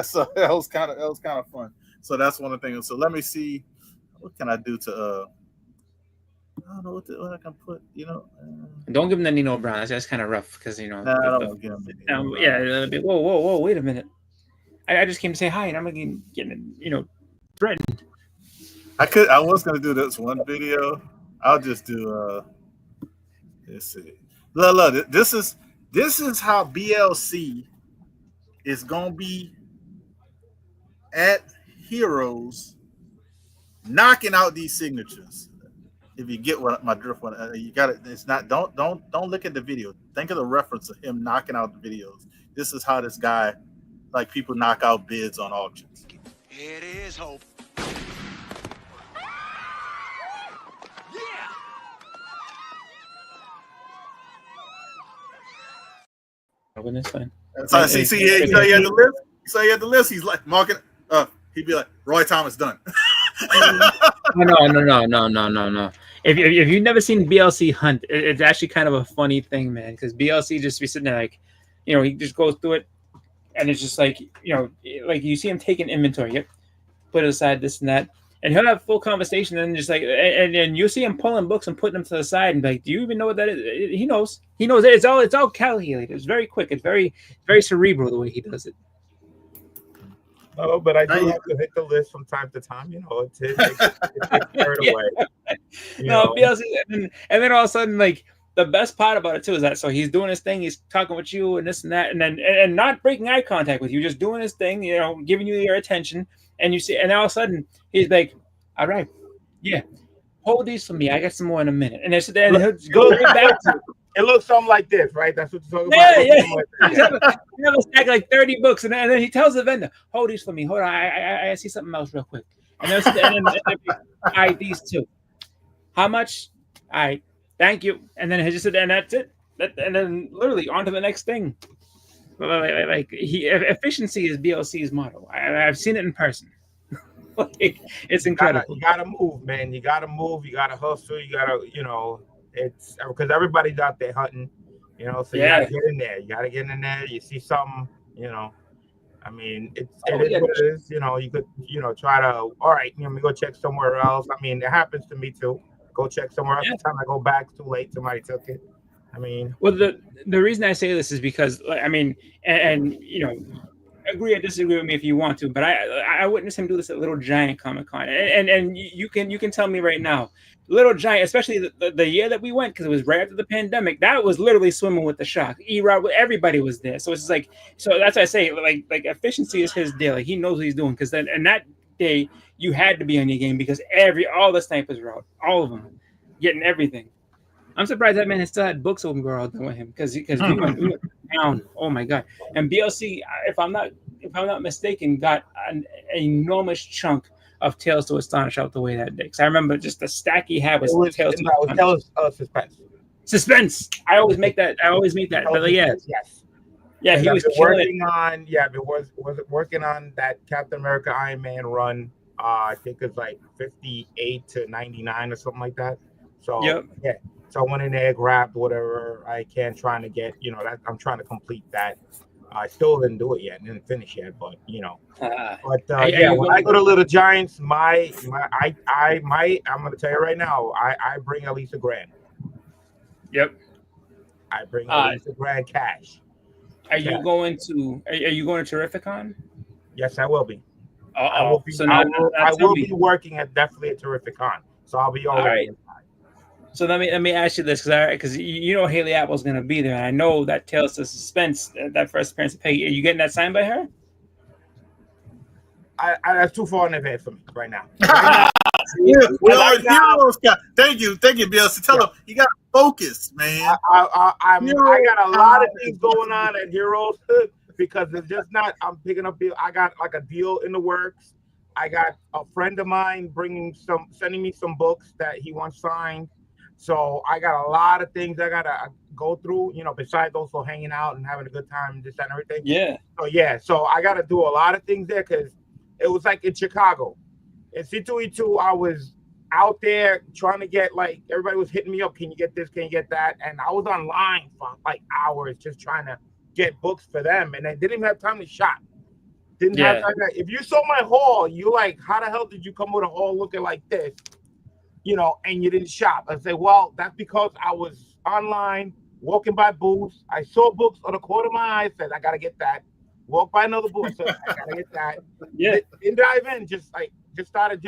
So that was kind of fun. So that's one of the things. So let me see, what can I do to I don't know what I can put. Don't give him the Nino Brown. That's kind of rough because Nah, I don't want to give him any yeah, Brown. a bit, whoa, wait a minute. I just came to say hi, and I'm getting threatened. I was gonna do this one video. I'll just do let's see. Look, this is how BLC is gonna be at Heroes knocking out these signatures. If you get what my drift one, you got it. It's not. Don't look at the video. Think of the reference of him knocking out the videos. This is how this guy, like people knock out bids on auctions. It is hope. Oh, that's fine. So see, he had the list. So he had the list. He's like marking. He'd be like, Roy Thomas done. No. If you've never seen BLC hunt, it's actually kind of a funny thing, man. Because BLC just be sitting there like, he just goes through it, and it's just like, like you see him taking inventory. Yep, put it aside, this and that, and he'll have full conversation, and just like, and you see him pulling books and putting them to the side, and be like, do you even know what that is? He knows. It's all calculated. It's very quick. It's very cerebral the way he does it. Oh, but I do have to hit the list from time to time. It takes away. BLC, and then all of a sudden, like, the best part about it too is that so he's doing his thing, he's talking with you and this and that, and then and not breaking eye contact with you, just doing his thing, giving you your attention, and you see, and all of a sudden he's like, "All right, yeah, hold these for me. I got some more in a minute," and then he'll go right back to. It looks something like this, right? That's what you're talking about. You have a stack like 30 books, and then he tells the vendor, "Hold these for me. Hold on, I see something else real quick." And then all right, these two. How much? All right, thank you. And then he just said, and that's it. And then literally on to the next thing. Like efficiency is BLC's motto. I've seen it in person. It's incredible. You gotta move, man. You gotta move. You gotta hustle. You gotta, it's because everybody's out there hunting, so you gotta get in there. You gotta get in there. You see something, I mean, it is what it is. You could, try to, all right, let me go check somewhere else. I mean, it happens to me too. Go check somewhere else. The time I go back, it's too late. Somebody took it. I mean, well, the reason I say this is because, I mean, and agree or disagree with me if you want to, but I witnessed him do this at Little Giant Comic Con, and you can tell me right now, Little Giant, especially the year that we went, because it was right after the pandemic, that was literally swimming with the shark. Erod, everybody was there, so it's like, so that's why I say like efficiency is his deal. Like, he knows what he's doing, because then and that day you had to be on your game because all the snipers were out, all of them getting everything. I'm surprised that man has still had books open were all done with him because we went down. Oh my god! And BLC, if I'm not mistaken, got an enormous chunk of Tales to Astonish out the way that day. Because I remember just the stack he had was Tales to Astonish. Suspense. Suspense. I always make that. But yes. Yeah, he was working on. Yeah, it was working on that Captain America Iron Man run. I think it's like 58 to 99 or something like that. So yeah. So I went in there, grabbed whatever I can, trying to get, that I'm trying to complete that. I still didn't do it yet, didn't finish yet, but when I go to Little Giants, I'm gonna tell you right now, I bring at least $1,000. Yep. I bring at least $1,000 cash. Are you going to Terrificon? Yes, I will be. I will be working at definitely at Terrificon, so I'll be all right. So let me ask you this, because Haley Apple's gonna be there, and I know that Tales to Suspense, that first appearance of Peggy. Are you getting that signed by her? That's too far in advance for me right now. Heroes. Thank you, BLC. Tell him you got to focus, man. I got a lot of things going on at Heroes because it's just not. I'm picking up. I got like a deal in the works. I got a friend of mine sending me some books that he wants signed. So I got a lot of things I gotta go through, besides also hanging out and having a good time, this and everything. Yeah. So I gotta do a lot of things there because it was like in Chicago. In C2E2, I was out there trying to get, like, everybody was hitting me up. Can you get this? Can you get that? And I was online for like hours just trying to get books for them, and they didn't even have time to shop. Didn't have that. If you saw my haul, you like, how the hell did you come with a haul looking like this? You know, and you didn't shop. I say, well, that's because I was online, walking by booths. I saw books on the corner of my eye. Said, I gotta get that. Walk by another booth. Said, I gotta get that. Yeah. Didn't dive in. Just started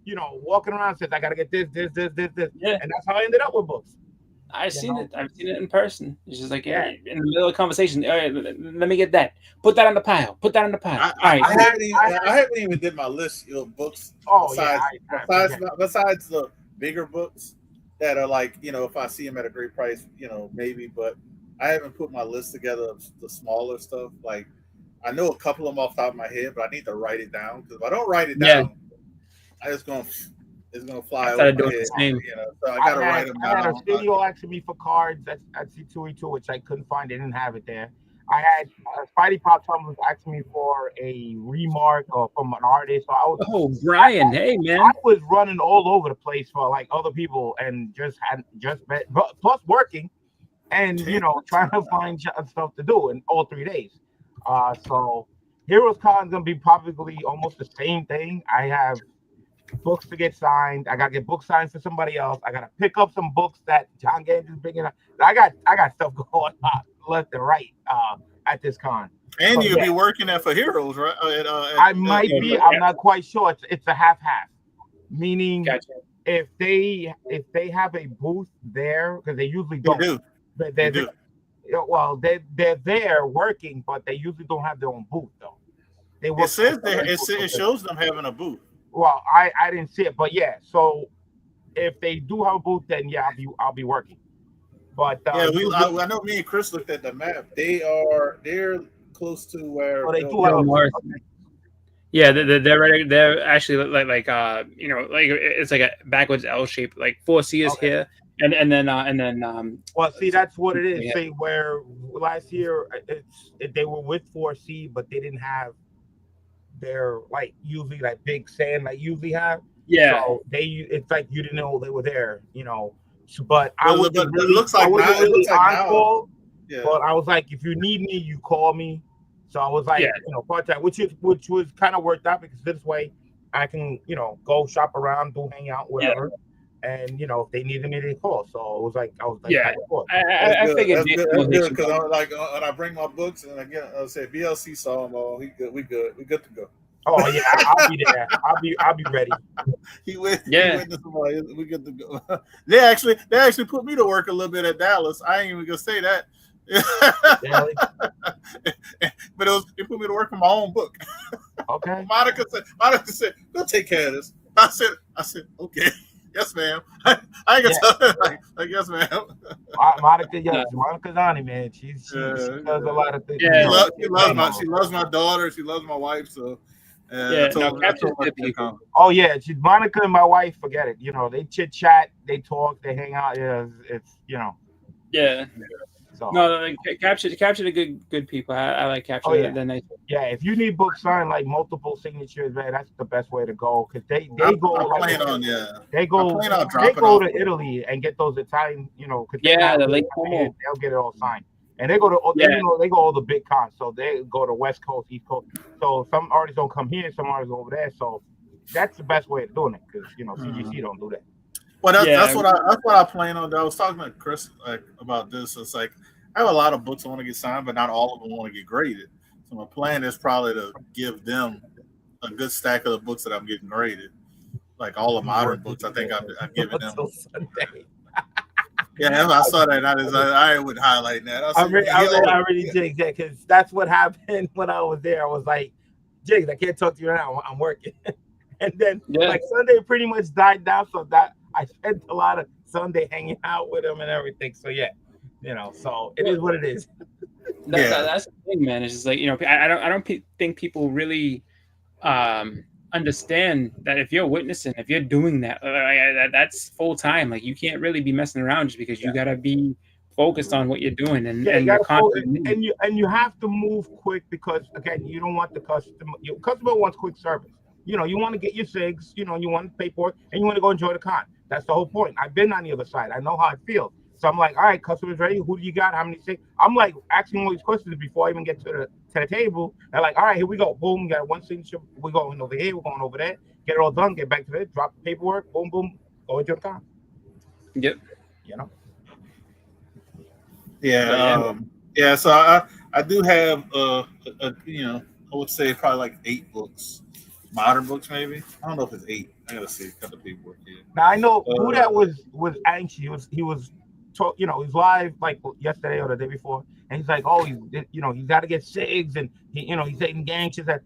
you know, walking around. Said, I gotta get this. Yeah. And that's how I ended up with books. I've seen it in person. It's just like, in the middle of the conversation, all right, let me get that. Put that on the pile. I haven't even did my list of books. Oh, besides the bigger books that are like, you know, if I see them at a great price, you know, maybe. But I haven't put my list together of the smaller stuff. Like, I know a couple of them off the top of my head, but I need to write it down, because if I don't write it down, it's gonna fly over my head. You know, so I gotta write them down. I had a studio asking me for cards at C2E2, which I couldn't find. They didn't have it there. I had Spidey Pop Tumblers asking me for a remark or from an artist. So Brian, hey man, I was running all over the place for like other people, and plus working, and you know, trying to find stuff to do in all 3 days. So Heroes Con is gonna be probably almost the same thing. I have books to get signed. I gotta get book signed for somebody else. I gotta pick up some books that John Gaines is bringing up. I got stuff going on left and right at this con. And you'll be working for Heroes, right? I might be. I'm not quite sure. It's a half-half. Meaning, if they have a booth there, because they usually don't. They do. Well, they're there working, but they usually don't have their own booth though. It shows them having a booth. Well, I didn't see it, but yeah. So if they do have a booth, then yeah, I'll be working. But I know me and Chris looked at the map. They're close to where. They do have a yeah, they're right. They're actually like you know, like it's like a backwards L shape. Like 4C is here, and then. Well, see, that's what it is. Yeah. See, where last year they were with 4C, but they didn't have their like usually like big sand like usually have. Yeah. So it's like you didn't know they were there, you know. So, but it looks like now. Yeah. But I was like, if you need me, you call me. So I was like, you know, part-time, which was kind of worked out, because this way I can, you know, go shop around, do Hangout, whatever. And you know, if they needed me, they call. So it was like, I figured because when I bring my books and again, I'll say BLC saw them all. We good to go. Oh yeah, I'll be there. I'll be ready. We good to go. They actually put me to work a little bit at Dallas. I ain't even gonna say that. Really? But they put me to work on my own book. Okay. Monica said, "Go take care of this." I said, "Okay." Yes, ma'am. I ain't gonna tell her like yes, ma'am. Monica's on it, man. She does a lot of things. Yeah, she loves my daughter. She loves my wife. So oh yeah, Monica and my wife. Forget it. You know, they chit chat, they talk, they hang out. Yeah, it's you know. Yeah. So no, capture the good people. I like capture. Yeah, if you need books signed like multiple signatures, man, that's the best way to go, because they go to Italy and get those Italian, you know, they'll get it all signed, and they go to they go all the big cons, so they go to West Coast, East Coast. So some artists don't come here, some artists over there. So that's the best way of doing it, because you know CGC don't do that. Well, that's what I plan on. I was talking to Chris about this. It's like I have a lot of books I want to get signed, but not all of them want to get graded. So my plan is probably to give them a good stack of the books that I'm getting graded, like all the modern books. I think I'm giving them. Yeah, I saw that. I would highlight that. I really dig that, because that's what happened when I was there. I was like, Jigs, I can't talk to you right now. I'm working. And then like Sunday pretty much died down, so that I spent a lot of Sunday hanging out with him and everything. So yeah, you know, so it is what it is. That's the thing, man. It's just like, you know, I don't think people really understand that if you're witnessing, if you're doing that, that's full time. Like, you can't really be messing around just because you gotta be focused on what you're doing, and you have to move quick, because again, you don't want the customer. Your customer wants quick service. You know, you want to get your SIGs, you know, you want to pay for it, and you want to go enjoy the con. That's the whole point. I've been on the other side. I know how it feels. So I'm like, all right, customers ready? Who do you got? How many six? I'm like asking all these questions before I even get to the table. They're like, all right, here we go. Boom, we got one signature. We're going over here. We're going over there. Get it all done. Get back to it. Drop the paperwork. Boom, boom. Go at your time. Yep. You know. Yeah. So I do have I would say probably like 8 books, modern books maybe. I don't know if it's 8. I gotta see. Got the paperwork here. Now I know Whodat was anxious. He was he's live like yesterday or the day before, and he's like, oh, he's got to get SIGs, and he's taking anxious at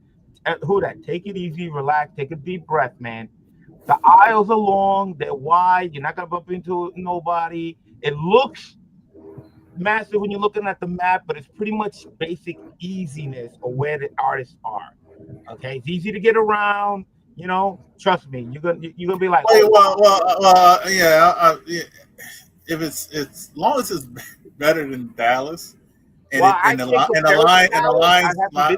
Whodat. Take it easy, relax, take a deep breath, man. The aisles are long, they're wide. You're not gonna bump into nobody. It looks massive when you're looking at the map, but it's pretty much basic easiness of where the artists are. Okay, it's easy to get around. Trust me, you're gonna be like, yeah. If it's as long as it's better than Dallas, and the line,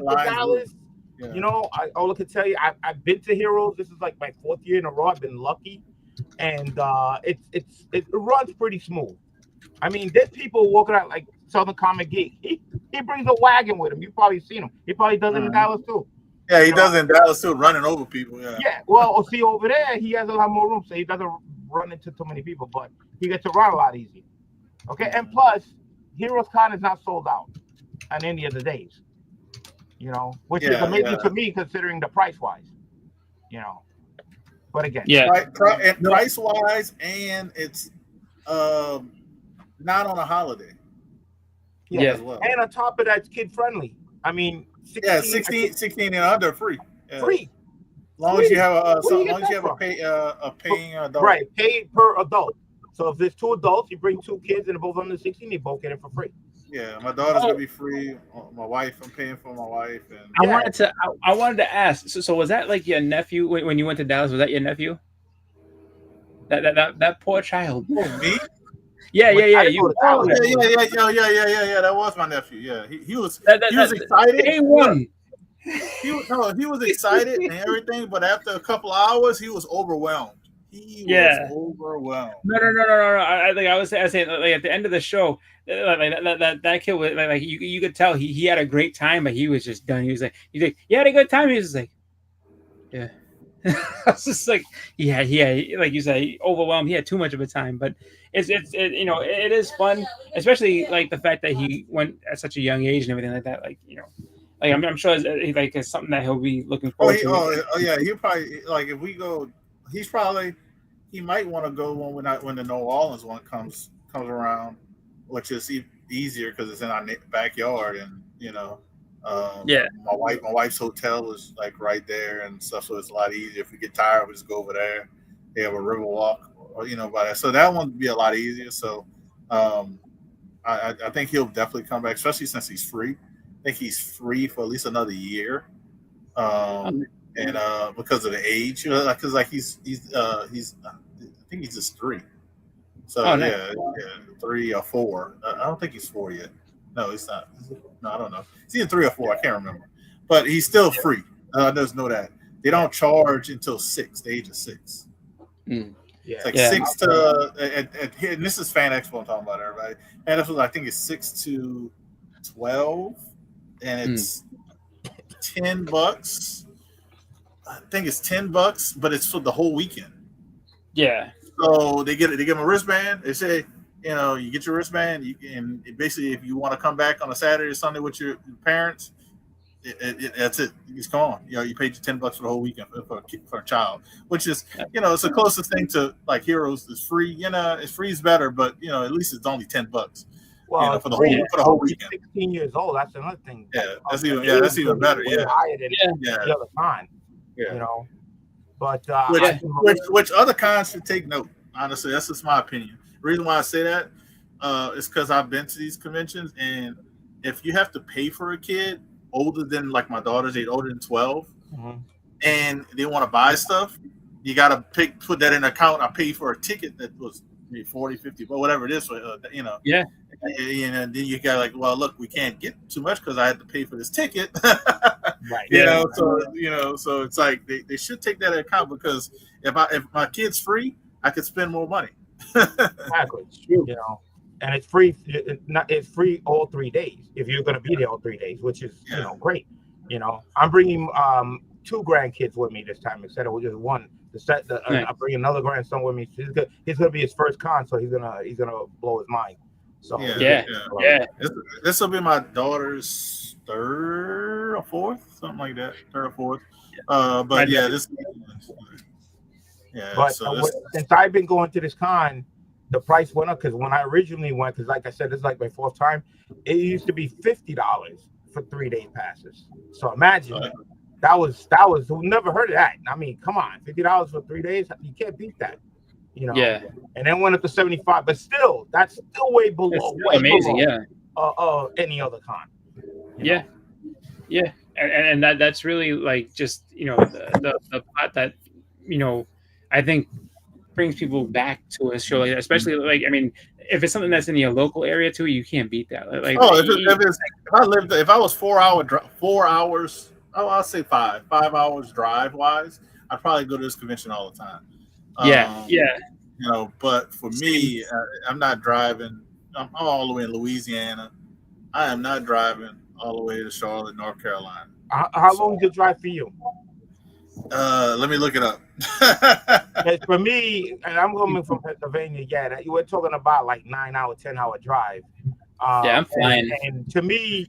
Dallas. Yeah. All I can tell you, I've been to Heroes. This is like my 4th year in a row. I've been lucky, and it runs pretty smooth. I mean, there's people walking out like Southern Comic Geek. He brings a wagon with him. You've probably seen him. He probably does it in Dallas too. Yeah, he does it in Dallas too, running over people. Yeah. Yeah. Well, see over there, he has a lot more room, so he doesn't run into too many people, but he gets to run a lot easier. Okay, and plus, Heroes Con is not sold out on any of the days. Which is amazing to me considering the price wise. But again, price wise, and it's not on a holiday. As well. And on top of that, it's kid friendly. I mean, 16 and under free. Yeah. Free. As long as you have a paying adult. Right, paid per adult. So if there's 2 adults, you bring 2 kids and they're both under 16, they both get it for free. Yeah, my daughter's gonna be free. My wife, I'm paying for my wife. And I wanted to ask. So was that like your nephew when you went to Dallas? Was that your nephew? That poor child. Oh, me? Yeah. Yeah. That was my nephew. Yeah, he was excited. Day one. He was excited and everything, but after a couple hours, he was overwhelmed. Was overwhelmed. No. I was saying like at the end of the show, that kid was like you could tell he had a great time, but he was just done. He's like, you had a good time. He was just like, yeah. I was just like, yeah, like you said, he overwhelmed. He had too much of a time, but it is fun, especially like the fact that he went at such a young age and everything like that. Like I'm sure it's something that he'll be looking forward to. Yeah, he'll probably like if we go. He might want to go when the New Orleans one comes around, which is easier because it's in our backyard, and my wife's hotel is like right there and stuff, so it's a lot easier. If we get tired, we just go over there. They have a river walk, or by that, so that one would be a lot easier. So I think he'll definitely come back, especially since he's free. I think he's free for at least another year. And because of the age, because he's I think he's just 3. So nice. 3 or 4. I don't think he's 4 yet. No, he's not. No, I don't know. He's either 3 or 4. I can't remember. But he's still free. Just know that they don't charge until 6, the age of 6. Mm. Yeah. It's like 6 to and this is Fan Expo I'm talking about, everybody. And this was, I think it's 6 to 12, and it's $10. I think it's $10, but it's for the whole weekend. Yeah. So they give them a wristband. They say, you get your wristband. And basically, if you want to come back on a Saturday or Sunday with your parents, that's it. It's gone. You paid your $10 for the whole weekend for a child, which is, it's the closest thing to like Heroes is free. It's free is better, but at least it's only $10. Well, for the whole weekend. 16 years old. That's another thing. Yeah, that's even better. Yeah, higher than the other time. Yeah. But which other cons should take note. Honestly, that's just my opinion. The reason why I say that is because I've been to these conventions, and if you have to pay for a kid older than like my daughter's age, older than 12, and they want to buy stuff, you got to put that in account. I paid for a ticket that was maybe 40, 50, but whatever it is, Yeah. And then you got like, well, look, we can't get too much because I had to pay for this ticket. Right. So it's like they should take that into account, because if my kid's free, I could spend more money. Exactly. and it's free. It's free all 3 days if you're going to be there all 3 days, which is great. I'm bringing 2 grandkids with me this time instead of just one. Nice. I bring another grandson with me. He's gonna be his first con, so he's gonna blow his mind. So yeah. This will be my daughter's 3rd or 4th, something like that, 3rd or 4th. But yeah, this. Yeah. But So since I've been going to this con, the price went up because when I originally went, because like I said, this is like my 4th time. It used to be $50 for 3-day passes. So imagine. That was who never heard of that. I mean, come on, $50 for 3 days, you can't beat that, Yeah. And then went up to 75, but still, that's still way below. Way amazing, below, any other con. Yeah. And that's really like just the part that I think brings people back to a show like that, especially like I mean, if it's something that's in your local area too, you can't beat that. Like if I was 4 hours. Oh, I'll say 5 hours drive wise. I'd probably go to this convention all the time. But for me, I'm not driving. I'm all the way in Louisiana. I am not driving all the way to Charlotte, North Carolina. How long did it drive for you? Let me look it up. For me, and I'm coming from Pennsylvania. Yeah, we're talking about like 9-hour, 10-hour drive. I'm flying. And to me,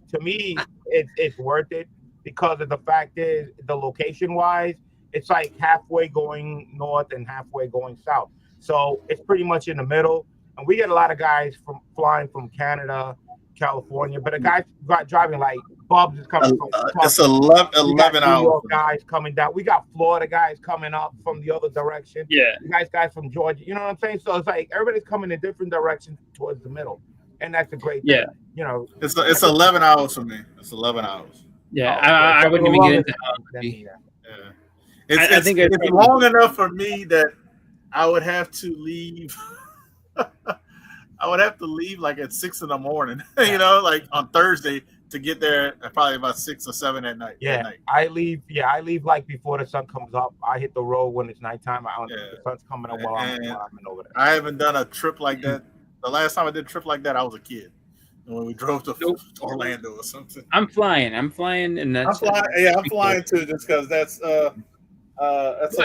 it's worth it. Because of the fact is the location wise, it's like halfway going north and halfway going south. So it's pretty much in the middle. And we get a lot of guys flying from Canada, California, but the guys driving like Bubs is coming from. It's 11 hours. New York guys coming down. We got Florida guys coming up from the other direction. Yeah. You guys from Georgia. You know what I'm saying? So it's like everybody's coming in different directions towards the middle. And that's a great thing. Yeah. It's 11 hours for me. It's 11 hours. Yeah, I wouldn't even get into I think it's long enough for me that I would have to leave. I would have to leave like at 6 in the morning, like on Thursday to get there at probably about 6 or 7 at night. Yeah, I leave like before the sun comes up. I hit the road when it's nighttime. The sun's coming up while I'm over there. I haven't done a trip like that. The last time I did a trip like that, I was a kid. When we drove to Orlando or something. I'm flying, and that's. I'm flying too, just because that's a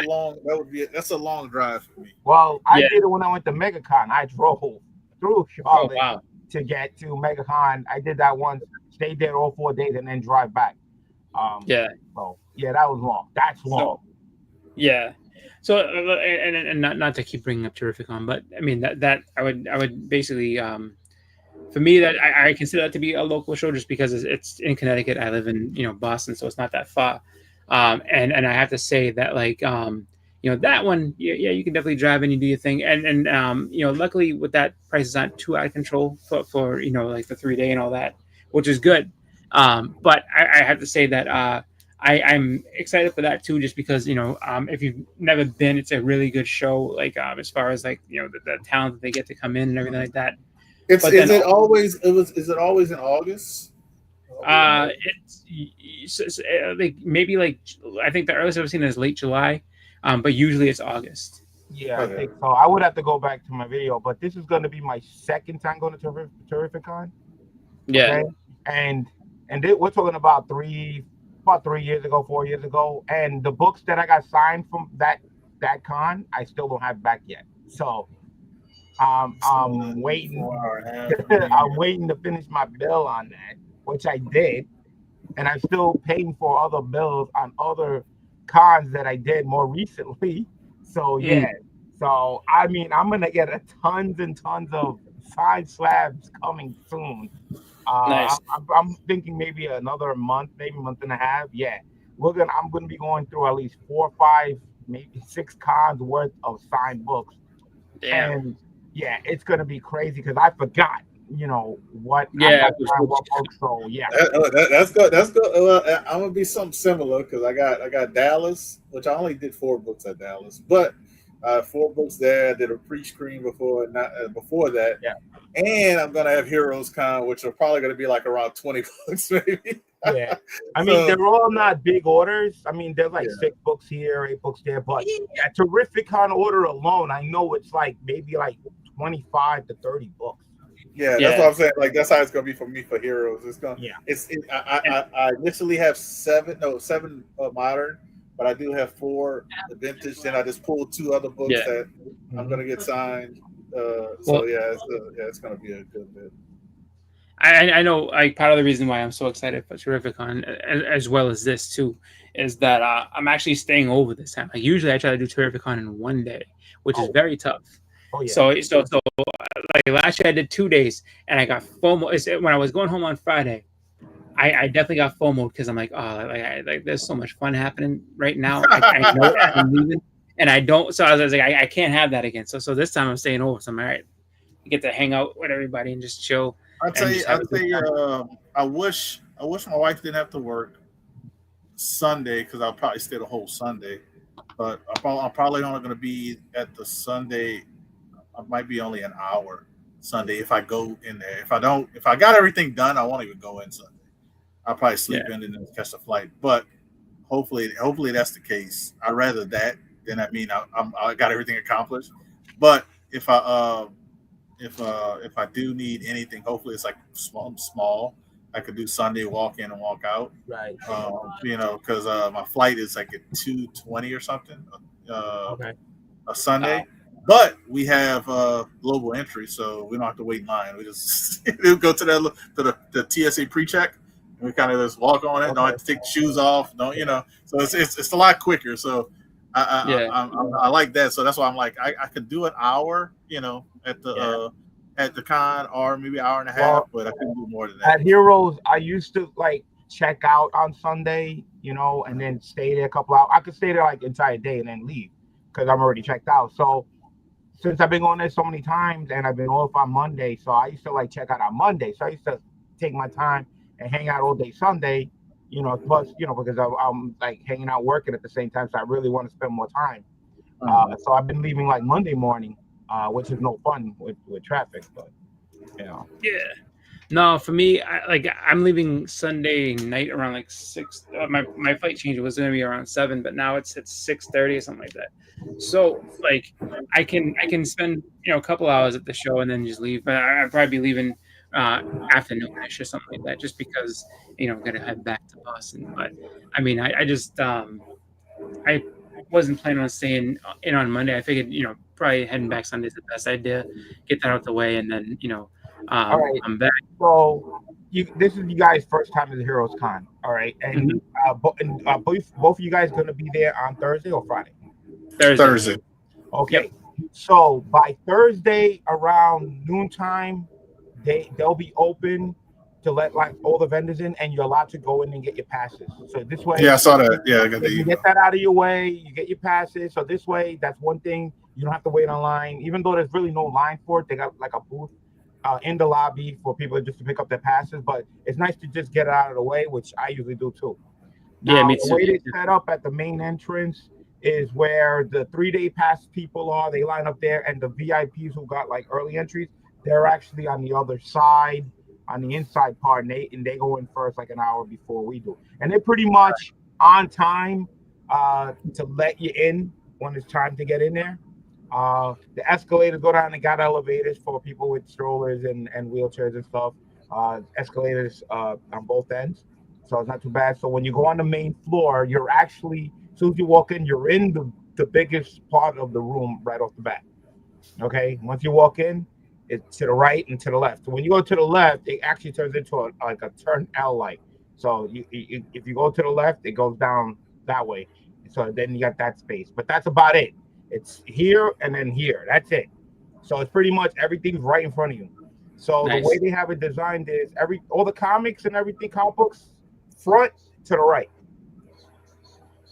long drive for me. Well, I did it when I went to MegaCon. I drove through Charlotte to get to MegaCon. I did that once, stayed there all 4 days, and then drive back. So that was long. That's long. So and not to keep bringing up Terrificon, but I mean that I would basically for me, that I consider that to be a local show just because it's in Connecticut. I live in Boston, so it's not that far. And I have to say that that one, you can definitely drive and you do your thing. And luckily with that, prices aren't too out of control for like the 3-day and all that, which is good. But I have to say that I'm excited for that too, just because if you've never been, it's a really good show. Like as far as like the talent that they get to come in and everything like that. Is it always in August? It's like maybe like I think the earliest I've seen is late July, but usually it's August. Yeah, I think so. I would have to go back to my video, but this is going to be my 2nd time going to Terrificon. Yeah, okay? and we're talking about 3 years ago, 4 years ago, and the books that I got signed from that con, I still don't have back yet. So. I'm waiting. I'm waiting to finish my bill on that, which I did, and I'm still paying for other bills on other cons that I did more recently. So so I mean, I'm gonna get tons and tons of side slabs coming soon. Nice. I'm thinking maybe another month, maybe a month and a half. Yeah, I'm gonna be going through at least 4 or 5, maybe 6 cons worth of signed books. Damn. And it's gonna be crazy because I forgot, what. So that's good. That's good. I'm gonna be something similar because I got Dallas, which I only did 4 books at Dallas, but 4 books there. I did a pre-screen before that. Yeah. And I'm gonna have Heroes Con, which are probably gonna be like around 20 books maybe. Yeah, I mean they're all not big orders. I mean there's like 6 books here, 8 books there, but Terrificon order alone, I know it's like maybe like 25 to 30 books. Yeah, that's what I'm saying. Like that's how it's gonna be for me for Heroes. It's gonna. Yeah. I initially have seven modern, but I do have 4 vintage. Then I just pulled 2 other books that I'm gonna get signed. So yeah, it's gonna be a good bit. I know, like, part of the reason why I'm so excited for Terrificon, as well as this too, is that I'm actually staying over this time. Like usually I try to do Terrificon in one day, which is very tough. Oh yeah. So like last year I did 2 days, and I got FOMO. When I was going home on Friday, I definitely got FOMO because I'm like, oh, like there's so much fun happening right now. I know I'm leaving, and I don't. So I was like, I can't have that again. So this time I'm staying over. So I'm all right. You get to hang out with everybody and just chill. I'll tell you, I wish my wife didn't have to work Sunday because I'll probably stay the whole Sunday. But I'm probably only going to be at the Sunday. I might be only an hour Sunday if I go in there. If I got everything done, I won't even go in Sunday. I'll probably sleep in and then catch the flight. But hopefully that's the case. I'd rather that than I got everything accomplished. But if I do need anything, hopefully it's like small. I could do Sunday walk in and walk out. Right. Because my flight is like at 2:20 or something. A Sunday. But we have global entry, so we don't have to wait in line. We just we'll go to the TSA pre-check, and we kind of just walk on it. Don't have to take the shoes off. So it's a lot quicker. So I like that. So that's why I'm like I could do an hour, at the con, or maybe an hour and a half, but I couldn't do more than that. At Heroes, I used to like check out on Sunday, and then stay there a couple hours. I could stay there like the entire day and then leave because I'm already checked out. So since I've been going there so many times and I've been off on Monday, so I used to like check out on Monday. So I used to take my time and hang out all day Sunday, plus, because I'm like hanging out working at the same time. So I really want to spend more time. So I've been leaving like Monday morning, which is no fun with traffic, but Yeah. No, for me, I'm leaving Sunday night around like 6. My flight change was going to be around 7, but now it's at 6:30 or something like that. So like I can spend a couple hours at the show and then just leave. But I'd probably be leaving afternoonish or something like that, just because I'm gonna head back to Boston. But I mean, I just I wasn't planning on staying in on Monday. I figured probably heading back Sunday is the best idea. Get that out the way, and then all right. I'm back. So this is you guys' first time at the Heroes Con, all right? And both of you guys gonna be there on Thursday or Friday? Thursday. Okay. Yep. So by Thursday around noontime, they'll be open to let like all the vendors in, and you're allowed to go in and get your passes. So this way, I saw that. Yeah, I got you get that out of your way. You get your passes. So this way, that's one thing. You don't have to wait online, even though there's really no line for it. They got like a booth in the lobby for people just to pick up their passes. But it's nice to just get it out of the way, which I usually do too. Now, me too. The way they set up at the main entrance is where the 3-day pass people are. They line up there, and the VIPs who got like early entries, they're actually on the other side, on the inside part, and they go in first like an hour before we do. And they're pretty much on time to let you in when it's time to get in there. The escalators go down. They got elevators for people with strollers and wheelchairs and stuff. Escalators on both ends, so it's not too bad. So when you go on the main floor, you're actually, as soon as you walk in, you're in the biggest part of the room right off the bat. Okay, once you walk in, it's to the right and to the left. So when you go to the left, it actually turns into a turn L light. So if you go to the left, it goes down that way. So then you got that space. But that's about it. It's here and then here. That's it. So it's pretty much everything's right in front of you. So The way they have it designed is all the comics and everything, comic books, front to the right.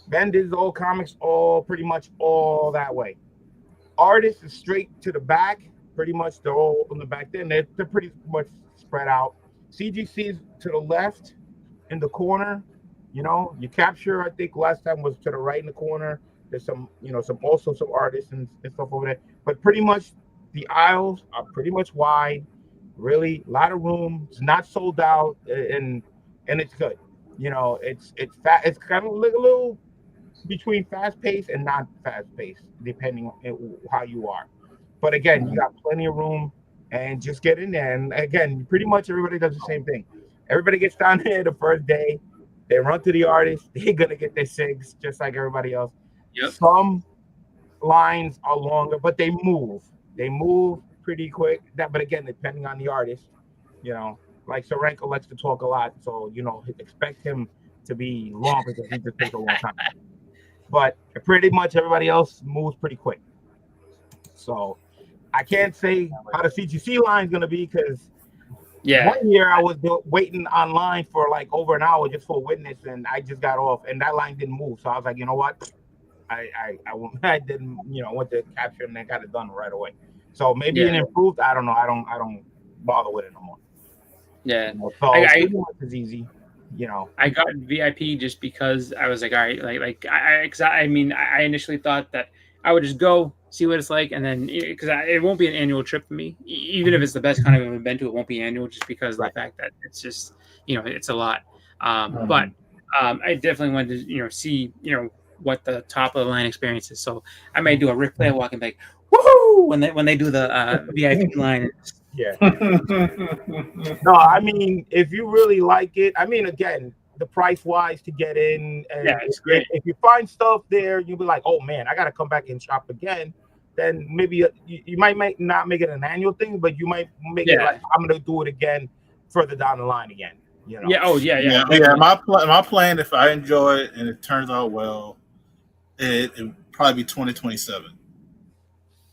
Vendors, all comics, all pretty much all that way. Artists is straight to the back. Pretty much they're all in the back there. They're pretty much spread out. CGC's to the left in the corner. Your capture, I think last time was to the right in the corner. There's some artists and stuff over there. But pretty much the aisles are pretty much wide. Really, a lot of room. It's not sold out, and it's good. It's fast. It's kind of like a little between fast paced and not fast paced, depending on how you are. But again, you got plenty of room. and just get in there. And again, pretty much everybody does the same thing. Everybody gets down there the first day. They run to the artist. They're gonna get their SIGs just like everybody else. Yep. Some lines are longer, but they move. They move pretty quick. But again, depending on the artist, like Sorenko likes to talk a lot, so expect him to be long because he just takes a long time. But pretty much everybody else moves pretty quick. So I can't say how the CGC line is gonna be because. Yeah. One year I was waiting online for like over an hour just for a witness, and I just got off, and that line didn't move. So I was like, you know what, I didn't, went to capture and then got it done right away. So maybe it improved. I don't know. I don't bother with it no more. Yeah. So it's easy. I got VIP just because I was like, all right, I initially thought that I would just go see what it's like, and then because it won't be an annual trip for me, even if it's the best con I've ever been to, it won't be annual just because of the fact that it's just it's a lot. But I definitely wanted to see what the top of the line experience is. So I may do a Ric Flair walk and be like, woohoo, when they do the VIP line. Yeah. No, I mean, if you really like it, I mean, again, the price wise to get in, and it's great. If you find stuff there, you'll be like, oh man, I gotta come back and shop again. Then maybe you might not make it an annual thing, but you might make it like I'm gonna do it again further down the line again. Yeah. Oh yeah. My plan, if I enjoy it and it turns out well, it'll probably be 2027.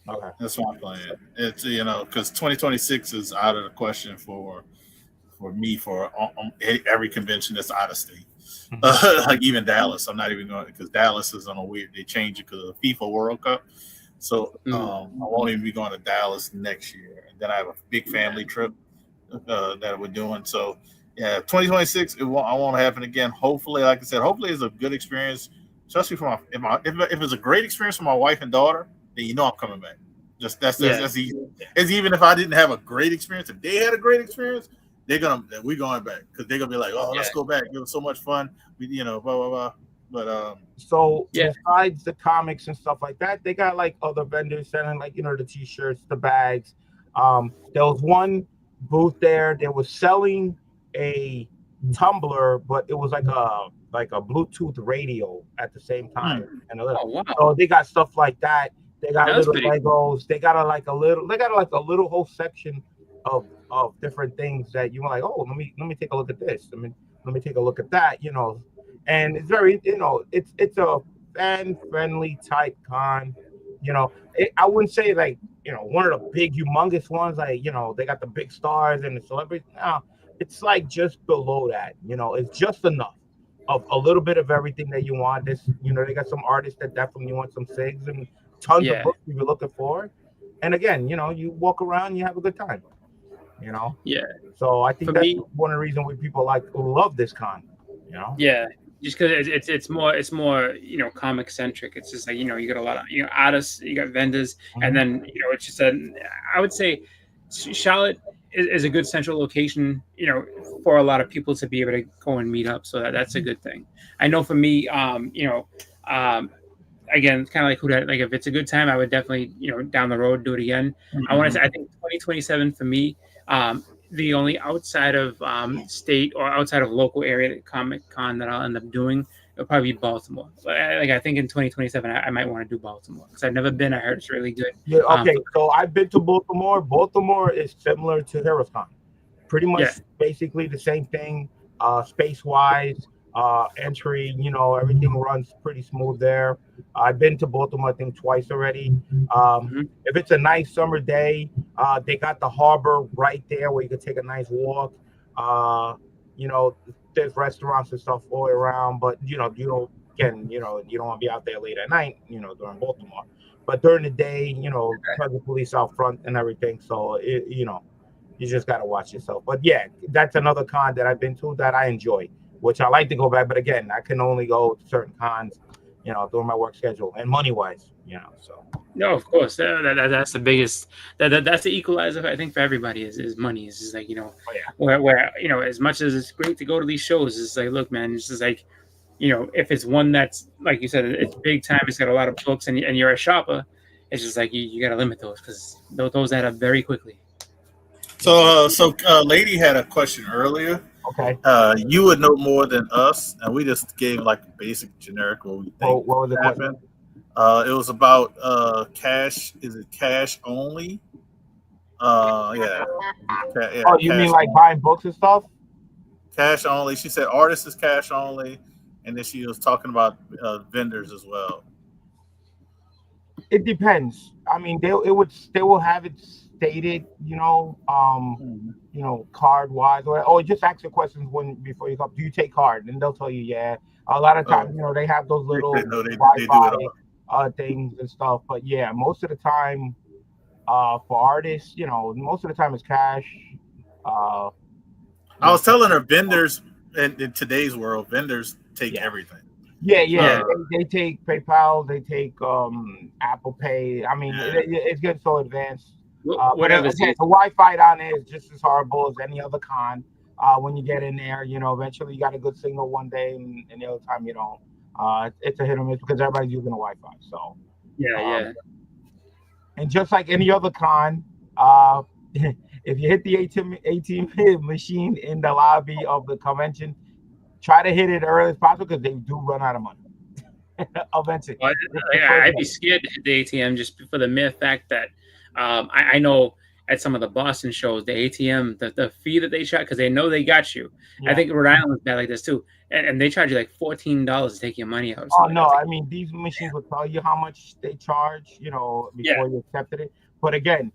Okay, that's my plan. It's because 2026 is out of the question for me for every convention that's out of state. Like even Dallas, I'm not even going because Dallas is on a weird. They changed it because of the FIFA World Cup, so I won't even be going to Dallas next year. And then I have a big family trip that we're doing. So yeah, 2026 I won't happen again. Hopefully, like I said, hopefully it's a good experience, especially for if it's a great experience for my wife and daughter. Then I'm coming back. That's easy. It's even if I didn't have a great experience, if they had a great experience, we're going back because they're gonna be like, oh, let's go back. It was so much fun. We blah blah blah. But besides the comics and stuff like that, they got like other vendors selling like the t-shirts, the bags. There was one booth there. They was selling a tumbler, but it was like a Bluetooth radio at the same time. And so they got stuff like that. They got little Legos. They got a little whole section of different things that you were like, oh, let me take a look at this. Let me take a look at that. And it's very it's a fan friendly type con. I wouldn't say like one of the big humongous ones like they got the big stars and the celebrities. No, it's like just below that. It's just enough of a little bit of everything that you want. This they got some artists that definitely want some SIGs and tons of books you're looking for. And again, you walk around, you have a good time. Yeah. So I think that's one of the reasons why people love this con. Yeah. Just because it's more comic centric. It's just like you got a lot of artists, you got vendors, and then it's just I would say Charlotte is a good central location for a lot of people to be able to go and meet up. So that's a good thing. I know for me, again, kind of like Whodat. Like if it's a good time, I would definitely down the road do it again. I want to say I think 2027 for me. The only outside of state or outside of local area Comic Con that I'll end up doing it'll probably be Baltimore. Like I think in 2027 I might want to do Baltimore because I've never been. I heard it's really good. Yeah. Okay. So I've been to Baltimore. Baltimore is similar to HeroesCon. Pretty much basically the same thing. Space wise, entry. Everything runs pretty smooth there. I've been to Baltimore I think twice already. If it's a nice summer day, they got the harbor right there where you can take a nice walk. There's restaurants and stuff all around, but you don't want to be out there late at night, during Baltimore. But during the day, the police out front and everything. So you just gotta watch yourself. But yeah, that's another con that I've been to that I enjoy, which I like to go back. But again, I can only go to certain cons, during my work schedule and money wise, So no, of course, that's the biggest. That's the equalizer I think for everybody is money. It's just like where as much as it's great to go to these shows, it's like look, man, it's just like if it's one that's like you said, it's big time, it's got a lot of books, and you're a shopper, it's just like you got to limit those because those add up very quickly. Lady had a question earlier. Okay. You would know more than us, and we just gave like a basic generic what we think what was the happened. It was about cash. Is it cash only? Yeah. Oh, you mean like buying books and stuff? Cash only. She said artists is cash only, and then she was talking about vendors as well. It depends. I mean, they will have it stated, card wise, or just ask the questions before you come. Do you take card? And they'll tell you, yeah. A lot of times, they have those little Wi-Fi things and stuff. But yeah, most of the time, for artists, most of the time it's cash. I was telling her vendors in today's world, vendors take everything. Yeah. They take PayPal, they take Apple Pay. I mean, it's getting so advanced. Whatever. The Wi-Fi down there is just as horrible as any other con. When you get in there, eventually you got a good signal one day, and the other time you don't. It's a hit or miss because everybody's using the Wi-Fi. So and just like any other con, if you hit the ATM machine in the lobby of the convention, try to hit it early as possible because they do run out of money eventually. I'd be scared to hit the ATM just for the mere fact that I know at some of the Boston shows, the ATM, the fee that they charge, because they know they got you. Yeah. I think Rhode Island's bad like this too. And they charge you like $14 to take your money out. Oh, no. I mean, these machines will tell you how much they charge, before you accepted it. But again,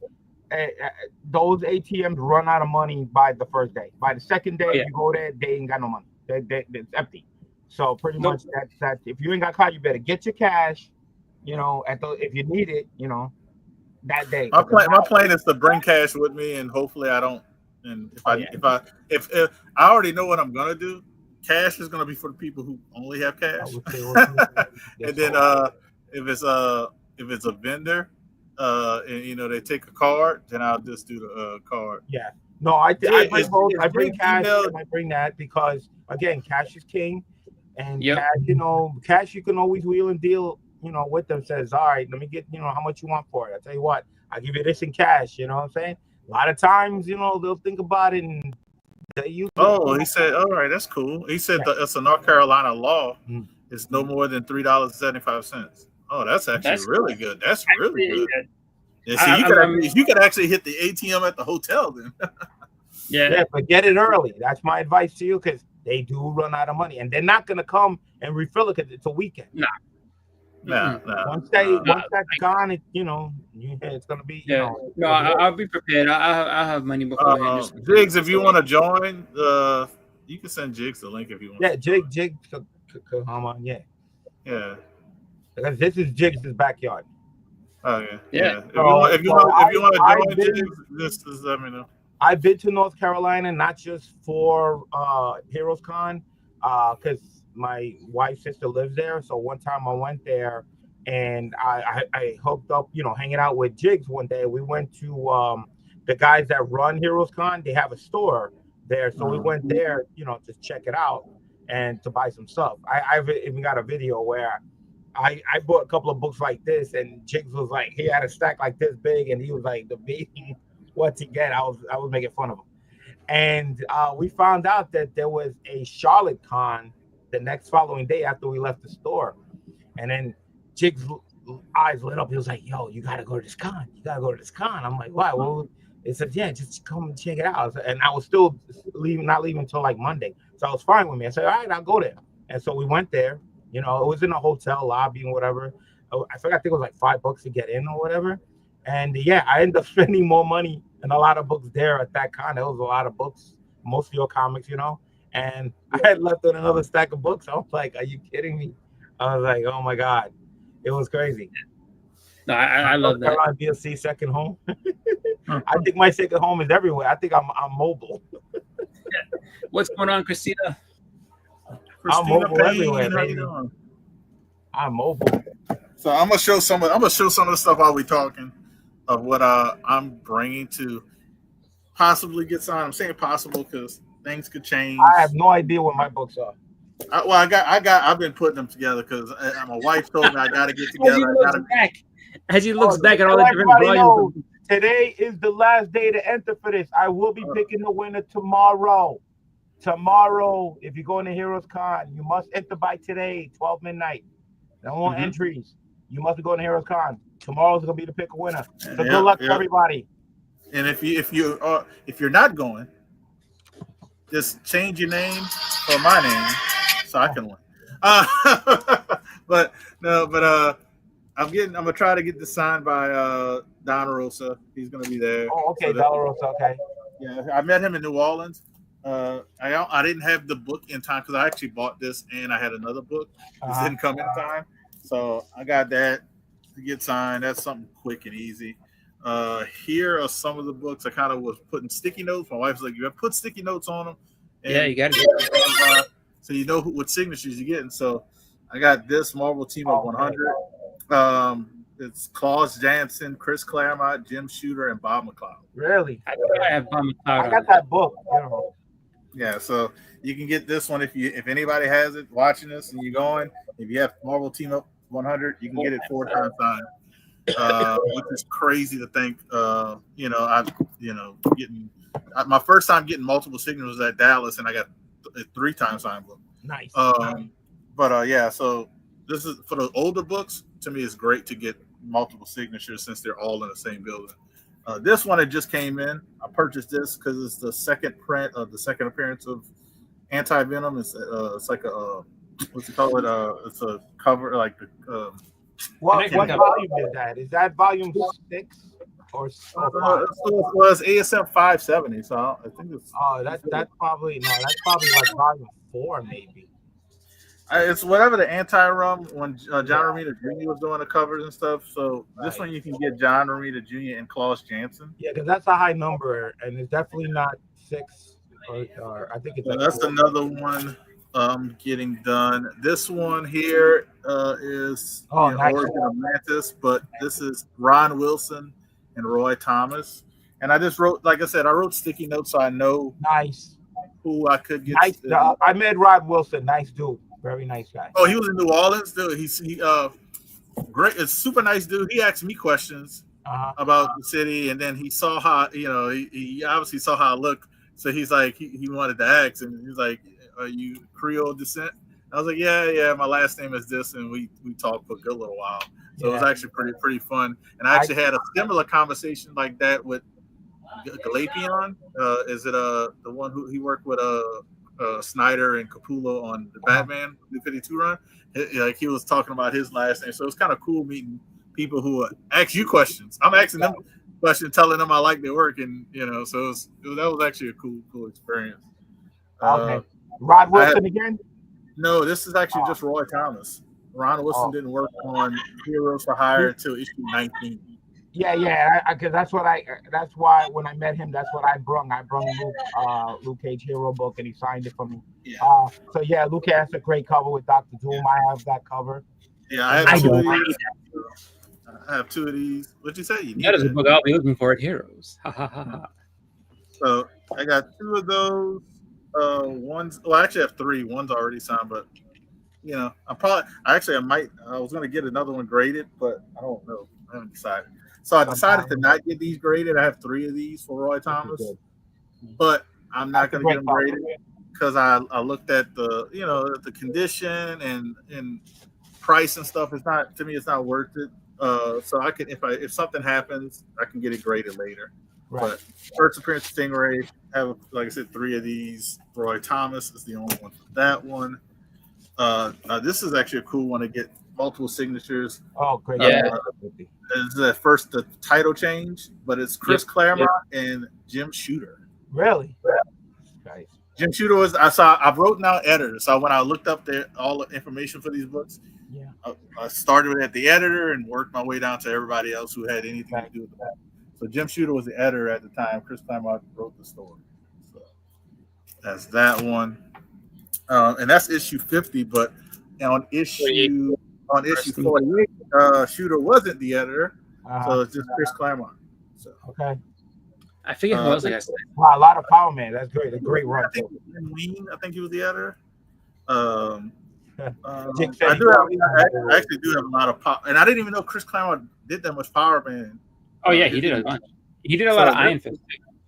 those ATMs run out of money by the first day. By the second day, you go there, they ain't got no money. It's empty. So pretty much that's if you ain't got card, you better get your cash, if you need it, that day. My plan is to bring cash with me, and hopefully I don't. And if I already know what I'm gonna do, cash is gonna be for the people who only have cash. And then if it's a vendor, and they take a card, then I'll just do the card. Yeah. No, I bring both. I bring cash and I bring that because again, cash is king, and cash you can always wheel and deal. With them says, all right, let me get, how much you want for it. I tell you what, I'll give you this in cash. You know what I'm saying? A lot of times, they'll think about it and they use. Oh, he said, all right, that's cool. He said that it's a North Carolina law. It's no more than $3.75. Oh, that's really good. That's really good. Yeah, so you could actually hit the ATM at the hotel then. Yeah, but get it early. That's my advice to you because they do run out of money, and they're not gonna come and refill it because it's a weekend. No. Once that's gone, it's gonna be. No, I'll be prepared. I'll have money beforehand. Jigs, if you want to join, you can send Jigs the link if you want. Yeah, Jigs could come on. Yeah. Because this is Jigs' backyard. Oh yeah. If you want to join Jigs, just let me know. I've been to North Carolina not just for Heroes Con, because my wife's sister lives there. So one time I went there and I hooked up, hanging out with Jigs one day. We went to the guys that run Heroes Con. They have a store there. So we went there, to check it out and to buy some stuff. I've even got a video where I bought a couple of books like this, and Jigs was like, he had a stack like this big, and he was like, debating what to get. I was making fun of him. And we found out that there was a Charlotte Con the next following day after we left the store. And then Jigs' eyes lit up. He was like, yo, you got to go to this con. You got to go to this con. I'm like, why? Well, he said, yeah, just come and check it out. And I was still not leaving until like Monday. So I was fine with me. I said, all right, I'll go there. And so we went there. It was in a hotel lobby and whatever. I think it was like $5 to get in or whatever. And I ended up spending more money and a lot of books there at that con. There was a lot of books, mostly your comics, And I had left with another stack of books. I was like, are you kidding me? I was like, oh my God. It was crazy. No, I love that. BLC second home. I think my second home is everywhere. I think I'm mobile. What's going on, Christina? I'm mobile everywhere, baby. I'm mobile. So I'm gonna show some of the stuff while we talking of what I'm bringing to possibly get signed. I'm saying possible because things could change. I have no idea what my books are. I've been putting them together because my wife told me I got to get together. As he looks back at all the different volumes. Today is the last day to enter for this. I will be picking the winner tomorrow. Tomorrow, if you're going to Heroes Con, you must enter by today, 12 midnight. No more entries. You must go to Heroes Con. Tomorrow's gonna be to pick a winner. So good luck to everybody. And if you're not going, just change your name for my name so I can win. But I'm gonna try to get this signed by Don Rosa. He's gonna be there. Oh, okay, so Don Rosa. Okay. Yeah, I met him in New Orleans. I didn't have the book in time because I actually bought this and I had another book. This didn't come in time, so I got that to get signed. That's something quick and easy. Here are some of the books I kind of was putting sticky notes. My wife's like, "You have put sticky notes on them." And yeah, you got it. So you know what signatures you're getting. So I got this Marvel Team Up 100. It's Klaus Janson, Chris Claremont, Jim Shooter, and Bob McLeod. Really? I think I have Bob McLeod. I got that book. You know. Yeah, so you can get this one if anybody has it watching this and you're going. If you have Marvel Team Up 100, you can get it 4 times signed. Which is crazy to think. Getting my first time getting multiple signatures was at Dallas, and I got a 3 times signed book. Nice. So this is for the older books. To me, it's great to get multiple signatures since they're all in the same building. This one, it just came in. I purchased this because it's the second print of the second appearance of Anti-Venom. It's like a what's it called? It's a cover like the. What volume is that? Is that volume 6 or? It was ASM 570. So I think it's. Oh, that's probably like volume 4 maybe. It's whatever the anti-rum when John Romita Jr. was doing the covers and stuff. So this one you can get John Romita Jr. and Klaus Janson. Yeah, because that's a high number, and it's definitely not 6 or I think it's. So that's 4. Another one getting done. This one here is nice. Origin of Mantis, but this is Ron Wilson and Roy Thomas. And I just wrote, like I said, I wrote sticky notes so I know who I could get. Nice. I met Rod Wilson. Nice dude. Very nice guy. Oh, he was in New Orleans, dude. He great. It's super nice dude. He asked me questions about the city, and then he saw how he obviously saw how I look. So he's like he wanted to ask, and he's like, "Are you Creole descent?" I was like, "Yeah. My last name is this," and we talked for a good little while. So it was actually pretty fun. And I actually had a similar conversation like that with Galapion. Is it the one who he worked with Snyder and Capullo on the Batman New 52 run? Like he was talking about his last name, so it's kind of cool meeting people who ask you questions. I'm asking them questions, telling them I like their work, and so that was actually a cool experience. Okay, Rod Wilson again? No, this is actually just Roy Thomas. Ron Wilson didn't work on Heroes for Hire until issue 19. Yeah, because that's why when I met him, that's what I brung. I brung Luke Cage Hero book, and he signed it for me. Yeah. Luke has a great cover with Dr. Doom. I have that cover. Yeah, I have 2 of these. I have 2 of these. What'd you say? That is a book I'll be looking for at Heroes. So I got 2 of those. I actually have 3. One's already signed, but I was gonna get another one graded, but I don't know. I haven't decided. So I decided to not get these graded. I have 3 of these for Roy Thomas, but I'm not going to get them graded because I looked at the condition and price and stuff. It's not worth it. So I can if something happens, I can get it graded later. Right. But first appearance of Stingray, have, like I said, 3 of these. Roy Thomas is the only one for that one. This is actually a cool one to get multiple signatures. Oh, great! It's the title change, but it's Chris Claremont and Jim Shooter. Really? Nice. Jim Shooter was I've wrote down editors. So when I looked up all the information for these books, I started at the editor and worked my way down to everybody else who had anything to do with the book. So Jim Shooter was the editor at the time. Chris Claremont wrote the story. So that's that one, and that's issue 50. But on issue 48, Shooter wasn't the editor, so it's just Chris Claremont. So okay. I forget who else I said. Wow, a lot of power, man. That's great. A great run. I think he was the editor. I actually do have a lot of power, and I didn't even know Chris Claremont did that much Power Man. Oh yeah, he did a bunch. He did a lot of Iron Fist.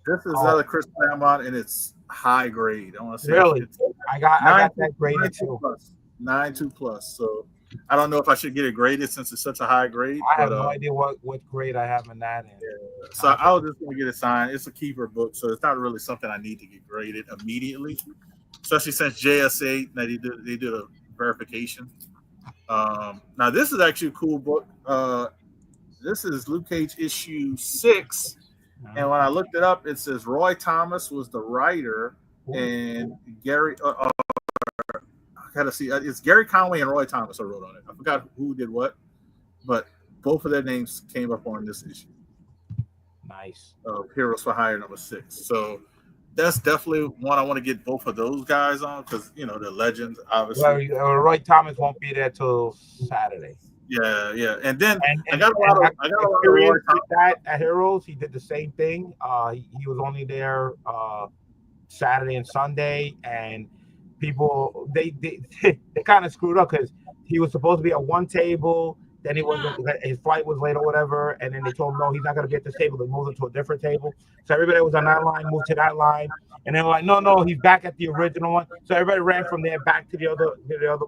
This is another Chris Claremont, and it's high grade. I want to say really. I got that graded too. 9.2+. So I don't know if I should get it graded since it's such a high grade. I have no idea what grade I have in that. Yeah. So I was just gonna get it signed. It's a keeper book, so it's not really something I need to get graded immediately. Especially since JSA they did a verification. Now this is actually a cool book. This is Luke Cage issue 6, and when I looked it up, it says Roy Thomas was the writer, and Gary. I gotta see. It's Gary Conway and Roy Thomas who wrote on it. I forgot who did what, but both of their names came up on this issue. Nice. Heroes for Hire #6. So that's definitely one I want to get both of those guys on because they're legends, obviously. Well, Roy Thomas won't be there till Saturday. Yeah, and then I got a lot of Roy Thomas at Heroes. He did the same thing. He was only there Saturday and Sunday, and people they kind of screwed up because he was supposed to be at one table. Then his flight was late or whatever, and then they told him no, he's not going to be at this table. They moved him to a different table. So everybody that was on that line moved to that line, and they were like, no, he's back at the original one. So everybody ran from there back to the other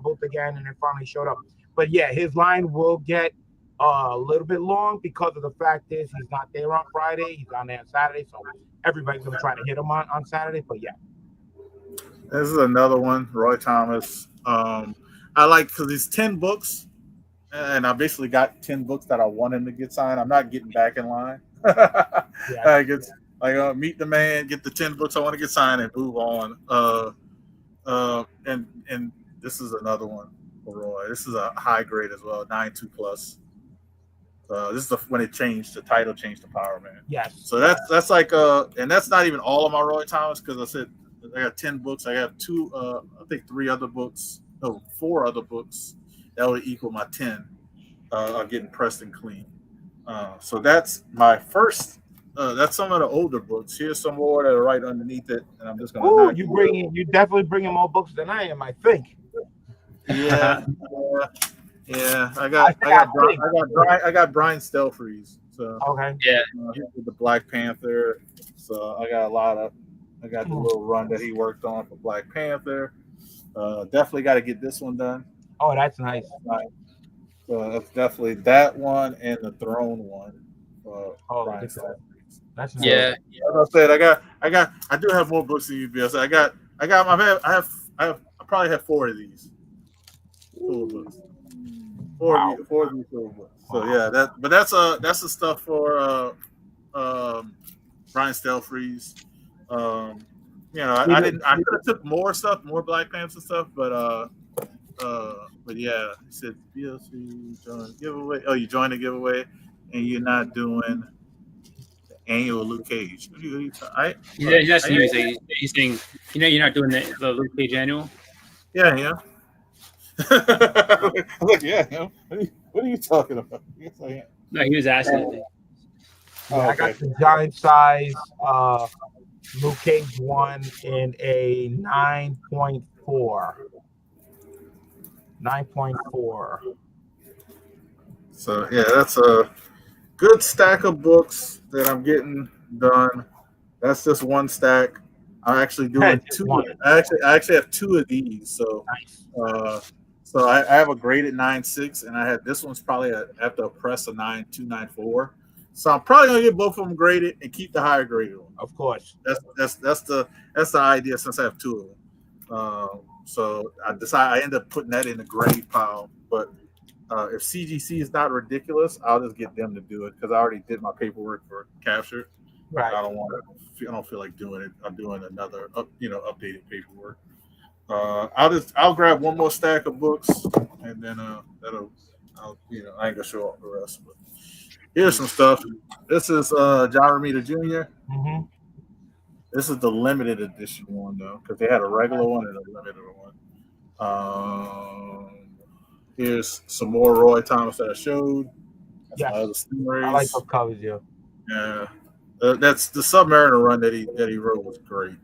booth again, and then finally showed up. But yeah, his line will get a little bit long because of the fact is he's not there on Friday. He's on there on Saturday, so everybody's going to try to hit him on Saturday. But yeah, this is another one, Roy Thomas. I like because it's 10 books. And I basically got 10 books that I want him to get signed. I'm not getting back in line. Meet the man, get the 10 books I want to get signed, and move on. And this is another one for Roy. This is a high grade as well, 9.2+. This is when it changed. The title changed to Power Man. Yes. So that's like and that's not even all of my Roy Thomas because I said I got 10 books. I have I think 4 other books. That would equal my 10 getting pressed and clean. So that's my first. That's some of the older books. Here's some more that are right underneath it, and I'm just gonna. You definitely bringing more books than I am, I think. Yeah. I got Brian Stelfreeze. So okay. Yeah. He did the Black Panther. So I got the little run that he worked on for Black Panther. Definitely got to get this one done. Oh, that's nice. So that's definitely that one and the Throne one. That's nice. Yeah. As I said, I do have more books than you, BLC. I probably have 4 of these. Full books. Four of these full books. So yeah, that's the stuff for Brian Stelfreeze. I could have took more stuff, more Black Panther stuff, but yeah, he said BLC join giveaway. Oh, you joined the giveaway, and you're not doing the annual Luke Cage. He's saying, you're not doing the Luke Cage annual. Yeah. I'm like, yeah. What are you talking about? No, he was asking. I got the giant size Luke Cage one in a 9.4. 9.4. So yeah, that's a good stack of books that I'm getting done. That's just one stack. I'm actually doing 2. I actually have 2 of these. So nice. So I have a graded 9.6, and I had this one's probably after a press of 9.294. So I'm probably gonna get both of them graded and keep the higher graded one. Of course. That's the idea since I have 2 of them. So I end up putting that in the grade pile. But if CGC is not ridiculous, I'll just get them to do it because I already did my paperwork for Captured. Right. I don't feel like doing it. I'm doing another updated paperwork. I'll grab one more stack of books and then I ain't gonna show off the rest. But here's some stuff. This is John Romita Jr. Mm-hmm. This is the limited edition one though, because they had a regular one and a limited one. Here's some more Roy Thomas that I showed. Yeah, I like those covers. Yeah, that's the Submariner run that he wrote was great.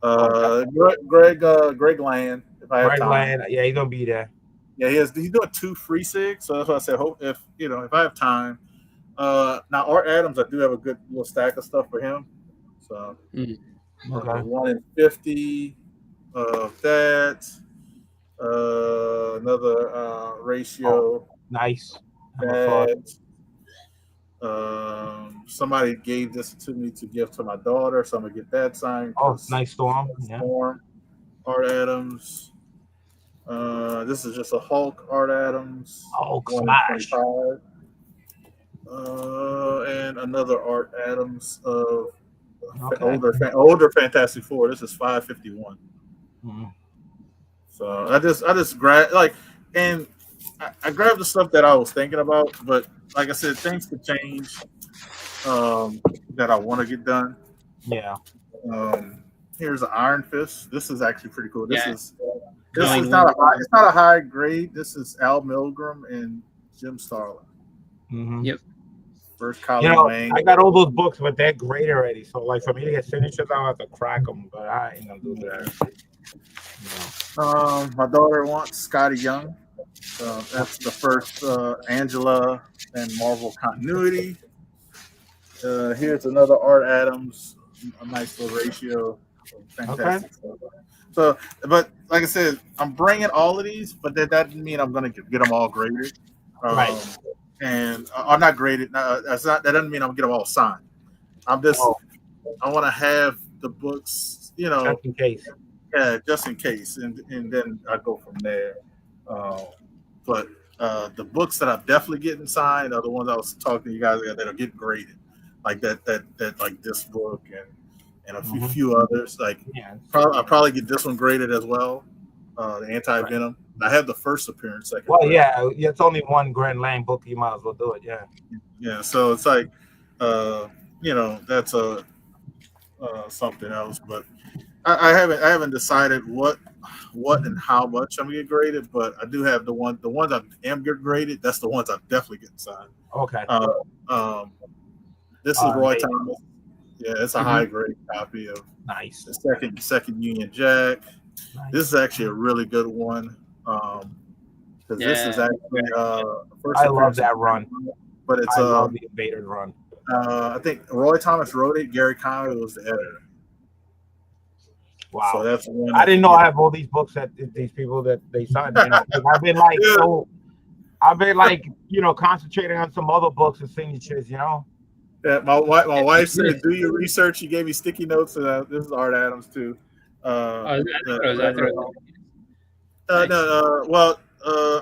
Greg Land. If I have time. Land, yeah, he's gonna be there. Yeah, he's doing 2 free sigs, so that's why I said if I have time. Now Art Adams, I do have a good little stack of stuff for him. So Okay. 1 in 50 of that. Another ratio. Oh, nice. That somebody gave this to me to give to my daughter, so I'm gonna get that signed. Oh, nice Storm. Yeah. Storm. Art Adams. This is just a Hulk Art Adams. Hulk smash. And another Art Adams of older Fantastic Four. This is 551. Mm-hmm. So I just grabbed and I grabbed the stuff that I was thinking about, but like I said, things could change that I want to get done. Yeah. Here's an Iron Fist. This is actually pretty cool. This is it's not a high grade. This is Al Milgrom and Jim Starlin. Mm-hmm. Yep. First Colin Wayne. I got all those books, but they're great already. So like for me to get signatures, I'll have to crack them. But I ain't gonna do that. My daughter wants Scotty Young. That's the first Angela and Marvel continuity. Here's another Art Adams, a nice little ratio. Fantastic stuff. So, but like I said, I'm bringing all of these, but that doesn't mean I'm going to get them all graded. Right. And are not graded. That doesn't mean I'm going to get them all signed. I'm just, I want to have the books, just in case. Yeah, just in case, and then I go from there. But the books that I'm definitely getting signed are the ones I was talking to you guys about that are getting graded, like that like this book and a few others. Like I'll probably get this one graded as well. The Anti-Venom. Right. I have the first appearance. It's only one Grand Lang book. You might as well do it. Yeah. Yeah. So it's like, that's something else, but. I haven't decided what and how much I'm gonna get graded, but I do have the ones I am getting graded. That's the ones I'm definitely getting signed. Okay. This is Roy Thomas. Yeah, it's a high grade copy of the second Union Jack. Nice. This is actually a really good one. Because this is actually first. I love that run, but it's I love the Invader run. I think Roy Thomas wrote it. Gary Conway was the editor. Wow, so that's one. I didn't know I have all these books that these people that they signed. I've been like, concentrating on some other books and signatures. Yeah, my wife said, "Do your research." She gave me sticky notes. This is Art Adams too. No. I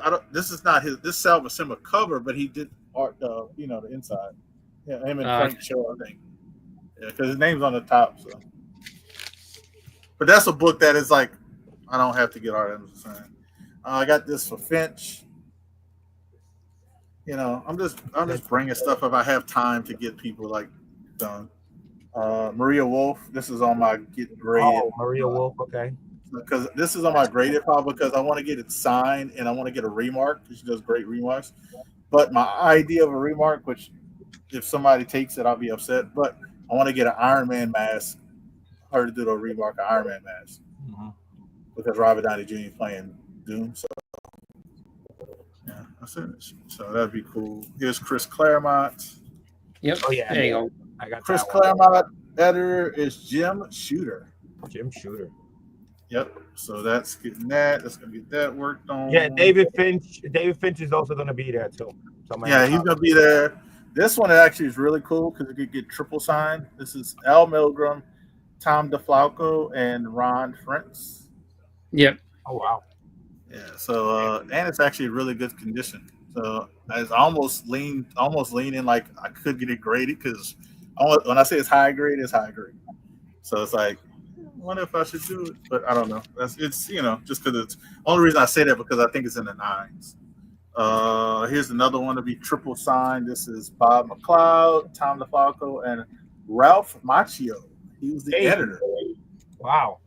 don't. This is not his. This Sal Buscema cover, but he did art. The inside. Yeah, him and Frank Cho, I think. Yeah, because his name's on the top. So. But that's a book that is like, I don't have to get Art Adams to sign. I got this for Finch. I'm just bringing stuff if I have time to get people done. Maria Wolf. This is on my get graded. Oh, Maria Wolf. Okay. Because this is on my graded file because I want to get it signed and I want to get a remark. She does great remarks. But my idea of a remark, which if somebody takes it, I'll be upset. But I want to get an Iron Man mask. Her to do the remark of Iron Man mask because Robert Downey Jr. playing Doom. So yeah, that's it. So that'd be cool. Here's Chris Claremont. Yep. Oh yeah. There you go. I got Chris Claremont. Editor is Jim Shooter. Jim Shooter. Yep. So that's getting that. That's gonna get that worked on. Yeah, David Finch. David Finch is also gonna be there too. Yeah, he's gonna be there. This one actually is really cool because it could get triple signed. This is Al Milgrom, Tom DeFalco, and Ron Frentz. Yep. Oh wow. Yeah. So and it's actually really good condition. So I was almost leaning like I could get it graded because when I say it's high grade, it's high grade. So it's like, I wonder if I should do it, but I don't know. It's just because it's only reason I say that because I think it's in the 9s. Here's another one to be triple signed. This is Bob McLeod, Tom DeFalco, and Ralph Macchio. He was the editor. Wow.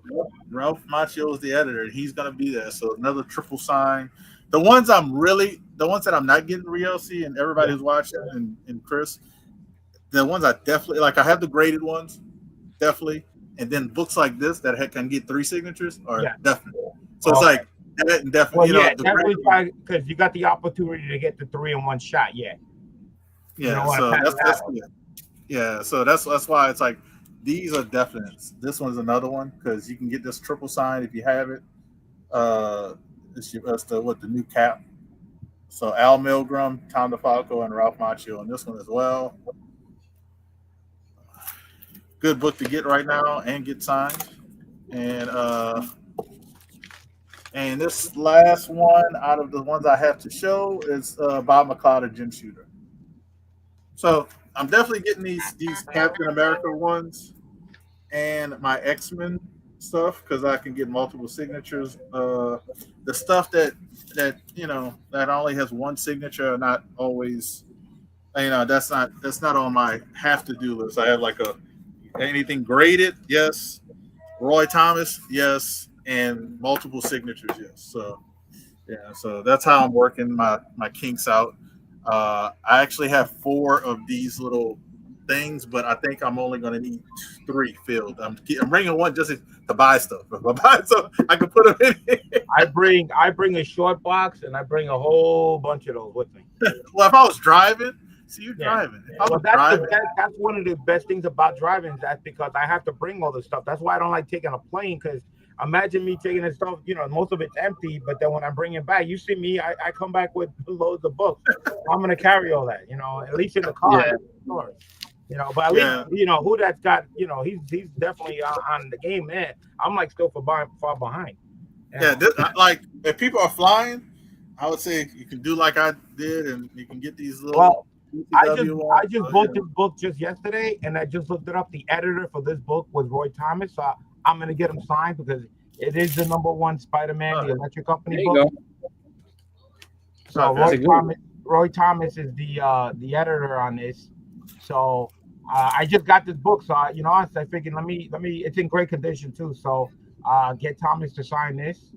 Ralph Macchio was the editor, and he's going to be there. So another triple sign. The ones that I'm not getting RLC and everybody who's watching and Chris, the ones I definitely like. I have the graded ones, definitely, and then books like this that can get 3 signatures are definitely. So it's like definitely. Well, definitely try because you got the opportunity to get the 3 in one shot. Yeah. Yeah, want so to pass that's that. yeah. So that's why it's like these are definites. This one's another one because you can get this triple sign if you have it. That's the new cap. So Al Milgram, Tom DeFalco, and Ralph Macchio on this one as well. Good book to get right now and get signed. And this last one out of the ones I have to show is Bob McLeod, Jim Shooter. So I'm definitely getting these Captain America ones and my X-Men stuff because I can get multiple signatures. The stuff that that only has one signature, not always. That's not on my have to do list. I have like anything graded, yes. Roy Thomas, yes, and multiple signatures, yes. So yeah, so that's how I'm working my kinks out. I actually have 4 of these little things, but I think I'm only going to need 3 filled. I'm bringing one just to buy stuff. If I buy stuff, I can put them in. I bring a short box and I bring a whole bunch of those with me. Well, if I was driving, see you driving. Well, that's one of the best things about driving. That's because I have to bring all this stuff. That's why I don't like taking a plane because imagine me taking this stuff, most of it's empty, but then when I'm bringing it back, you see me, I come back with loads of books. I'm going to carry all that, at least in the car. Yeah. But at least, Whodat's got, he's definitely on the game, man. I'm like still far behind. Yeah, like if people are flying, I would say you can do like I did and you can get these little. Well, I just bought this book just yesterday and I just looked it up. The editor for this book was Roy Thomas. So I'm going to get him signed because it is the #1 Spider-Man, the Electric Company book. So Roy Thomas is the editor on this. So I just got this book. So I figured let me. It's in great condition too. So get Thomas to sign this.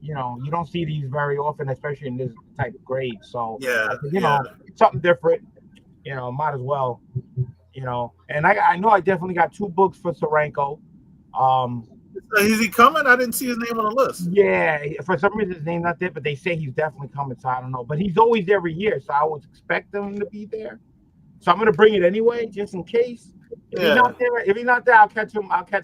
You don't see these very often, especially in this type of grade. So it's something different. Might as well. And I know I definitely got 2 books for Sorenko. Is he coming? I didn't see his name on the list. Yeah, for some reason his name's not there, but they say he's definitely coming. So I don't know. But he's always there every year, so I would expect him to be there. So I'm gonna bring it anyway, just in case. If he's not there, I'll catch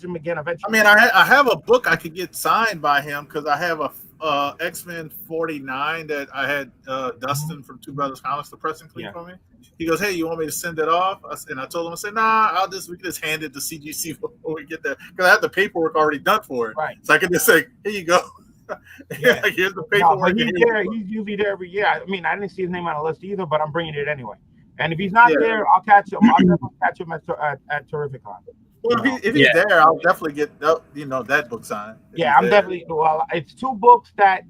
him again eventually. I mean, I have a book I could get signed by him because I have a X-Men 49 that I had Dustin from Two Brothers Comics, the press and clean for me. He goes, "Hey, you want me to send it off?" And I told him, I said, "Nah, we can just hand it to CGC before we get there because I have the paperwork already done for it. Right. So I can just say, here you go. Like, here's the paperwork." No, he's usually there every year. I mean, I didn't see his name on the list either, but I'm bringing it anyway. And if he's not there, I'll catch him. I'll definitely catch him at Terrificon. Well, if he's there, I'll definitely get that book signed. Yeah, I'm definitely. Well, it's 2 books that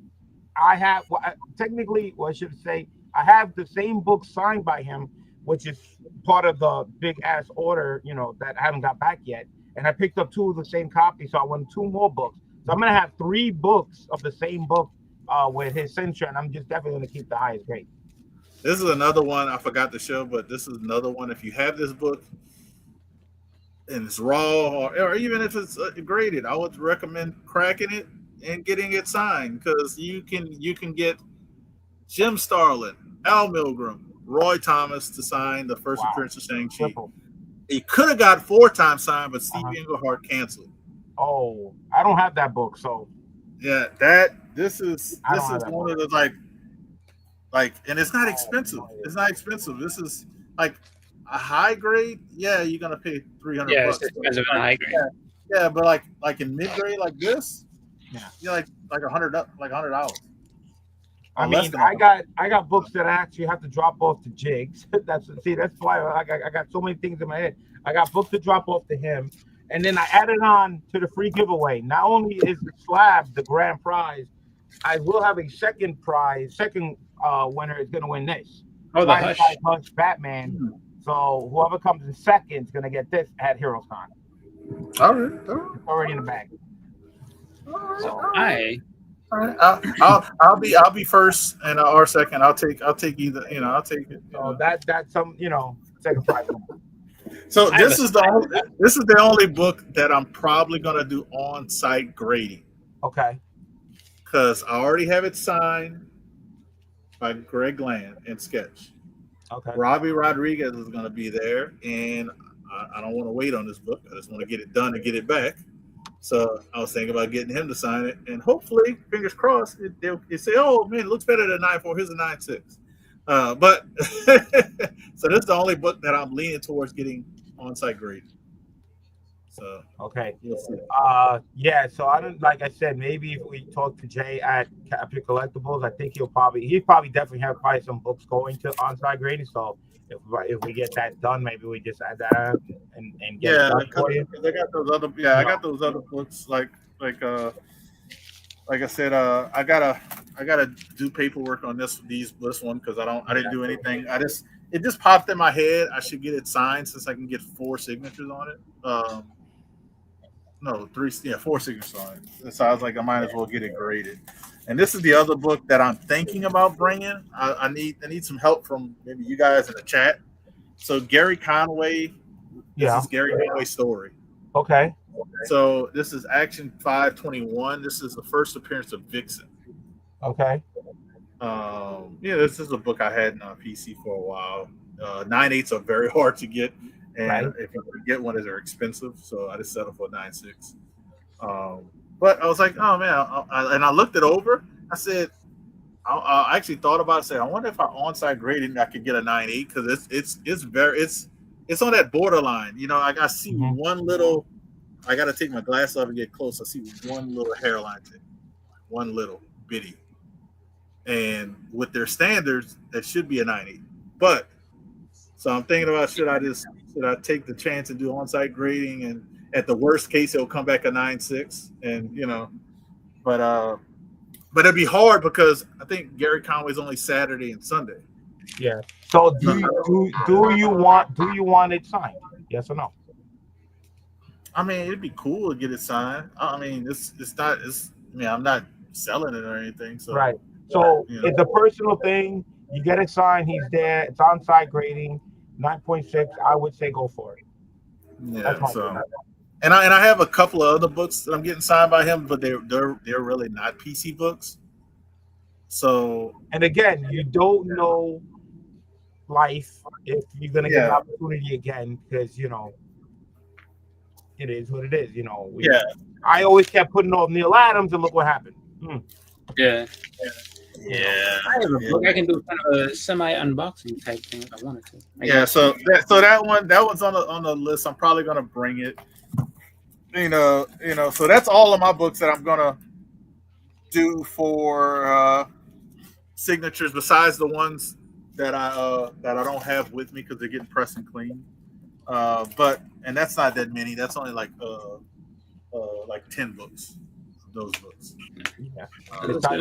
I have. Well, technically, I should say, I have the same book signed by him, which is part of the big ass order, that I haven't got back yet. And I picked up 2 of the same copy, so I won 2 more books. So I'm gonna have 3 books of the same book with his signature, and I'm just definitely gonna keep the highest grade. This is another one I forgot to show, but this is another one. If you have this book and it's raw, or even if it's graded, I would recommend cracking it and getting it signed because you can get Jim Starlin, Al Milgram, Roy Thomas to sign the first appearance of Shang-Chi. He could have got 4 times signed, but Steve Englehart canceled. Oh, I don't have that book, so yeah, this is one of the like, and it's not expensive. It's not expensive. This is like a high grade. Yeah, you're gonna pay $300. Yeah, it's expensive in high grade. Yeah, but like in mid grade like this, you're like $100. I mean, I got books that I actually have to drop off to Jigs. That's why I got so many things in my head. I got books to drop off to him, and then I added on to the free giveaway. Not only is the slab the grand prize, I will have a second winner is going to win this. Oh, the Hush Batman. So whoever comes in second is going to get this at HeroesCon. All right. Already in the bag. So I'll be first and or second. I'll take either. I'll take it. So that's some second prize. So this is the only book that I'm probably gonna do on-site grading. Okay. Because I already have it signed by Greg Land and Sketch. Okay. Robbie Rodriguez is going to be there, and I don't want to wait on this book. I just want to get it done and get it back. So I was thinking about getting him to sign it, and hopefully, fingers crossed, they say, "Oh man, it looks better than 9.4. Here's a 9.6." But so this is the only book that I'm leaning towards getting on-site graded. So okay, we'll see. Yeah. So I don't, like I said, maybe if we talk to Jay at Capture Collectibles, I think he'll probably definitely have probably some books going to on-site grading. So if we get that done, maybe we just add that and get it done for you. I got those other I got those other books like I said, I gotta do paperwork on this one because I didn't do anything. It just popped in my head. I should get it signed since I can get 4 signatures on it. No, 4 signatures on it. So I was like, I might as well get it graded. And this is the other book that I'm thinking about bringing. I need some help from maybe you guys in the chat. So Gary Conway, this is Gary Conway's story. Okay. So this is Action 521. This is the first appearance of Vixen. Okay. This is a book I had in PC for a while. 9.8s are very hard to get, and if you get one, they're expensive. So I just settled for a 9.6. But I was like, oh man, and I looked it over. I said, I actually thought about it. Saying, I wonder if our on-site grading I could get a 9.8 because it's on that borderline. You know, I see one little. I got to take my glass off and get close. I see one little hairline thing, one little bitty. And with their standards, that should be a 9.8. But so I'm thinking about should I take the chance and do on-site grading, and at the worst case it'll come back a 9.6, and but it'd be hard because I think Gary Conway's only Saturday and Sunday. Yeah. So do you want it signed? Yes or no? I mean, it'd be cool to get it signed. I mean, I'm not selling it or anything. So right. So it's a personal thing. You get it signed. He's there. It's on-site grading. 9.6. I would say go for it. Yeah. So, and I have a couple of other books that I'm getting signed by him, but they're really not PC books. So. And again, you don't know life if you're gonna get an opportunity again because it is what it is. I always kept putting off Neil Adams, and look what happened. Yeah. I have a book. I can do kind of a semi-unboxing type thing if I wanted to. So that one's on the list. I'm probably gonna bring it. So that's all of my books that I'm gonna do for signatures, besides the ones that I don't have with me because they're getting pressed and cleaned. And that's not that many. That's only like 10 books. Those books. Yeah.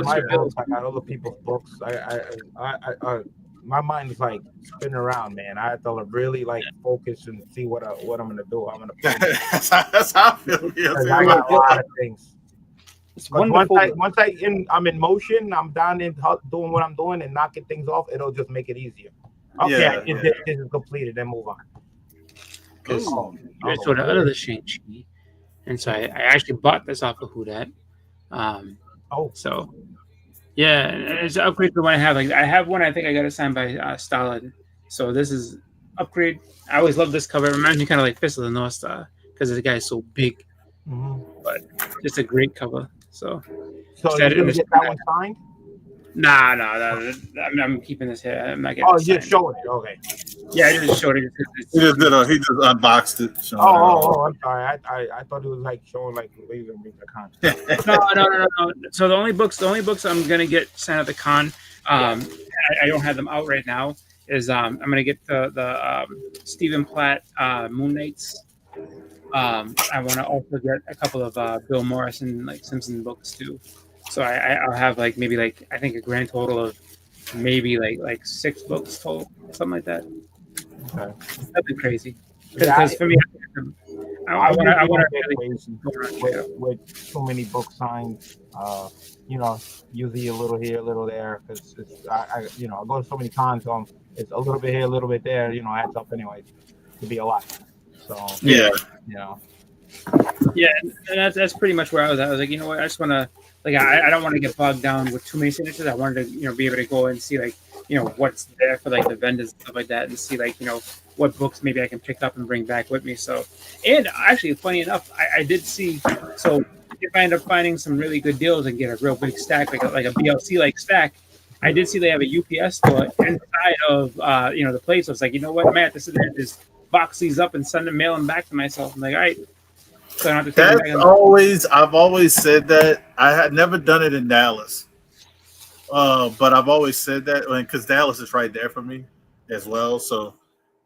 My books, I got other people's books. I my mind is like spinning around, man. I have to really focus and see what I'm gonna do. I'm gonna. That's how I feel. I got a lot of things. Once I'm in motion, I'm down in doing what I'm doing and knocking things off. It'll just make it easier. Okay, this is completed. Then move on. So the other Shang-Chi, and so I actually bought this off of Whodat. So yeah, it's an upgrade to the one I have. Like I have one, I think I got it signed by Stalin. So this is upgrade. I always love this cover. It reminds me kind of like Fist of the North Star because the guy is so big, but just a great cover. So you're gonna get that one signed? Nah. I'm keeping this here. I'm not getting. Oh, you're showing it. Okay. Yeah, I just showed it. He just unboxed it. I'm sorry. I thought it was like showing like laser and the con. No. So the only books I'm gonna get sent at the con, I don't have them out right now. Is I'm gonna get the Stephen Platt Moon Knights. I want to also get a couple of Bill Morrison Simpson books too. So I'll have maybe I think a grand total of maybe like 6 books total, something like that. Okay. That'd be crazy. Because for me, I want to with so many books signed. Usually a little here, a little there, because I go to so many cons, so it's a little bit here, a little bit there. Adds up anyway to be a lot. So yeah, and that's pretty much where I was at. I was like, what, I just want to I don't want to get bogged down with too many signatures. I wanted to be able to go and see what's there for like the vendors and stuff like that, and see like what books maybe I can pick up and bring back with me. So, and actually, funny enough, I did see. So if I end up finding some really good deals and get a real big stack, like a BLC like stack, I did see they have a UPS store inside of the place. I was like, you know what, Matt, this is just box these up and send them, mail them back to myself. I'm like, all right. So I don't have to take them back. I've always said that. I had never done it in Dallas. But I've always said that because Dallas is right there for me as well. So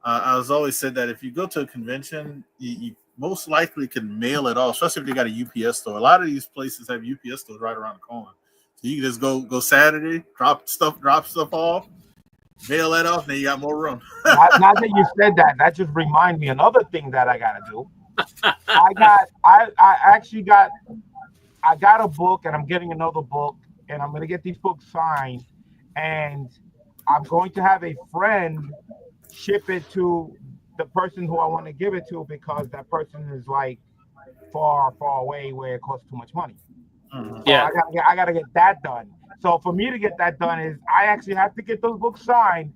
I was always said that if you go to a convention, you most likely can mail it off, especially if they got a UPS store. A lot of these places have UPS stores right around the corner. So you can just go Saturday, drop stuff off, mail that off, and then you got more room. Now that you said that, that just reminds me another thing that I gotta do. I got a book, and I'm getting another book, and I'm gonna get these books signed, and I'm going to have a friend ship it to the person who I want to give it to, because that person is like far away where it costs too much money. So Yeah, I gotta get that done. So for me to get that done is I actually have to get those books signed,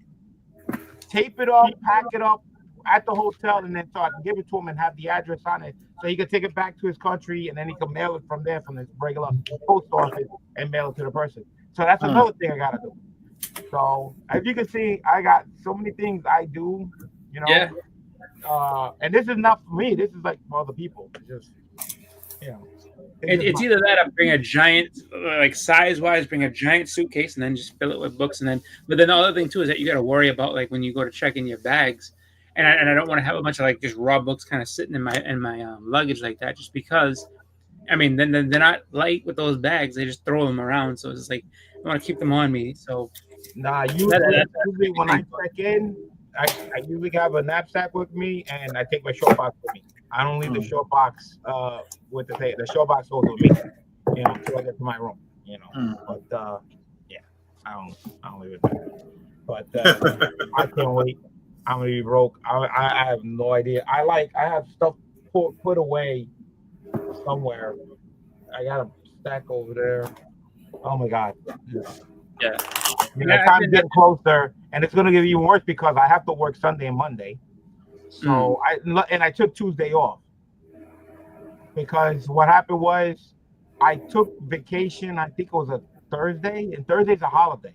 tape it up, pack it up at the hotel, and then so I can give it to him and have the address on it, so he can take it back to his country, and then he can mail it from there, from his regular post office, and mail it to the person. So that's another thing I gotta do. So as you can see, I got so many things I do, Yeah. And this is not for me. This is like for other people. It's just, It's either that or bring a giant, like size-wise, bring a giant suitcase and then just fill it with books. But then the other thing too is that you got to worry about like when you go to check in your bags, and I don't want to have a bunch of like just raw books kind of sitting in my luggage like that, just because. I mean, then they're not light with those bags. They just throw them around, so it's like I want to keep them on me. So usually when I check in, I usually have a knapsack with me, and I take my short box with me. I don't leave the short box with the short box goes with me, until I get to my room, But yeah, I don't leave it there. But I can't wait. I'm gonna be broke. I have no idea. I have stuff put away somewhere. I got a stack over there. Oh my god. Yeah. The time's getting closer, and it's gonna get even worse because I have to work Sunday and Monday. So I took Tuesday off because what happened was I took vacation. I think it was a Thursday, and Thursday's a holiday.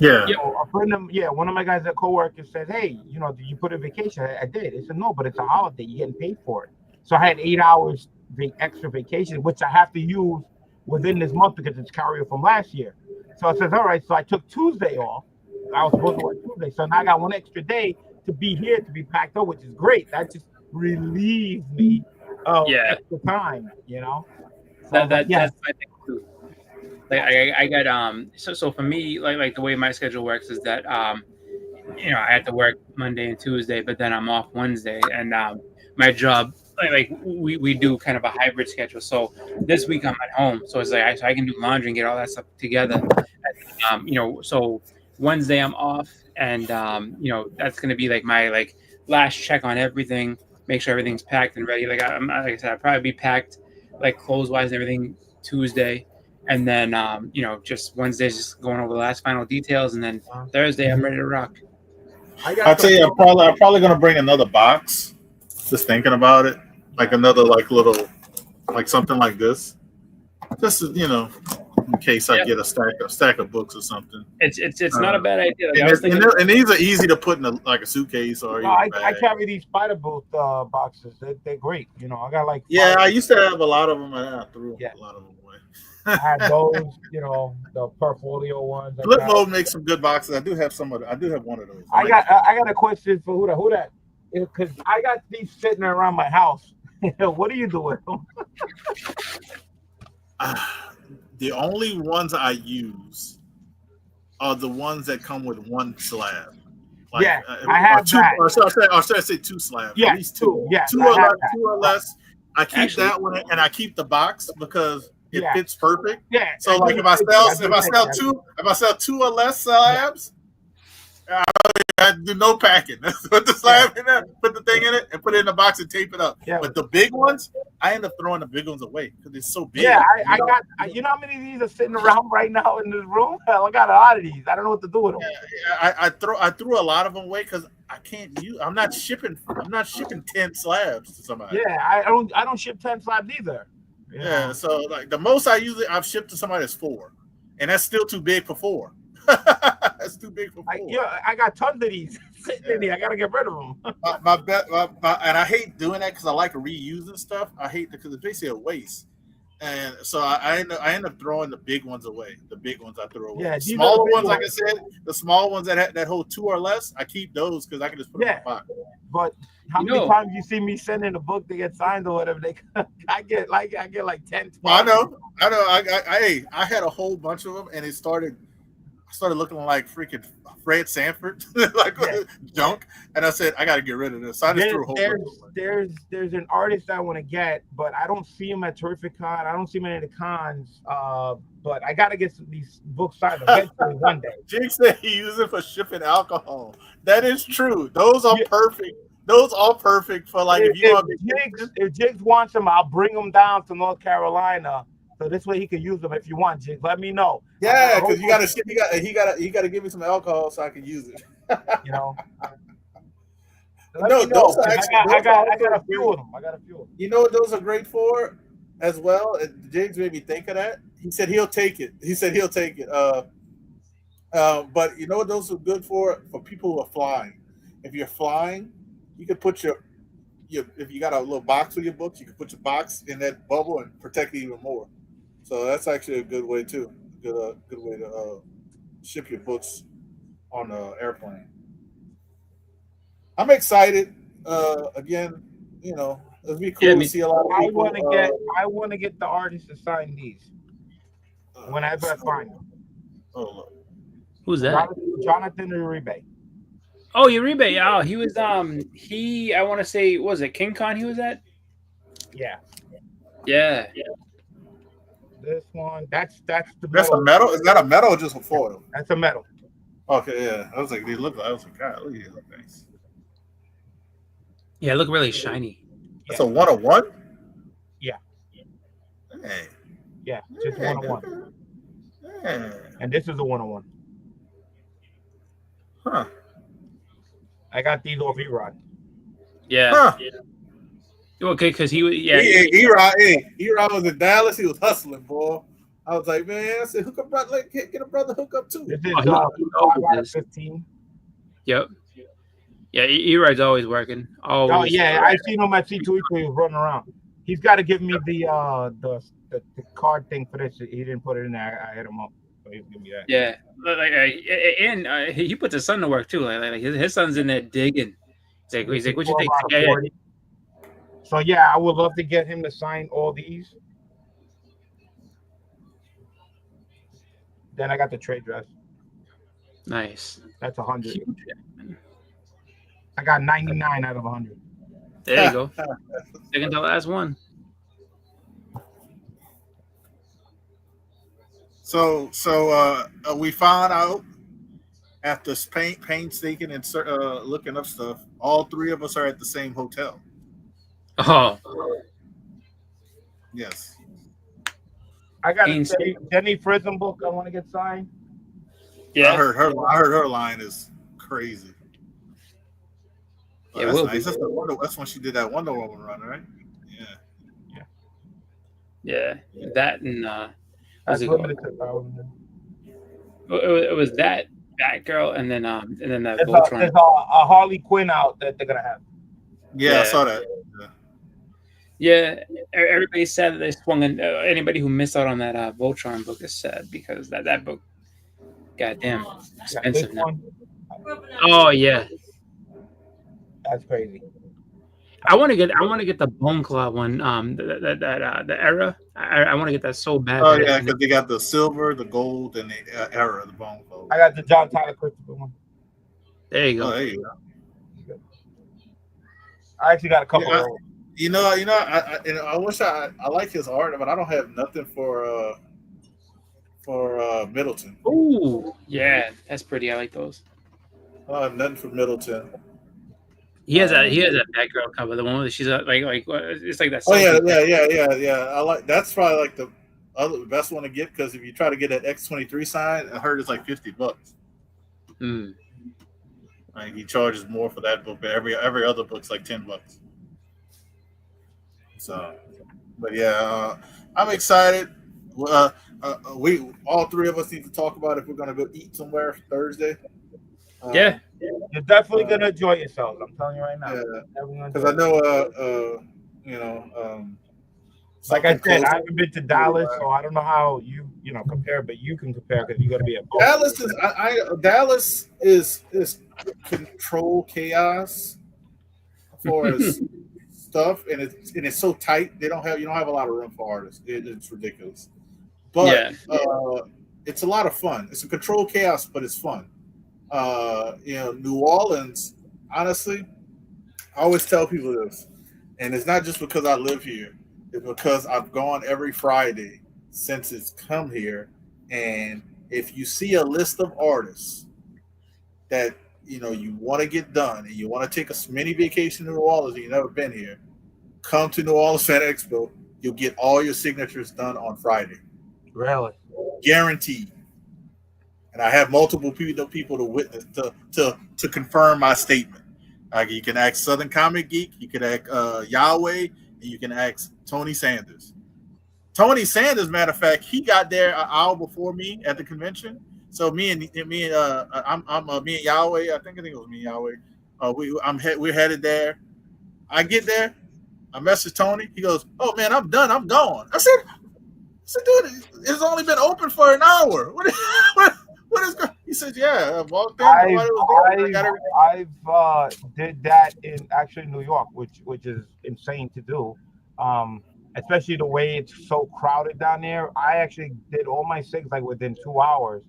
Yeah. So a friend of one of my guys at coworkers said, "Hey, did you put a vacation?" I did. I said, "No, but it's a holiday. You're getting paid for it." So I had 8 hours extra vacation, which I have to use within this month because it's carryover from last year. So I says, all right. So I took Tuesday off. I was supposed to work Tuesday. So now I got one extra day to be here, to be packed up, which is great. That just relieves me of extra time, So that's my thing too. Like I got so for me, like the way my schedule works is that I have to work Monday and Tuesday, but then I'm off Wednesday, and my job, like we do kind of a hybrid schedule. So this week I'm at home, so it's like I can do laundry and get all that stuff together. And, so Wednesday I'm off, and that's gonna be like my last check on everything, make sure everything's packed and ready. Like I said, I'll probably be packed like clothes wise and everything Tuesday, and then just Wednesday's just going over the last final details, and then Thursday I'm ready to rock. I'll tell you, I'm probably gonna bring another box. Just thinking about it, like another little something like this, just in case I get a stack of books or something. It's not a bad idea. And these are easy to put in a suitcase or. I carry these spider boot boxes. They're great. I got like. Yeah, I used to have a lot of them, and I threw a lot of them away. I had those, the portfolio ones. Flipmode makes some good boxes. I do have one of those. I got a question for Whodat, because I got these sitting around my house. What do you do with them? The only ones I use are the ones that come with one slab. I have that. Or should I say two slabs? Yeah, at least two. Yeah, two or less. I keep that one, and I keep the box because it fits perfect. Yeah. So if I sell two or less slabs, I do no packing. Put the slab in there, put the thing in it, and put it in the box and tape it up. Yeah. But the big ones, I end up throwing the big ones away because it's so big. Yeah, I got. You know how many of these are sitting around right now in this room? Hell, I got a lot of these. I don't know what to do with them. Yeah, I threw a lot of them away because I can't use. I'm not shipping 10 slabs to somebody. Yeah, I don't ship 10 slabs either. Yeah, so like the most I've shipped to somebody is 4, and that's still too big for 4. That's too big for 4. I got tons of these sitting in here. I gotta get rid of them. And I hate doing that because I like reusing stuff. I hate because it's basically a waste. And so I end up throwing the big ones away. The big ones I throw away. Yeah, smaller ones, like I said, the small ones that hold 2 or less, I keep those because I can just put them in my pocket. But how many times you see me sending a book to get signed or whatever? I get like 10. Well, I know. I had a whole bunch of them, and I started looking like freaking Fred Sanford, junk. And I said, I got to get rid of this. So I just threw a whole bunch of them. There's an artist I want to get, but I don't see him at Terrific Con. I don't see him in any cons. But I got to get these books signed eventually one day. Jake said he uses it for shipping alcohol. That is true. Those are perfect. Those are perfect for like if Jigs wants them, I'll bring them down to North Carolina. So this way he can use them if you want, Jigs. Let me know. Yeah, because you gotta give me some alcohol so I can use it. You know. No, those are actually. I got a few of them. You know what those are great for, as well. Jigs made me think of that. He said he'll take it. But you know what those are good for people who are flying. If you're flying, you can put your if you got a little box with your books, you can put your box in that bubble and protect it even more. So that's actually a good way too. Good way to ship your books on the airplane. I'm excited. Again, it'll be cool to see a lot of people. I want to get the artists to sign these whenever I find them. Oh, who's that? Jonathan Uribe. Oh, Uribe. Oh, he was I want to say, was it King Con he was at? Yeah. This one, that's the That's a metal. Is that a metal or just a foil? That's a metal. Okay, yeah. I was like, God, look at these things. Yeah, look really shiny. That's a 101? Yeah. Hey. Yeah, just 101. Hey. And this is a 101. Huh. I got these off Erod. Yeah. Huh. Okay, because he was Erod was in Dallas. He was hustling, boy. I was like, man, I said, hook up, brother. Get a brother hook up too. This is 15. Yep. Yeah, Erod's always working. Always. Oh yeah, I seen him at C2E. He was running around. He's got to give me the card thing for this. He didn't put it in there. I hit him up. So he'll give me that. Yeah, and he puts his son to work too. Like his son's in there digging. He's like, what you think? Yeah. So yeah, I would love to get him to sign all these. Then I got the trade dress. Nice. That's 100. I got 99 out of 100. There you go. Second to last one. So we found out after painstaking and looking up stuff, all 3 of us are at the same hotel. Oh. Yes. I got a Jenny Prism book I want to get signed. Yeah. I heard her line is crazy. Yeah, that's nice. That's when she did that Wonder Woman run, right? Yeah. That and it was that Batgirl and then that Voltron. There's a Harley Quinn out that they're gonna have. Yeah, I saw that. Yeah, everybody's sad that they swung in. Anybody who missed out on that Voltron book is sad because that book, goddamn, expensive now. Oh yeah, that's crazy. I want to get the Bone Claw one. The Era. I want to get that so bad. Oh yeah, because they got the silver, the gold, and the Era, the Bone Claw. I got the John Tyler Christopher one. There you go. Oh, there you go. I actually got a couple. Yeah, I wish I like his art, but I don't have nothing for Middleton. Ooh, yeah, that's pretty. I like those. I have nothing for Middleton. He has that bad girl cover, the one where she's like it's like that. Oh yeah. I like that's probably like the best one to get, because if you try to get that X23 sign, I heard it's like $50. Mm. Like he charges more for that book, but every other book's like $10. So, but yeah, I'm excited. We all three of us need to talk about if we're gonna go eat somewhere Thursday. Yeah. You're definitely gonna enjoy yourselves. I'm telling you right now. Yeah, because I know, you know, like I said, close. I haven't been to Dallas, so I don't know how you compare, but you can compare because you're gonna be at both. Dallas is control chaos for as stuff, and it's so tight. You don't have a lot of room for artists. It's ridiculous, but it's a lot of fun. It's a control chaos, but it's fun. New Orleans, honestly, I always tell people this, and it's not just because I live here. It's because I've gone every Friday since it's come here. And if you see a list of artists that you want to get done, and you want to take a mini vacation to New Orleans and you've never been here, come to New Orleans Fan Expo. You'll get all your signatures done on Friday. Really? Guaranteed. And I have multiple people to witness to confirm my statement. Like you can ask Southern Comic Geek, you can ask Yahweh, and you can ask Tony Sanders. Tony Sanders, matter of fact, he got there an hour before me at the convention. So me and Yahweh, I think it was me and Yahweh. We're headed there. I get there, I message Tony. He goes, "Oh man, I'm done. I'm gone." I said, "Dude, it's only been open for an hour. What is going?" He said, "Yeah, I walked in. I've did that in actually New York, which is insane to do. Especially the way it's so crowded down there. I actually did all my SIGs like within 2 hours,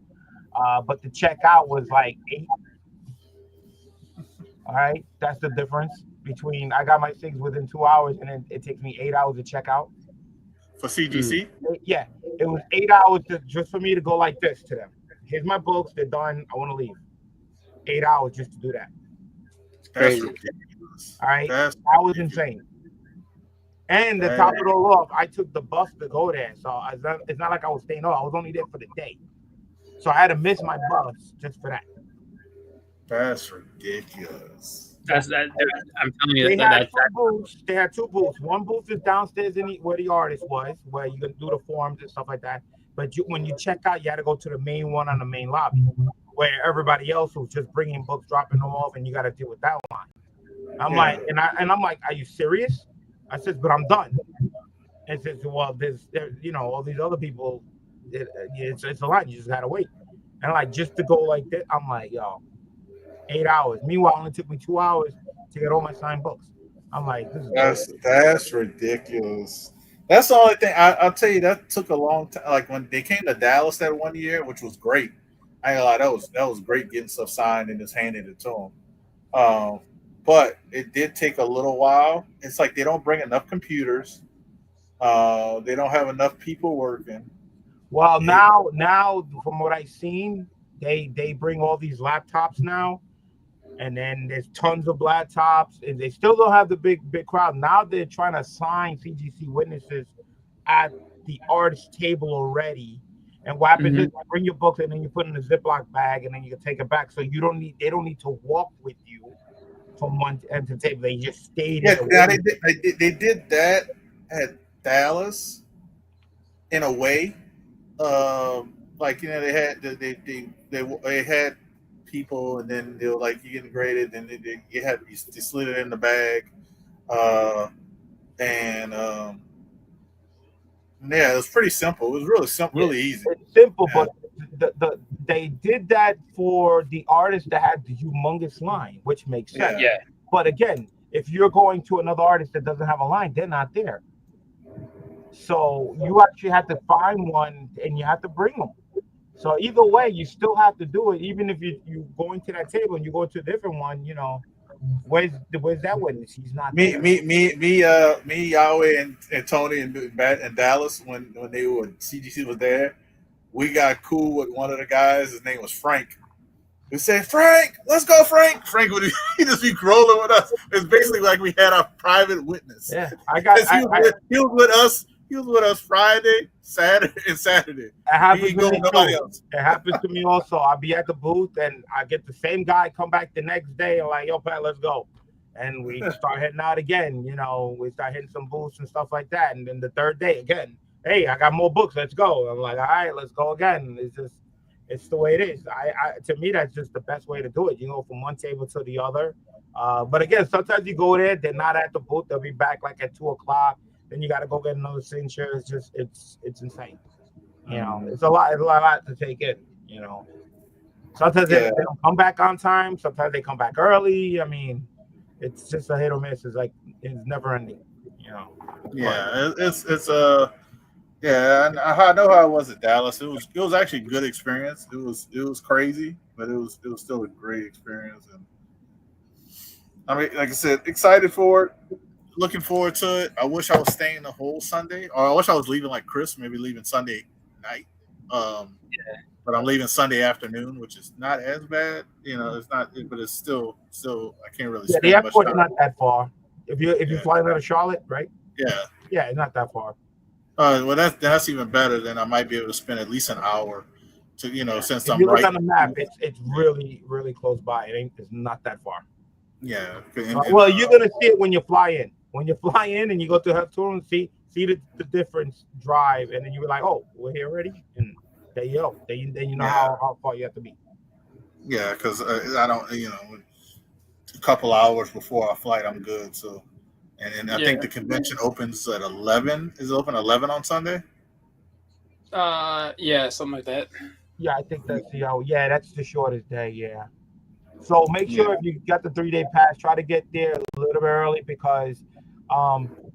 but the checkout was like 8. All right, that's the difference between I got my SIGs within 2 hours, and then it takes me 8 hours to check out. For CGC? Yeah, it was 8 hours just for me to go like this to them. Here's my books, they're done. I want to leave. 8 hours just to do that. That's ridiculous. All right, that was insane. And the top of the off, I took the bus to go there, so it's not like I was staying over. I was only there for the day, so I had to miss my bus just for that. That's ridiculous. I'm telling you, they had two booths. One booth is downstairs where the artist was, where you can do the forms and stuff like that. But when you check out, you had to go to the main one on the main lobby, where everybody else was just bringing books, dropping them off, and you got to deal with that line. I'm like, are you serious? I said, but I'm done. And says, well, there's all these other people. It's a line. You just gotta wait. And like just to go like that, I'm like, yo, 8 hours. Meanwhile, it only took me 2 hours to get all my signed books. I'm like, that's ridiculous. That's the only thing I'll tell you. That took a long time. Like when they came to Dallas that one year, which was great. I ain't gonna lie, that was great getting stuff signed and just handing it to them. But it did take a little while. It's like they don't bring enough computers. They don't have enough people working. Well, now from what I've seen, they bring all these laptops now, and then there's tons of laptops, and they still don't have the big crowd. Now they're trying to sign CGC witnesses at the artist table already. And what happens is you bring your books and then you put it in a Ziploc bag and then you can take it back. So they don't need to walk with you from one end to the table. They just stayed. Yeah, they did that at Dallas in a way. Like they had people, and then they were like, you getting graded, and they slid it in the bag, yeah, it was pretty simple. It was really simple, really easy. It's simple, yeah. But they did that for the artists that had the humongous line, which makes sense. Yeah. But again, if you're going to another artist that doesn't have a line, they're not there. So you actually have to find one, and you have to bring them. So either way, you still have to do it, even if you go into that table and you go to a different one. Where's that witness? He's not there. Me, Yahweh, and Tony and Dallas when CGC was there. We got cool with one of the guys. His name was Frank. We say, Frank, let's go, Frank. Frank would he just be rolling with us. It's basically like we had our private witness. Yeah, he was with us. He was with us Friday, Saturday, and Saturday. It happens to me nobody too. else. It happens to me also. I'll be at the booth and I get the same guy come back the next day and like, yo, Pat, let's go. And we start heading out again. You know, we start hitting some booths and stuff like that. And then the third day again, hey, I got more books. Let's go. I'm like, all right, let's go again. It's the way it is. To me, that's just the best way to do it. You go from one table to the other. But again, sometimes you go there, they're not at the booth. They'll be back like at 2:00. Then you got to go get another signature. It's just, it's insane. You know, it's a lot to take in. You know, sometimes they don't come back on time. Sometimes they come back early. I mean, it's just a hit or miss. It's never ending. You know. Yeah, yeah, and I know how it was at Dallas. It was actually a good experience. It was crazy, but it was still a great experience. And I mean, like I said, excited for it. Looking forward to it. I wish I was staying the whole Sunday, or I wish I was leaving like Chris, maybe leaving Sunday night. But I'm leaving Sunday afternoon, which is not as bad. You know, it's not, but it's still I can't really. Yeah, the airport's not that far. If you're flying out of Charlotte, right? Yeah. Yeah, it's not that far. Well, that's even better. Then I might be able to spend at least an hour to since if I'm you look right on the map, it's really really close by. It's not that far. Yeah. Well, you're gonna see it when you fly in. When you fly in and you go to her tour and see the difference drive, and then you're like, oh, we're here already, and there you go. Then you know how far you have to be. Yeah, because I don't, a couple hours before our flight, I'm good. So, and I think the convention opens at 11. Is it open 11 on Sunday? Yeah, something like that. Yeah, I think that's that's the shortest day. Yeah. So make sure if you got the 3-day pass, try to get there a little bit early because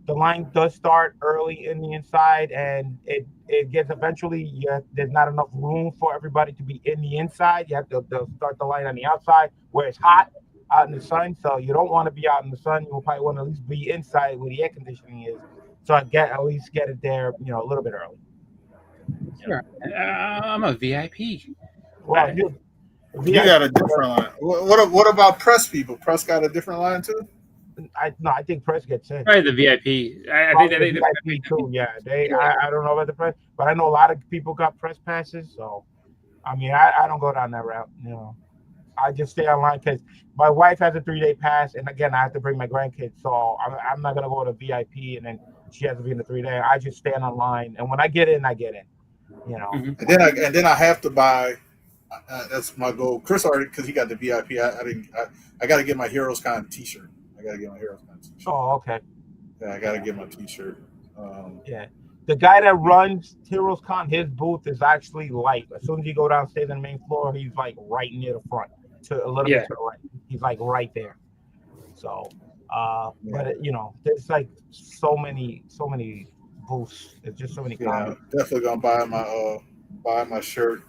the line does start early in the inside, and it gets eventually there's not enough room for everybody to be in the inside. You have to start the line on the outside where it's hot out in the sun. So you don't want to be out in the sun. You'll probably want to at least be inside where the air conditioning is. So at least get it there, a little bit early. Sure. I'm a VIP. Well, you got a different line. What about press people? Press got a different line too? I think press gets in. Right, the VIP. I think they VIP too. Yeah, I don't know about the press, but I know a lot of people got press passes. So, I mean, I don't go down that route. I just stay online because my wife has a 3-day pass, and again, I have to bring my grandkids, so I'm not gonna go to VIP and then she has to be in the 3-day. I just stand online, and when I get in, I get in. And then I have to buy. That's my goal. Chris already, because he got the VIP. I got to get my Heroes Con T-shirt. Oh, okay. Yeah, I got to get my T-shirt. The guy that runs Heroes Con, his booth is actually like as soon as you go downstairs on the main floor, he's like right near the front, to a little bit to the right. He's like right there. So, but there's like so many booths. There's just so many. I'm definitely gonna buy my shirt.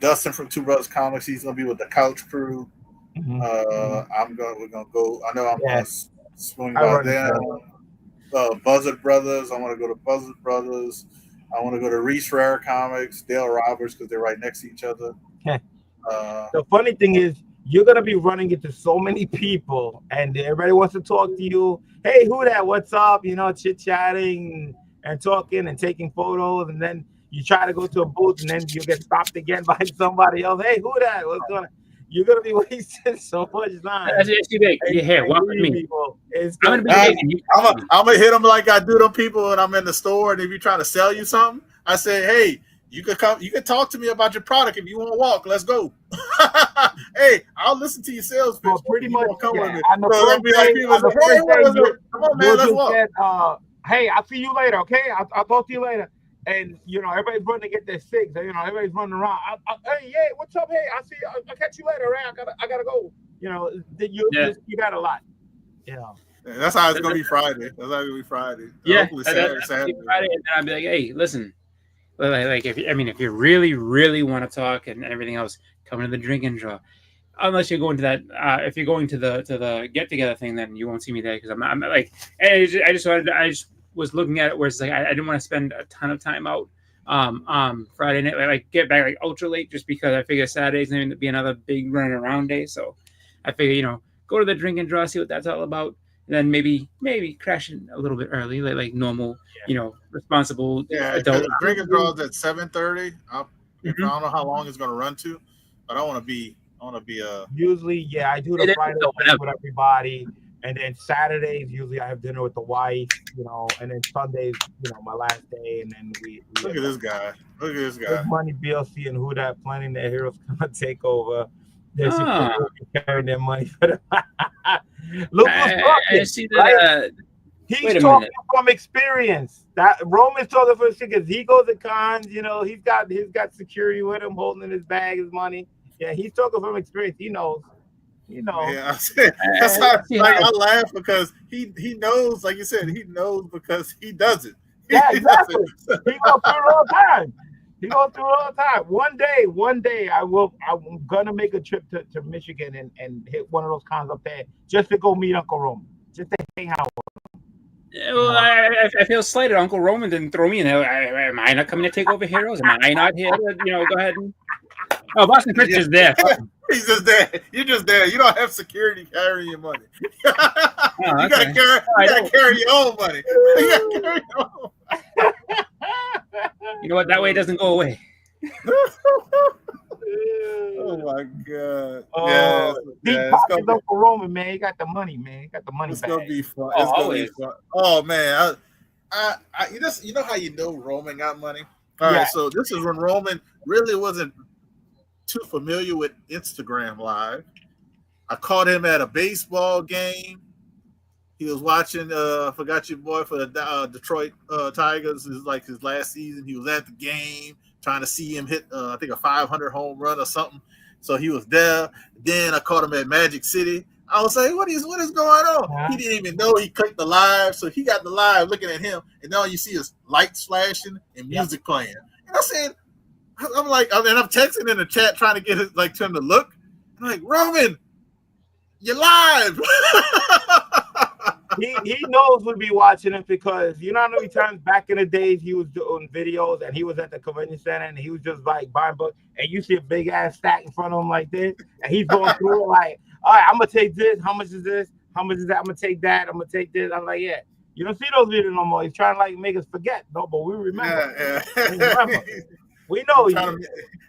Dustin from Two Brothers Comics, he's gonna be with the Couch Crew. We're gonna go. I know I'm gonna swing by them. Buzzard Brothers. I want to go to Buzzard Brothers. I want to go to Reese Rare Comics, Dale Roberts, because they're right next to each other. The funny thing is, you're gonna be running into so many people, and everybody wants to talk to you. Hey, Whodat, what's up? Chit chatting and talking and taking photos, and then you try to go to a booth, and then you get stopped again by somebody else. Hey, Whodat, what's going on? You're gonna be wasting so much time. That's it. Yeah, walk with me. I'm gonna hit them like I do them people when I'm in the store, and if you're trying to sell you something, I say, hey, you could come. You can talk to me about your product if you want to walk. Let's go. Hey, I'll listen to your sales pitch. Well, pretty much. Come with me. On the first day, come on, man, let's walk. Said, hey, I'll see you later. Okay, I'll talk to you later. And everybody's running to get their cigs. Everybody's running around. Hey, what's up? Hey, I'll see you. I'll catch you later. Right? I gotta go. You got a lot. That's how it's gonna be Friday. Yeah, hopefully Saturday. Friday, and then I'll be like, hey, listen. Like if you really, really want to talk and everything else, come to the drink and draw. Unless you're going to that, if you're going to the get together thing, then you won't see me there because I'm like, I just was looking at it where it's like I didn't want to spend a ton of time out Friday night, like get back like ultra late, just because I figure Saturday's going to be another big running around day. So I figure, go to the drink and draw, see what that's all about, and then maybe crash in a little bit early, like normal, responsible adult. The drink and draws at 7:30. I Mm-hmm. don't know how long it's going to run to, but I want to be. Usually, yeah, I do the Friday night with everybody, and then Saturdays usually I have dinner with the wife, and then Sundays, my last day, and then we Look at this guy. Look at this guy. Big Money, BLC, and Whodat planning their heroes gonna take over. They're carrying their money for them. Look what's talking. I see that. Right? He's talking from experience. That Roman's talking from experience. He goes to cons, he's got security with him, holding his bag, his money. Yeah, he's talking from experience. He knows. Yeah, that's how, I laugh because he knows, like you said, he knows because he does it. Yeah, exactly. He goes through it all the time. One day I'm gonna make a trip to Michigan and hit one of those cons up there just to go meet Uncle Roman, just to hang out with him. Well, I feel slighted. Uncle Roman didn't throw me in there. Am I not coming to take over heroes? Am I not here to, go ahead and... Oh, Boston Chris is there. He's just there. You're just there. You don't have security carrying your money. You gotta carry your own money. You gotta carry your own. You know what? That way it doesn't go away. Oh my God! Uncle Roman, man, he got the money, man. He got the money. It's gonna be fun. It's gonna be fun. Oh man, you know how you know Roman got money? All right, so this is when Roman really wasn't too familiar with Instagram Live. I caught him at a baseball game. He was watching Forgot Your Boy for the Detroit Tigers. It was like his last season. He was at the game trying to see him hit I think a 500 home run or something. So he was there. Then I caught him at Magic City. I was like, what is going on? Yeah. He didn't even know he clicked the live. So he got the live looking at him, and now you see his lights flashing and music playing. And I said, I'm like, I'm texting in the chat trying to get him to look. I'm like, Roman, you're live. He knows we'll be watching it because you know how many times back in the days he was doing videos and he was at the convention center and he was just like buying books and you see a big ass stack in front of him like this and he's going through it like, all right, I'm gonna take this. How much is this? How much is that? I'm gonna take that. I'm gonna take this. I'm like, yeah. You don't see those videos no more. He's trying to make us forget. No, but we remember. Yeah. We remember. We know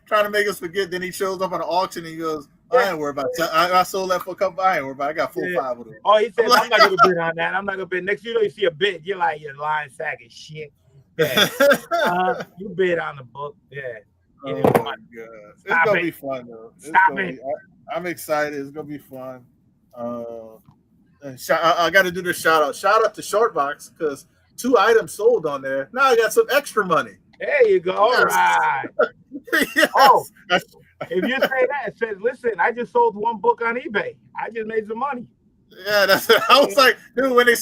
trying to make us forget. Then he shows up on an auction and he goes, I ain't worried about that. I sold that for a couple. I ain't worried about it. I got 4-5 of them. Oh, he said, I'm not going to bid on that. I'm not going to bid. Next you see a bid, you're like, you're lying sack of shit. Yeah. You bid on the book. Yeah. Oh, my God. It's going to be fun, though. I'm excited. It's going to be fun. I got to do this shout out. Shout out to Shortbox because 2 items sold on there. Now I got some extra money. There you go. All right. Yes. Oh, if you say that, it says, listen, I just sold 1 book on eBay. I just made some money. Yeah, that's it. I was like, dude, when they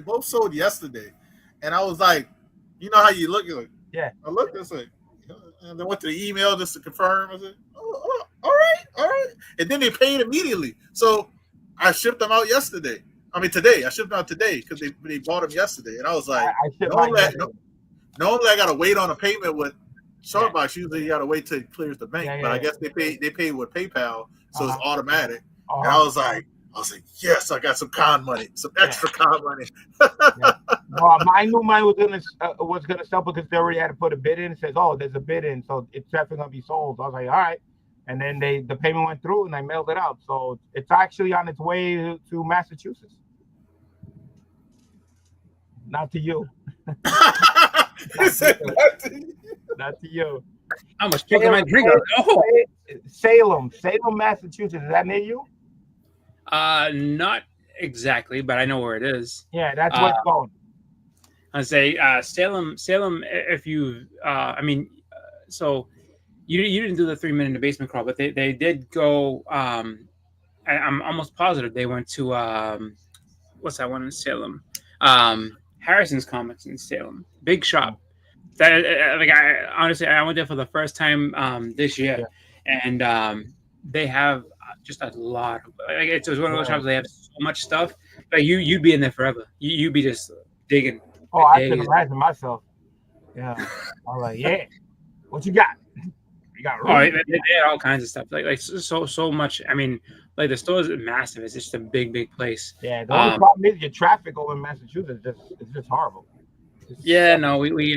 both sold yesterday. And I was like, you know how you look? You're like, yeah. I looked, it's like, and then went to the email just to confirm. I said, oh, all right. And then they paid immediately. So I shipped them out yesterday. I mean, today. I shipped them out today because they bought them yesterday. And I was like, normally I got to wait on a payment with Shortbox. Usually you got to wait till it clears the bank. But I guess they paid with PayPal, so it's automatic. And I was like, yes, I got some con money, some extra con money. Well, I knew mine was gonna sell because they already had to put a bid in. It says, oh, there's a bid in, so it's definitely gonna be sold. So I was like, all right. And then the payment went through and I mailed it out. So it's actually on its way to Massachusetts. Not to you. Not to you. I almost took my drink. Salem, Massachusetts. Is that near you? Not exactly, but I know where it is. Yeah, that's where it's going. I say Salem. If you, so you didn't do the 3 minute in the basement crawl, but they did go. I'm almost positive they went to what's that one in Salem? Harrison's Comics in Salem, big shop. That I went there for the first time this year, and they have just a lot of it's one of those shops. They have so much stuff. Like you'd be in there forever. You'd be just digging. Oh, I can imagine myself. Yeah. I'm like, yeah. What you got? You got Oh, room? they had all kinds of stuff. Like so much. I mean, like the store is massive. It's just a big place. Yeah. The only problem is your traffic over in Massachusetts it's just horrible. Yeah. No, we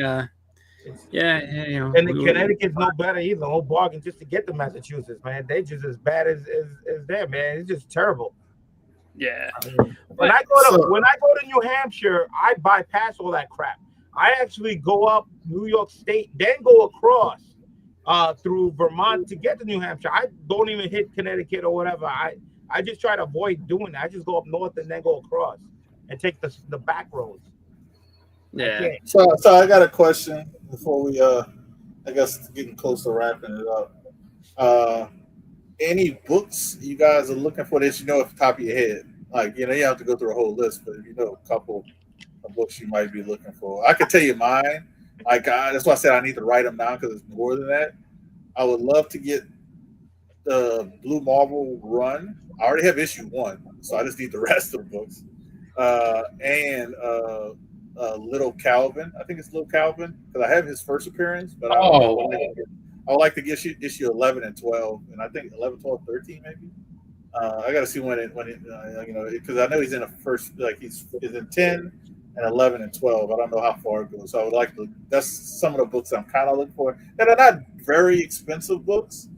yeah, you know. And the Connecticut's no better either. The whole bargain just to get to Massachusetts, man. They just as bad as there, man. It's just terrible. Yeah. I mean, when I go to New Hampshire, I bypass all that crap. I actually go up New York State, then go across through Vermont to get to New Hampshire. I don't even hit Connecticut or whatever. I just try to avoid doing that. I just go up north and then go across and take the back roads. Yeah. So I got a question before we I guess getting close to wrapping it up. Any books you guys are looking for that you know off the top of your head? Like, you know, you have to go through a whole list, but if you know a couple of books you might be looking for. I can tell you mine. Like, that's why I said I need to write them down because it's more than that. I would love to get the Blue Marble run. I already have issue 1, so I just need the rest of the books. And Little Calvin. I think it's Little Calvin because I have his first appearance, but I would like to get issue 11 and 12, and I think 11, 12, 13 maybe. I got to see when it you know, because I know he's in the first, like he's in 10 and 11 and 12. I don't know how far it goes, so I would like to. That's some of the books I'm kind of looking for, and they're not very expensive books.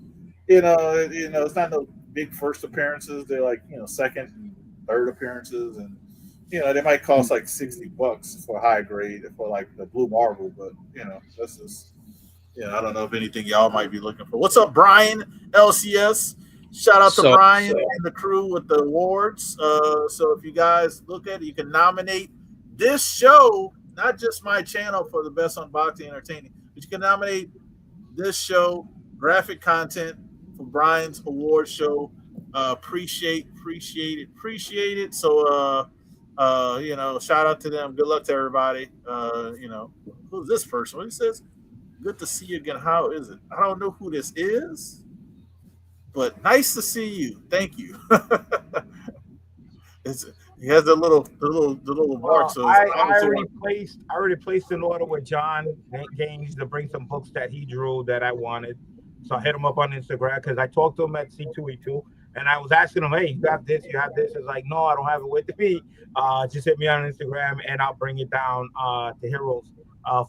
You know, it's not no big first appearances. They're like, you know, second and third appearances, and you know, they might cost like $60 for high grade for like the Blue Marble, but you know, that's just. Yeah, I don't know if anything y'all might be looking for. What's up, Brian LCS? Shout out to Brian and the crew with the awards. So if you guys look at it, you can nominate this show, not just my channel, for the best unboxing entertaining, but you can nominate this show, graphic content, for Brian's award show. Appreciate it. So you know, shout out to them. Good luck to everybody. You know, who's this person? What he says? Good to see you again. How is it? I don't know who this is, but nice to see you. Thank you. He has the little mark. So I already placed an order with John Gaines to bring some books that he drew that I wanted. So I hit him up on Instagram because I talked to him at C2E2 and I was asking him, hey, you have this? He's like, no, I don't have it with me. Just hit me on Instagram and I'll bring it down to Heroes.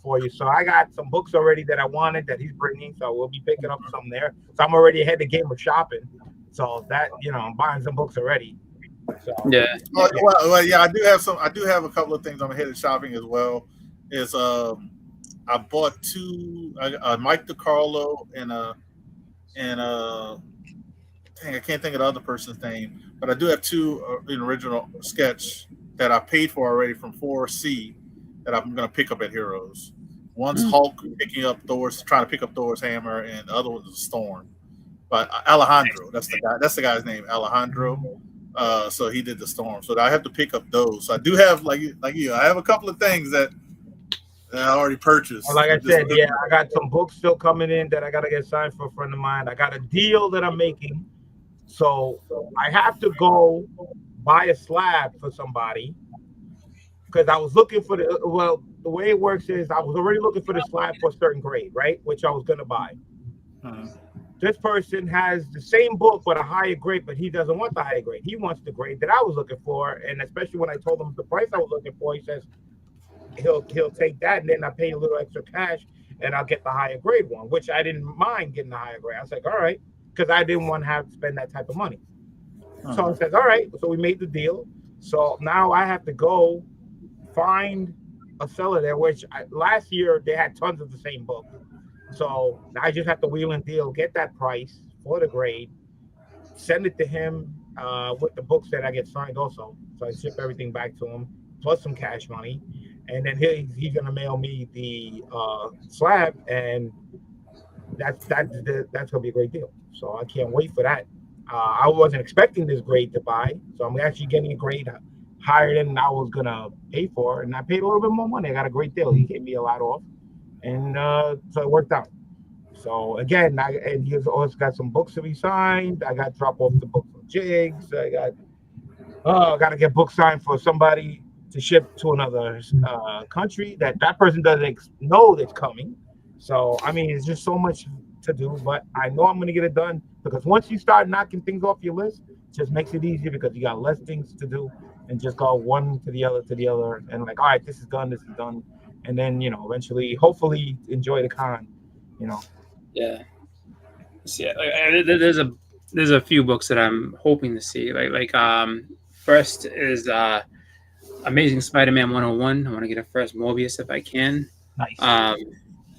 For you. So I got some books already that I wanted that he's bringing. So we'll be picking up some there. So I'm already ahead the game of shopping. So that, you know, I'm buying some books already. So yeah. Well, yeah, I do have a couple of things I'm ahead of shopping as well. Is I bought 2 Mike DiCarlo and dang, I can't think of the other person's name, but I do have 2 in original sketch that I paid for already from 4C. That I'm going to pick up at Heroes. One's Hulk picking up trying to pick up Thor's hammer, and the other one is Storm. But Alejandro, that's the guy. That's the guy's name, Alejandro. So he did the Storm. So I have to pick up those. So I do have like you. I have a couple of things that I already purchased. Like I said, yeah, I got some books still coming in that I got to get signed for a friend of mine. I got a deal that I'm making, so I have to go buy a slab for somebody. Because I was looking for the way it works is I was already looking for the slab for a certain grade, right? Which I was going to buy. This person has the same book but a higher grade, but he doesn't want the higher grade. He wants the grade that I was looking for, and especially when I told him the price I was looking for, he says he'll take that, and then I pay a little extra cash, and I'll get the higher grade one, which I didn't mind getting the higher grade. I was like, all right, because I didn't want to have to spend that type of money. So I said, all right. So we made the deal. So now I have to go find a seller there, which last year they had tons of the same book. So I just have to wheel and deal, get that price for the grade, send it to him with the books that I get signed also. So I ship everything back to him, plus some cash money. And then he's going to mail me the slab, and that's going to be a great deal. So I can't wait for that. I wasn't expecting this grade to buy, so I'm actually getting a grade higher than I was gonna pay for, and I paid a little bit more money. I got a great deal. He gave me a lot off, and so it worked out. So again, and he's also got some books to be signed. I got to drop off the book from Jigs. I got to get book signed for somebody to ship to another country that person doesn't know that's coming. So I mean, it's just so much to do, but I know I'm going to get it done because once you start knocking things off your list, it just makes it easier because you got less things to do and just go one to the other, and like, all right, this is done, and then eventually, hopefully, enjoy the con. Yeah. Yeah. There's a few books that I'm hoping to see. First is Amazing Spider-Man 101. I want to get a first Morbius if I can. Nice.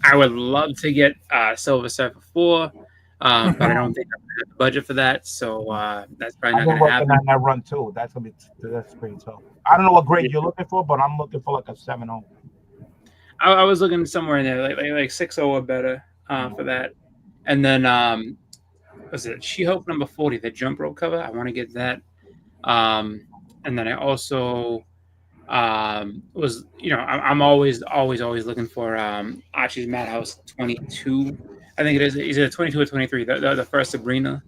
I would love to get Silver Surfer 4, but I don't think I have the budget for that, so that's probably not going to happen. On that run too. That's pretty tough. I don't know what grade you're looking for, but I'm looking for like a 7.0. I was looking somewhere in there, like 6.0 or better for that. And then was it She-Hulk number 40, the jump rope cover? I want to get that. And then I also was, I'm always looking for Archie's Madhouse 22. I think it is either 22 or 23. The first Sabrina.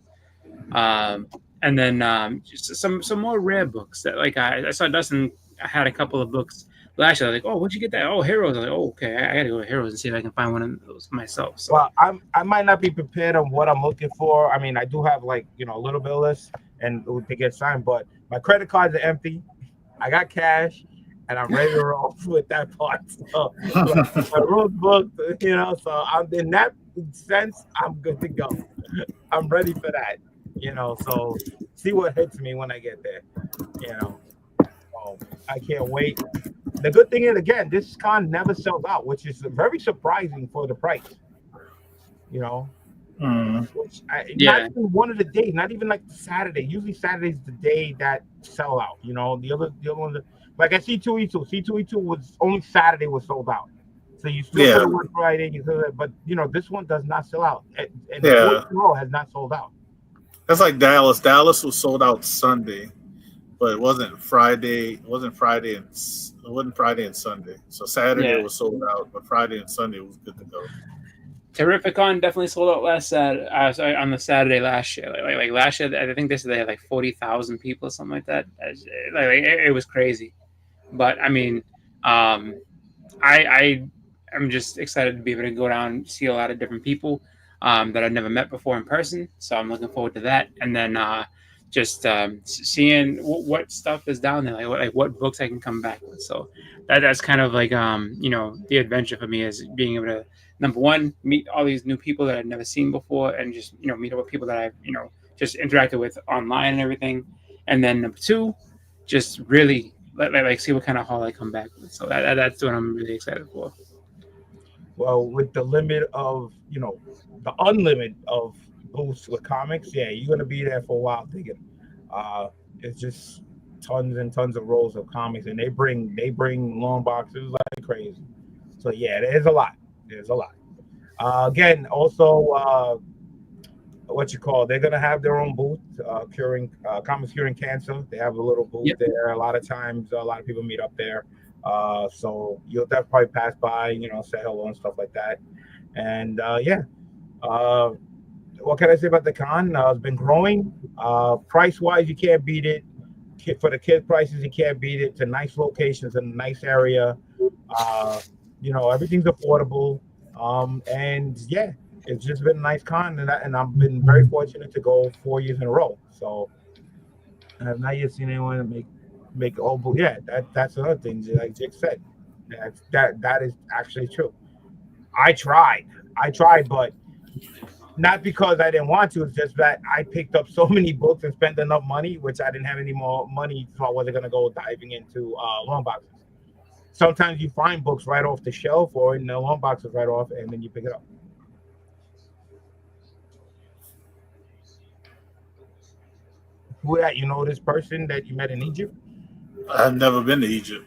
And then just some more rare books that I saw Dustin had a couple of books last year. I was like, oh, where'd you get that? Oh, Heroes. I was like, oh, okay, I gotta go to Heroes and see if I can find one of those myself. So. Well, I might not be prepared on what I'm looking for. I mean, I do have a little bit of list and to get signed, but my credit cards are empty. I got cash, and I'm ready to roll with that part. So my road booked, So I'm in that sense, I'm good to go. I'm ready for that, So see what hits me when I get there, So I can't wait. The good thing is, again, this con never sells out, which is very surprising for the price. Which not even one of the days, not even like Saturday. Usually Saturday's the day that sell out. The other ones, like I see C2E2 was only Saturday was sold out. So you still could have worked Friday, but this one does not sell out, and the row has not sold out. That's like Dallas. Dallas was sold out Sunday, but it wasn't Friday. It wasn't Friday and Sunday. So Saturday was sold out, but Friday and Sunday was good to go. Terrificon definitely sold out on the Saturday last year. Like last year, I think they said they had like 40,000 people, something like that. It was crazy. But I mean, I'm just excited to be able to go down and see a lot of different people that I've never met before in person. So I'm looking forward to that. And then just seeing what stuff is down there, like what books I can come back with. So that's kind of like the adventure for me is being able to, number one, meet all these new people that I've never seen before, and just meet up with people that I've just interacted with online and everything. And then number two, just really see what kind of haul I come back with. So that's what I'm really excited for. Well, with the limit of the unlimited of booths with comics, you're gonna be there for a while digging. It's just tons and tons of rolls of comics, and they bring long boxes like crazy. So there's a lot. Again, also they're gonna have their own booth, comics curing cancer. They have a little booth there. A lot of times, a lot of people meet up there. So you'll definitely pass by, say hello and stuff like that. And what can I say about the con? It's been growing. Price wise, you can't beat it. For the kid prices, you can't beat it. To nice locations in a nice area. Everything's affordable. It's just been a nice con, and I've been very fortunate to go 4 years in a row. So I have not yet seen anyone make that's another thing. Like Jake said, that is actually true. I tried, but not because I didn't want to. It's just that I picked up so many books and spent enough money, which I didn't have any more money, so I wasn't gonna go diving into long boxes. Sometimes you find books right off the shelf or in the long boxes right off, and then you pick it up. Whodat, this person that you met in Egypt? I've never been to Egypt.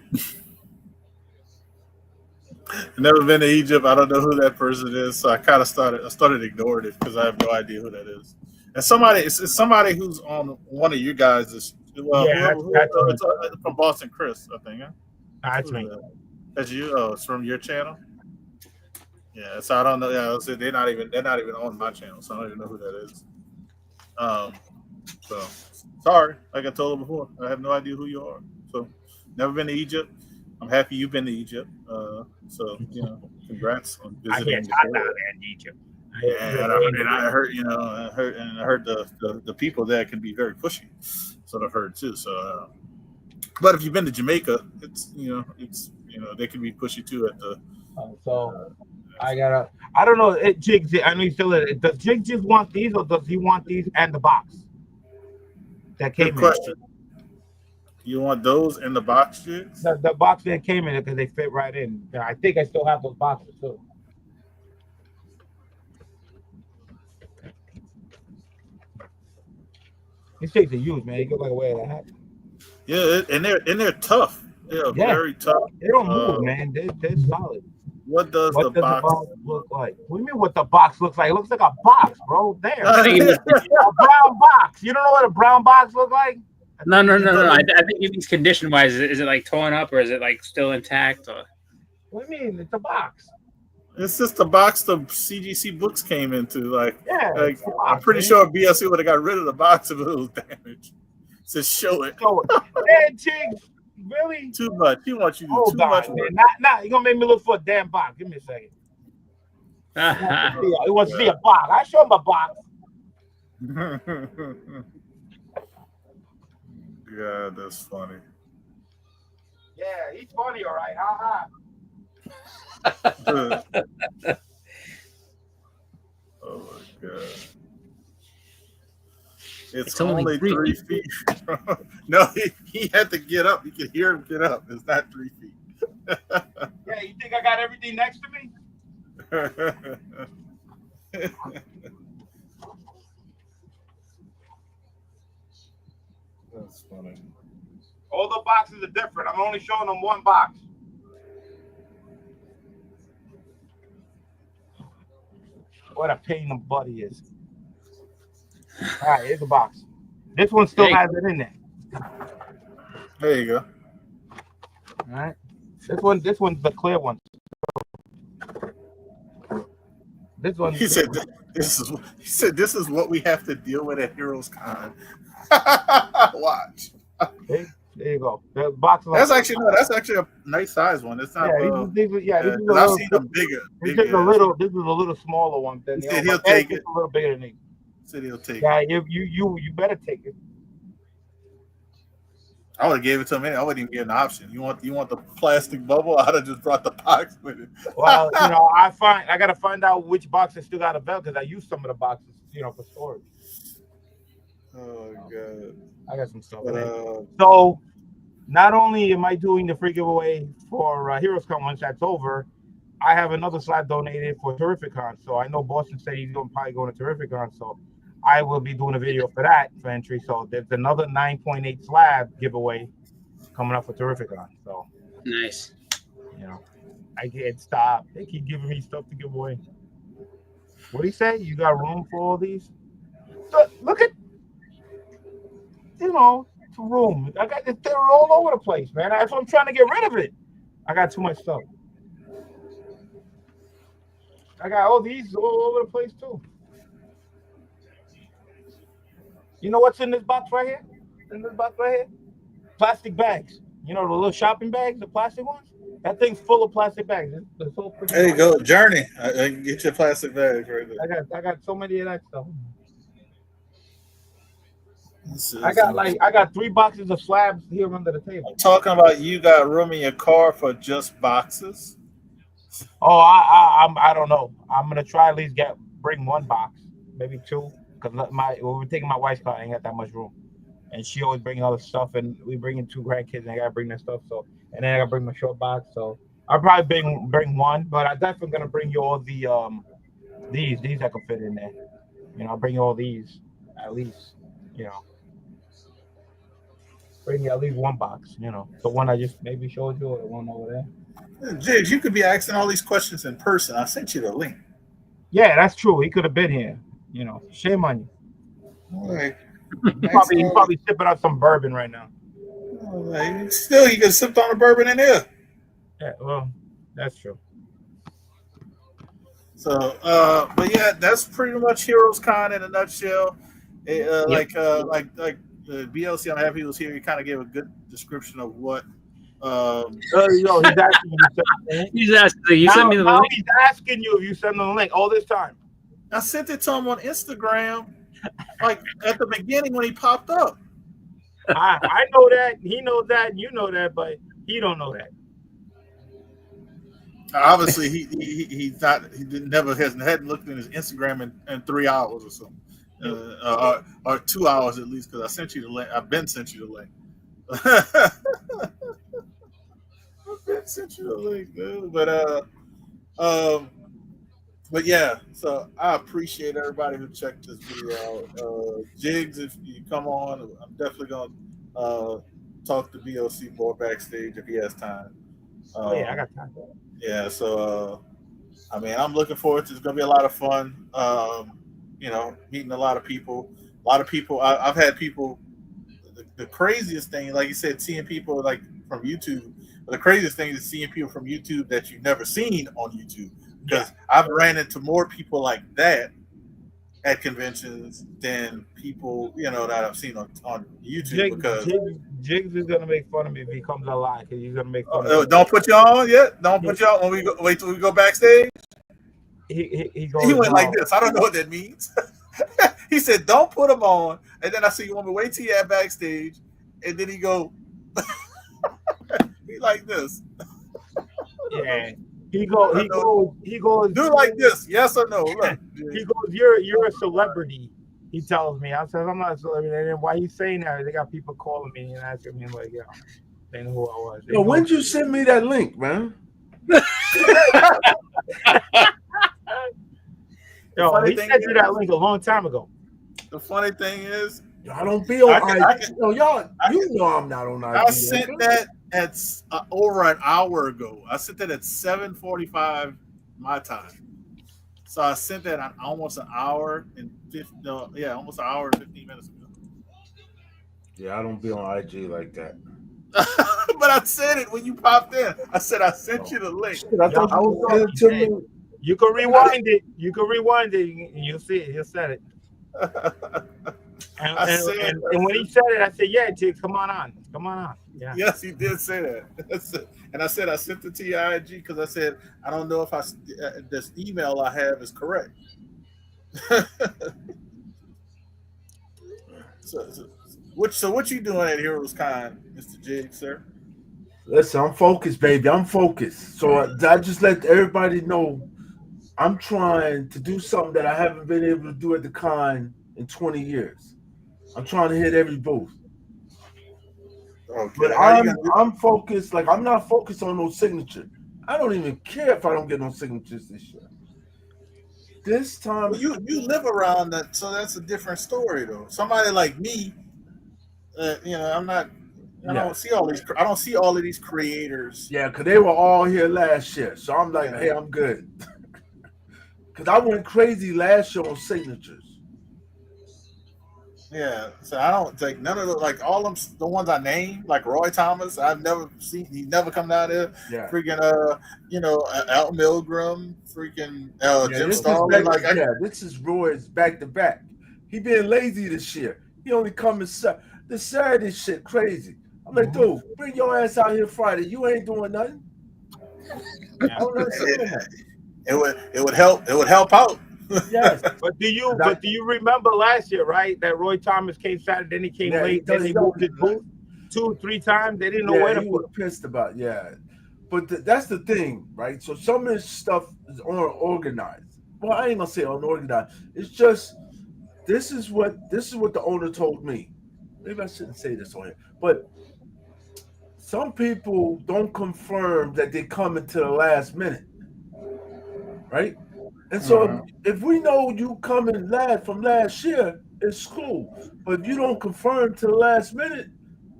Never been to Egypt. I don't know who that person is, so I kind of started ignoring it because I have no idea who that is. And it's somebody who's on one of you guys. It's from Boston, Chris, I think. Huh? That's me. That's you. Oh, it's from your channel. Yeah, so I don't know. Yeah, so they're not even on my channel, so I don't even know who that is. So sorry, like I told them before, I have no idea who you are. So Never been to Egypt. I'm happy you've been to Egypt. So congrats on I hear visiting. it's hot down there in Egypt. And I heard, I heard the people there can be very pushy. So I've heard too. So, but if you've been to Jamaica, it's they can be pushy too at the. I don't know. Jigs, I know you still. Does Jig just want these, or does he want these and the box that came Good question. You want those in the box, Jigs? The box that came in because they fit right in. I think I still have those boxes too. These things are used, man. You go like away that. Yeah, and they're tough. They're very tough. They don't move, man. They're solid. What does the box look like? What do you mean what the box looks like? It looks like a box, bro. There. A brown box. You don't know what a brown box looks like? No. I think it means condition-wise. Is it like torn up or is it like still intact? Or what do you mean? It's a box. It's just the box the CGC books came into. Box, I'm pretty sure BLC would have got rid of the box if it was damaged. To show it. Man, Jigs, really? Too much. He wants you to do too much. Man. You're gonna make me look for a damn box. Give me a second. He wants to see a box. I show him a box. Yeah, that's funny. Yeah, he's funny, all right. Ha. Oh my god. It's only 3 feet. No, he had to get up. You could hear him get up. It's not 3 feet. Yeah, you think I got everything next to me? That's funny. All the boxes are different. I'm only showing them one box. What a pain in the butt he is. All right, here's the box. This one still has it in there. There you go. All right. This one's the clear one. This one. He said this is what we have to deal with at Heroes Con. Watch. Okay, there you go. The box. That's actually a nice size one. It's not. I've seen them bigger. This is a little smaller one than the other. He'll take it. A little bigger than me. Said he'll take it. Yeah, you better take it. I would have gave it to him. I wouldn't even give an option. You want the plastic bubble? I'd have just brought the box with it. Well, I gotta find out which boxes still got available because I use some of the boxes, for storage. Oh god. I got some stuff. So not only am I doing the free giveaway for Heroes Con once that's over, I have another slab donated for Terrificon. So I know Boston said he's probably going to Terrificon. So I will be doing a video for that for entry. So there's another 9.8 slab giveaway coming up for Terrificon. So nice. I can't stop. They keep giving me stuff to give away. What do you say? You got room for all these? Look at, it's a room. They're all over the place, man. That's why I'm trying to get rid of it. I got too much stuff. I got all these all over the place too. You know what's in this box right here? Plastic bags. The little shopping bags, the plastic ones? That thing's full of plastic bags. There you go. Journey. I can get your plastic bags right there. I got so many of that stuff. I got 3 boxes of slabs here under the table. I'm talking about you got room in your car for just boxes? Oh, I don't know. I'm gonna try at least bring 1 box, maybe 2, because when we're taking my wife's car, I ain't got that much room, and she always bringing other stuff, and we bringing 2 grandkids, and I gotta bring their stuff. So, and then I gotta bring my short box. So I'll probably bring 1, but I'm definitely gonna bring you all the these I can fit in there. I'll bring you all these at least. Bring you at least 1 box. The one I just maybe showed you, or the one over there. Jigs, you could be asking all these questions in person. I sent you the link. Yeah, that's true. He could have been here. Shame on you. All right. He's probably sipping out some bourbon right now. All right. Still, you could have sipped on the bourbon in here. Yeah, well, that's true. So, but yeah, that's pretty much Heroes Con in a nutshell. Like the BLC, I'm happy he was here. He kind of gave a good description of what Um, Yo, he's asking you. He's asking. You sent me the Now link. he's asking you if you send him the link all this time. I sent it to him on Instagram, like at the beginning when he popped up. I know that. He knows that. You know that, but he don't know that. Obviously, he's not. He hadn't looked at his Instagram in 3 hours or something, or 2 hours at least. Because I sent you the link. I've been sent you the link. I've been sent you the link, dude. But yeah. So I appreciate everybody who checked this video out. Jigs, if you come on, I'm definitely gonna talk to BLC more backstage if he has time. Oh yeah, I got time. Yeah, so I mean, I'm looking forward to. It's gonna be a lot of fun. Meeting a lot of people. I've had people. The craziest thing, like you said, seeing people like from YouTube. The craziest thing is seeing people from YouTube that you've never seen on YouTube. Because I've ran into more people like that at conventions than people that I've seen on YouTube. Because Jigs is gonna make fun of me if he comes alive, because he's gonna make fun of me. Don't put you on yet. Don't put you on when we go. Wait till we go backstage. He went like this. I don't know what that means. He said, "Don't put him on," and then I see you want me wait till you at backstage, and then he go, he like this. Yeah. He goes. Do like this, yes or no? Look. He goes, "You're a celebrity." He tells me. I said, "I'm not a celebrity." And then why he's saying that? They got people calling me and asking me like, they know who I was. Yo, when'd you send me that link, man? Yo, he sent you that link a long time ago. The funny thing is, I don't be on IG. You know I'm not on IG. I sent that at over an hour ago. I sent that at 7:45 my time. So I sent that on almost an hour and almost an hour and 15 minutes ago. Yeah, I don't be on IG like that. But I said it when you popped in. I said I sent you the link. I thought you can rewind it. You can rewind it, and you'll see it. He'll said it. And when he said it, I said, "Yeah, Jig, come on." Yeah. Yes, he did say that. And I said I sent it to your IG because I said I don't know if this email I have is correct. So what you doing at Heroes Con, Mr. Jig, sir? Listen, I'm focused, baby. I'm focused. So I just let everybody know I'm trying to do something that I haven't been able to do at the con in 20 years. I'm trying to hit every booth. Okay. But I'm focused. Like, I'm not focused on no signature. I don't even care if I don't get no signatures this year. This time, you live around that, so that's a different story, though. Somebody like me, I'm not. I don't see all these. I don't see all of these creators. Yeah, because they were all here last year, so I'm like, hey, I'm good. Because I went crazy last year on signatures. Yeah, so I don't take none of all them the ones I named, like Roy Thomas. I've never seen. He never come down there. Yeah. Freaking Al Milgram. Freaking Jim Starlin. This is Roy's back to back. He being lazy this year. He only coming the Saturday shit crazy. I'm like, dude, bring your ass out here Friday. You ain't doing nothing. It would help. It would help out. Yes. But do you remember last year, right? That Roy Thomas came Saturday, then he came late, then he moved his booth 2-3 times. They didn't know where to put him. Pissed about, But that's the thing, right? So some of this stuff is unorganized. Well, I ain't gonna say unorganized. It's just this is what the owner told me. Maybe I shouldn't say this on here, but some people don't confirm that they come into the last minute, right? And so if we know you coming from last year, it's cool. But if you don't confirm to the last minute,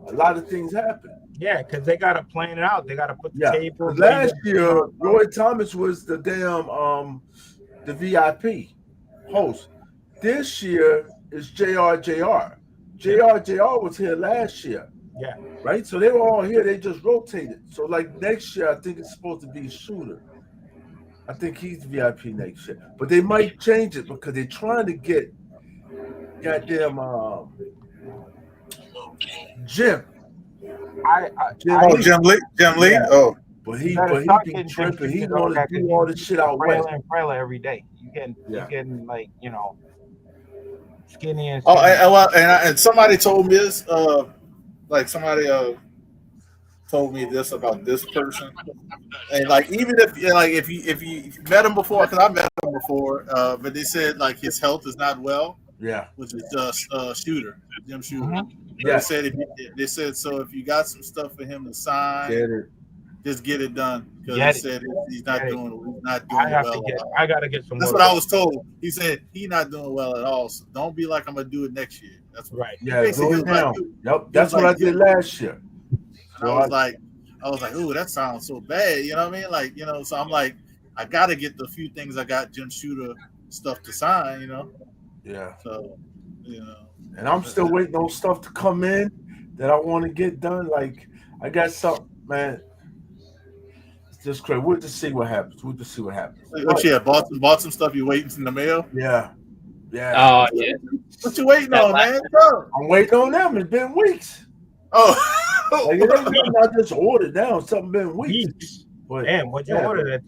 a lot of things happen. Yeah, because they gotta plan it out. They gotta put the table. Last year, Roy Thomas was the damn the VIP host. This year is JR. JR was here last year. Yeah. Right? So they were all here, they just rotated. So like next year, I think it's supposed to be Shooter. I think he's VIP next year. But they might change it because they're trying to get goddamn Jim Jim Lee. Yeah. Oh, But he gotta be start getting tripping. He Jim want to Shooter do all this shit out west. and frailer every day. You getting like, you know, skinny and oh, skinny. and somebody told me this. Like somebody told me this about this person, and like even if you met him before, because I met him before, but they said like his health is not well. Yeah. Which is Shooter, Jim Shooter. Mm-hmm. Yeah. They said so if you got some stuff for him to sign, just get it done, because he said he's not doing well. I gotta get some. That's what I was told. He said he's not doing well at all. So don't be like I'm gonna do it next year. That's right. Yeah, go down. Yep, that's what I did last year. So I was like, ooh, that sounds so bad. You know what I mean? Like, you know, so I'm like, I gotta get the few things I got Jim Shooter stuff to sign. You know. Yeah. So, you know. And I'm still waiting on stuff to come in that I want to get done. Like, I got something, man. It's just crazy. We'll just see what happens. What you bought some stuff you waiting in the mail? Yeah. Oh, yeah. What you waiting on, man? Bro. I'm waiting on them. It's been weeks. Oh. Like, it ain't nothing I just ordered down. Something been weeks. But, damn, what you ordered? I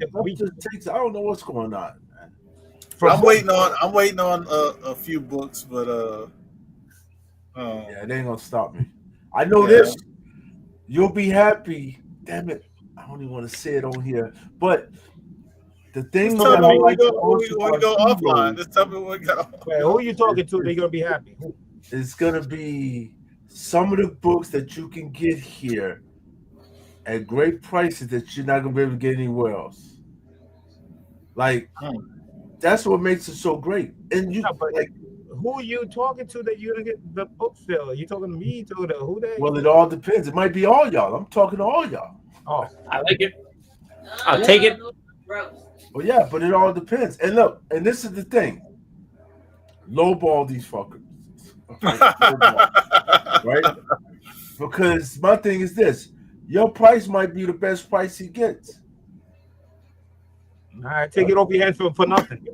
don't know what's going on. I'm waiting on a few books, but yeah, they ain't gonna stop me. I know this. You'll be happy. Damn it, I don't even want to say it on here. But the thing that I like to go offline. Just tell me what we got. Wait, who are you talking to? They're gonna be happy. It's gonna be some of the books that you can get here at great prices that you're not gonna be able to get anywhere else. Like. That's what makes it so great. And you like, who are you talking to that you're gonna get the book still? Are you talking to me, to the Whodat? Well, it all depends. It might be all y'all. I'm talking to all y'all. Oh, I like it. I'll take it. Well, yeah, but it all depends. And look, and this is the thing. Lowball these fuckers. Okay? Lowball, right? Because my thing is this. Your price might be the best price he gets. All right, take it off your hands for nothing.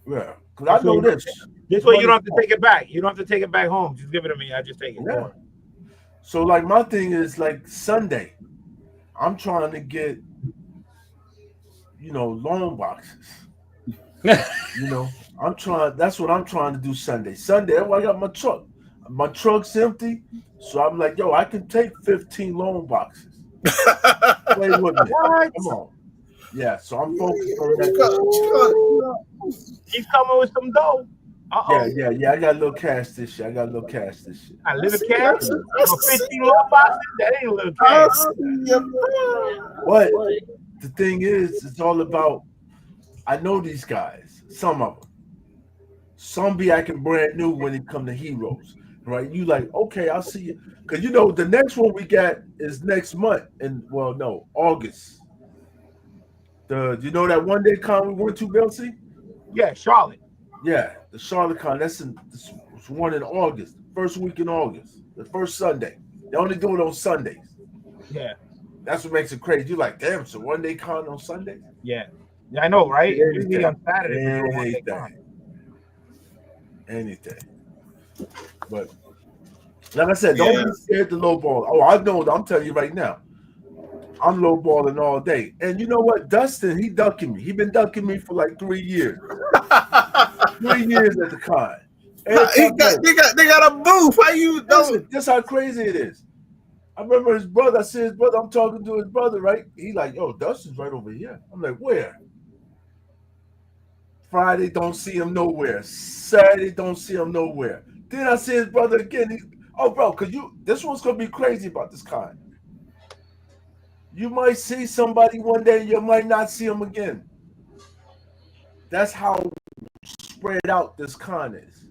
Yeah, because I know this. This way you don't have to take it back. You don't have to take it back home. Just give it to me. I just take it. Yeah. So, like, my thing is, like, Sunday, I'm trying to get, loan boxes. That's what I'm trying to do Sunday. Sunday, I got my truck. My truck's empty. So I'm like, I can take 15 loan boxes. Play with me. What? Come on. Yeah, so I'm focused on that. He's coming with some dough. Yeah. I got a little cash this year. A little cash? For 15 loan boxes? That ain't a little cash. But the thing is, it's all about, I know these guys, some of them. Some be acting brand new when it come to heroes, right? You like, okay, I'll see you. Because, the next one we got is next month. August. That one day con we went to, BLC? Yeah, Charlotte. Yeah, the Charlotte con. That's one in August. First week in August. The first Sunday. They only do it on Sundays. Yeah. That's what makes it crazy. You're like, damn, so one day con on Sunday? Yeah. Yeah, I know, right? Usually on Saturday. Anything. But like I said, don't be scared to lowball. Oh, I know. I'm telling you right now. I'm lowballing all day. And you know what? Dustin, he ducking me. He been ducking me for like 3 years. 3 years at the con. They got a booth. How you doing? That's how crazy it is. I remember his brother. I see his brother. I'm talking to his brother, right? He like, Dustin's right over here. I'm like, where? Friday, don't see him nowhere. Saturday, don't see him nowhere. Then I see his brother again. Bro, this one's going to be crazy about this con. You might see somebody one day, you might not see them again. That's how spread out this con is.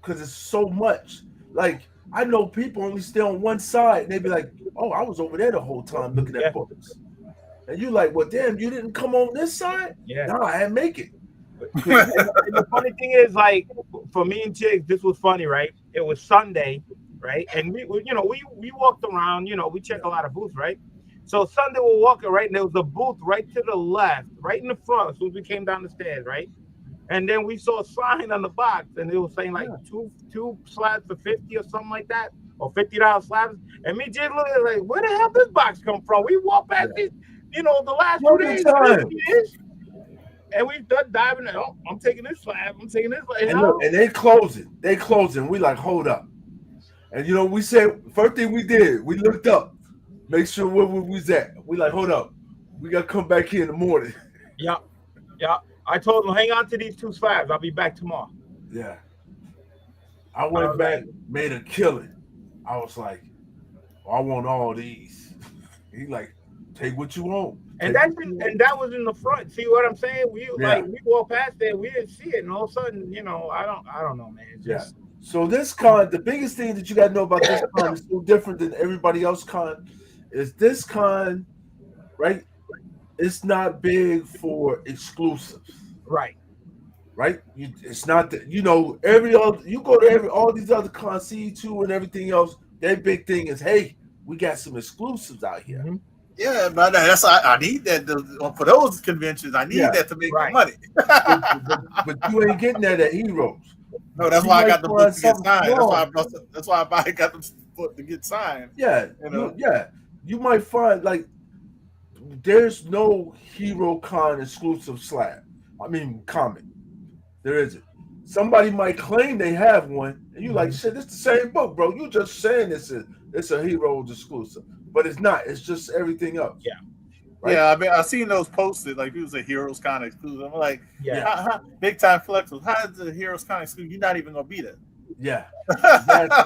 Because it's so much. Like, I know people only stay on one side, and they be like, I was over there the whole time looking at books. And you like, well, damn, you didn't come on this side? Yeah. No, I didn't make it. And the funny thing is, like, for me and Chicks, this was funny, right? It was Sunday, right? And we walked around, we check a lot of booths, right? So Sunday we're walking, right? And there was a booth right to the left, right in the front, as soon as we came down the stairs, right? And then we saw a sign on the box, and it was saying like two slabs for 50 or something like that. or $50 slabs. And me just looking like, where the hell this box come from? We walked past this, the last 2 days, and we done diving. Oh, I'm taking this slab. I'm taking this slab. And look, and they closing. We like, hold up. And we said, first thing we did, we looked up, make sure where we was at. We like, hold up, we gotta come back here in the morning. Yeah. I told them, hang on to these 2 slabs. I'll be back tomorrow. Yeah. I went back, made a killing. I was like, I want all these. He like, take what you want. And that was in the front. See what I'm saying? We walked past there, we didn't see it, and all of a sudden, I don't know, man. It's just So this con, the biggest thing that you gotta know about this con is so different than everybody else con, is this con, right? It's not big for exclusives. Right? It's not that every other, you go to all these other cons, C2 and everything else, their big thing is, hey, we got some exclusives out here. Mm-hmm. Yeah, but I need that for those conventions. I need that to make money. but you ain't getting that at Heroes. No, that's why I got the book to get signed. That's why I got the book to get signed. Yeah, you might find there's no Hero Con exclusive slab. I mean, comic. There isn't. Somebody might claim they have one, and you like, shit, it's the same book, bro. You just saying it's a Heroes exclusive, but it's not. It's just everything else. Yeah. Right? Yeah, I mean, I've seen those posted, like it was a Heroes Con exclusive. I'm like, how, big time flexible. How is the Heroes Con exclusive? You're not even gonna be there. Yeah. Exactly.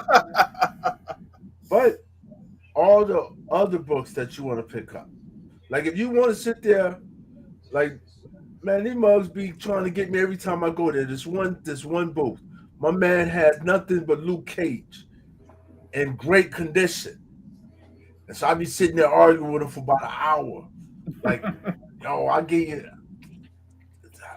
But all the other books that you want to pick up, like if you want to sit there, like, man, these mugs be trying to get me every time I go there. This one booth. My man has nothing but Luke Cage in great condition. And so I be sitting there arguing with him for about an hour. Like, I give you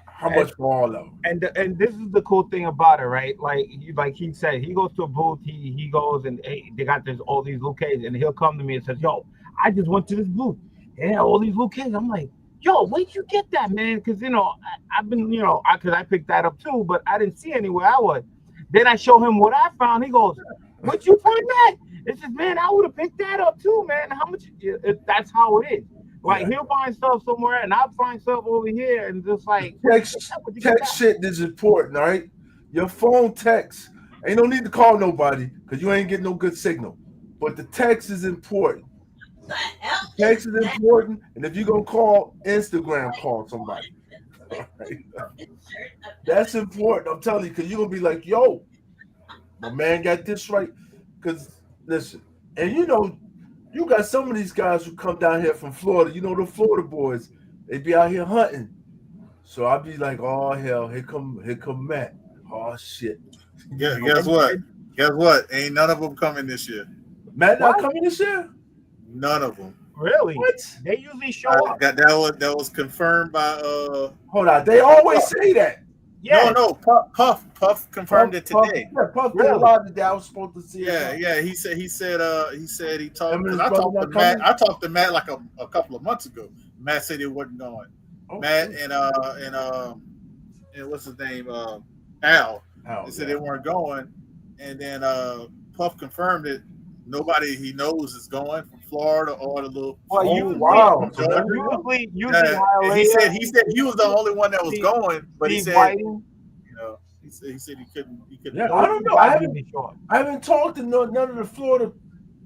how much for all of them. And this is the cool thing about it, right? Like he said, he goes to a booth, he goes and they got all these Luke Cage, and he'll come to me and says, yo, I just went to this booth. Yeah, all these Luke Cage. I'm like, yo, where'd you get that, man? Because, I've been, because I picked that up too, but I didn't see anywhere I was. Then I show him what I found. He goes, where'd you find that? It says, man, I would have picked that up too, man. How much? That's how it is. Like, he'll find stuff somewhere, and I'll find stuff over here, and just like text shit is important, all right? Your phone text ain't no need to call nobody because you ain't getting no good signal. But the text is important. Text is important, and if you're gonna call, Instagram, call somebody. Right? That's important. I'm telling you, because you're gonna be like, yo, my man got this right. Because listen, and you got some of these guys who come down here from Florida. The Florida boys, they be out here hunting. So I'll be like, oh hell, here come Matt. Oh shit. Yeah, guess what? Ain't none of them coming this year. Matt not coming this year? None of them. Really? What? They usually show up. That was confirmed by Hold on, they always say that. Yeah. No, Puff confirmed it today. Puff did a lot today. I was supposed to see it. Yeah. He said he talked. I talked to Matt like a couple of months ago. Matt said it wasn't going. Okay. Matt and what's his name? Al. They said they weren't going, and then Puff confirmed it. Nobody he knows is going from Florida or the little. Wow! Usually, he said he was the only one that was going, but he said, he said he couldn't. Yeah, I don't know. I haven't talked to none of the Florida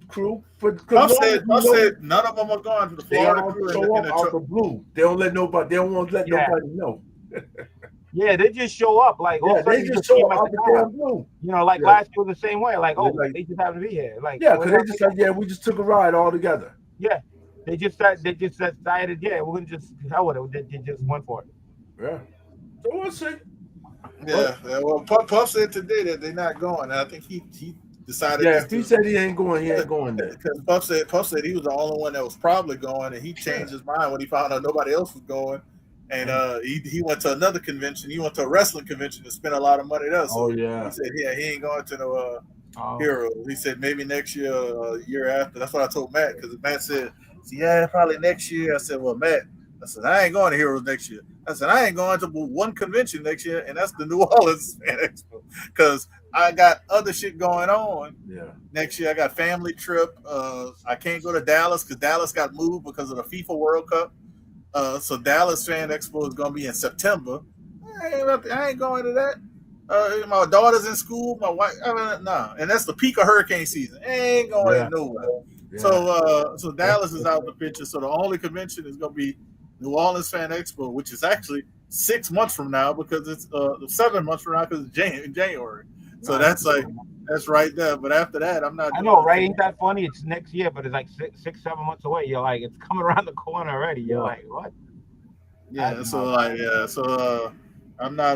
crew. Puff said none of them are going to the Florida crew. Out the blue. They don't let nobody. They don't want to let nobody know. Yeah, they just show up like they just show up the damn blue. Last year was the same way. Like, they just happen to be here. Like, because they just like, we just took a ride all together. Yeah, they just decided, we're gonna just hell with it. They just went for it. Yeah. So we'll see. Yeah. Well, Puff said today that they're not going. And I think he decided. Yeah, if he said he ain't going, he ain't going there. Because Puff said he was the only one that was probably going, and he changed his mind when he found out nobody else was going. And he went to another convention. He went to a wrestling convention to spend a lot of money there. So he said, he ain't going to no Hero. He said maybe next year, year after. That's what I told Matt, because Matt said, probably next year. I said, well, Matt, I said, I ain't going to Heroes next year. I said, I ain't going to one convention next year, and that's the New Orleans Fan Expo, because I got other shit going on. Yeah. Next year, I got family trip. I can't go to Dallas because Dallas got moved because of the FIFA World Cup. So Dallas Fan Expo is going to be in September. I ain't going to that. My daughter's in school. My wife, nah. And that's the peak of hurricane season. I ain't going nowhere. Yeah. So Dallas is out of the picture. So the only convention is going to be New Orleans Fan Expo, which is actually 6 months from now because it's 7 months from now because it's January. So that's right there. But after that, I'm not. I know, right? Ain't that funny? It's next year, but it's like 6-7 months away. You're like, it's coming around the corner already. You're like, what? Yeah. So I'm not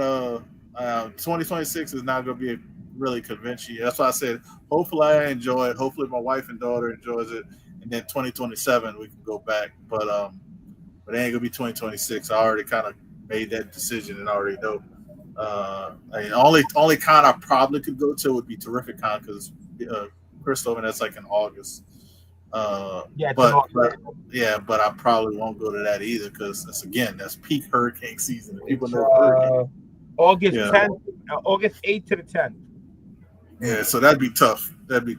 2026 is not going to be a really convention. That's why I said, hopefully I enjoy it. Hopefully my wife and daughter enjoys it, and then 2027 we can go back. But it ain't gonna be 2026. I already kind of made that decision and already know. Only con I probably could go to would be Terrific Con because Crystal, and that's like in August. But I probably won't go to that either because that's peak hurricane season. People know hurricane. August 10th, August 8th to the 10th. Yeah, so that'd be tough. And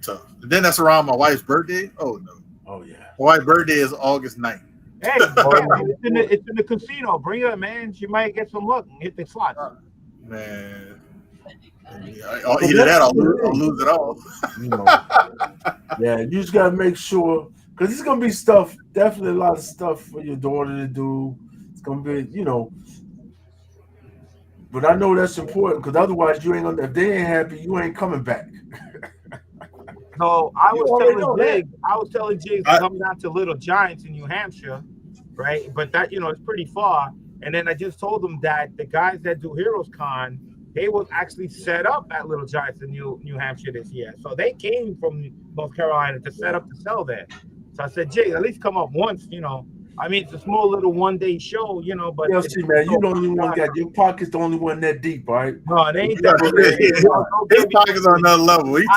then that's around my wife's birthday. Oh no. Oh yeah. My wife's birthday is August 9th. Hey, it's in the casino. Bring her, man. She might get some luck and hit the slots. Man. Either that or I'll lose it all. Yeah, you just gotta make sure because it's gonna be stuff, definitely a lot of stuff for your daughter to do. It's gonna be, but I know that's important because otherwise you ain't gonna. If they ain't happy, you ain't coming back. So I was telling Jigs to come down to Little Giants in New Hampshire, right? But that it's pretty far. And then I just told them that the guys that do Heroes Con, they was actually set up at Little Giants in New Hampshire this year. So they came from North Carolina to set up to sell there. So I said, Jigs, at least come up once, I mean, it's a small little one-day show, but see, man, you don't even want that. Your pocket's the only one that deep, right? No, it ain't that. His pocket's on another level. You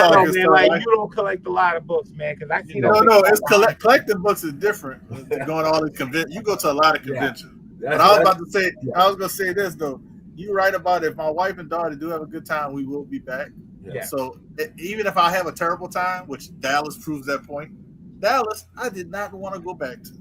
don't collect a lot of books, man, because I see that. No, it's collecting books is different than going to all the conventions. You go to a lot of conventions. But I was gonna say this though. You're right about it. If my wife and daughter do have a good time, we will be back. Yeah. So even if I have a terrible time, which Dallas proves that point, Dallas, I did not want to go back to.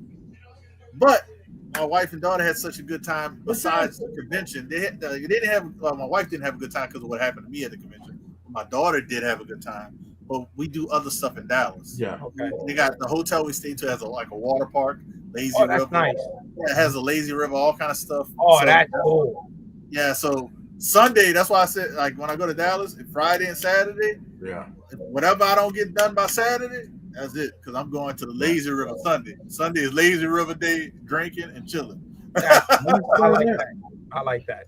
But my wife and daughter had such a good time. Besides the convention, my wife didn't have a good time because of what happened to me at the convention. My daughter did have a good time, but we do other stuff in Dallas. Yeah, okay. They got the hotel we stayed to has a water park, lazy river. That's nice. Yeah, it has a lazy river, all kind of stuff. Oh, that's cool. Yeah, so Sunday, that's why I said when I go to Dallas, Friday and Saturday. Yeah. Whatever I don't get done by Saturday. That's it, because I'm going to the lazy river Sunday. Sunday is lazy river day, drinking and chilling. I like that.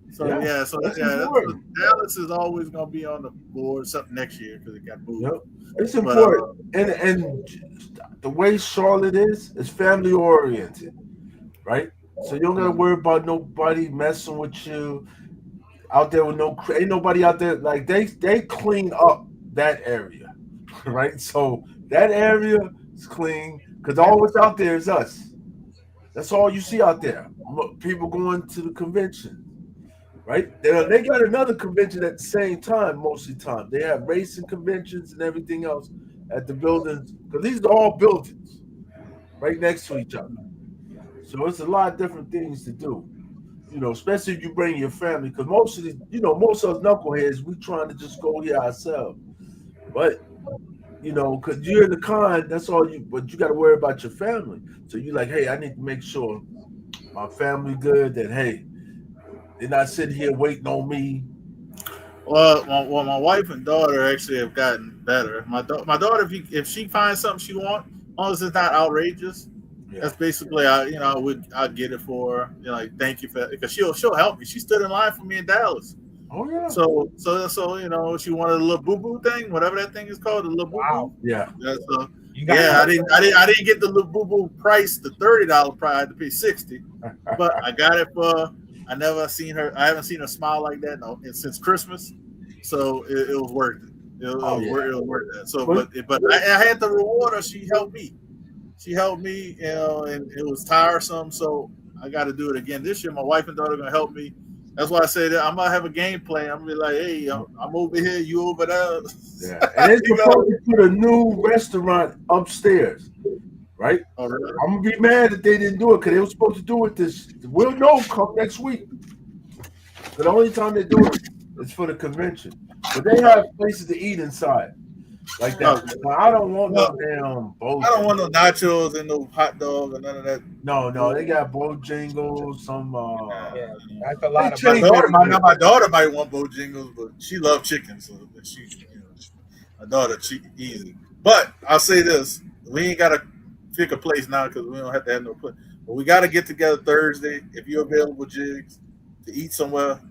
So Dallas is always going to be on the board something next year because it got moved. Yep. It's important, and the way Charlotte is family oriented, right? So you don't got to worry about nobody messing with you out there with ain't nobody out there like they clean up that area, right? So. That area is clean because all what's out there is us. That's all you see out there. People going to the convention, right? They got another convention at the same time, most of the time. They have racing conventions and everything else at the buildings because these are all buildings right next to each other. So it's a lot of different things to do, especially if you bring your family because most of us knuckleheads, we trying to just go here ourselves. But because you're in the con, that's all but you got to worry about your family. So you're like, hey, I need to make sure my family good, that, hey, they're not sitting here waiting on me. Well, my wife and daughter actually have gotten better. My daughter, if she finds something she wants, as long as it's not outrageous, that's basically, I'll get it for her. Like, thank you for that. Because she'll help me. She stood in line for me in Dallas. Oh yeah. So she wanted a little boo boo thing, whatever that thing is called, a little boo boo. Wow. Yeah. I didn't get the little boo boo price, the $30 price. I had to pay $60, but I got it for. I haven't seen her smile like that since Christmas, so it was worth it. It was worth that. So, but I had to reward her. She helped me. She helped me, you know, and it was tiresome. So I got to do it again this year. My wife and daughter are gonna help me. That's why I say that I'm gonna have a game plan. I'm gonna be like, hey, I'm over here, you over there. Yeah, and they're supposed to put a new restaurant upstairs, right? Oh, really? I'm gonna be mad that they didn't do it because they were supposed to do it this. We'll know come next week. But the only time they do it is for the convention. But they have places to eat inside, like that. Now, I don't want no damn Bojangles. I don't want no nachos and no hot dog and none of that. No, they got Bojangles, some. Yeah, that's a lot of They money. My daughter might want Bojangles, but she loves chicken, so she, you know, my daughter easy. But I'll say this: we ain't gotta pick a place now because we don't have to have no place. But we gotta get together Thursday if you're available, Jigs, to eat somewhere.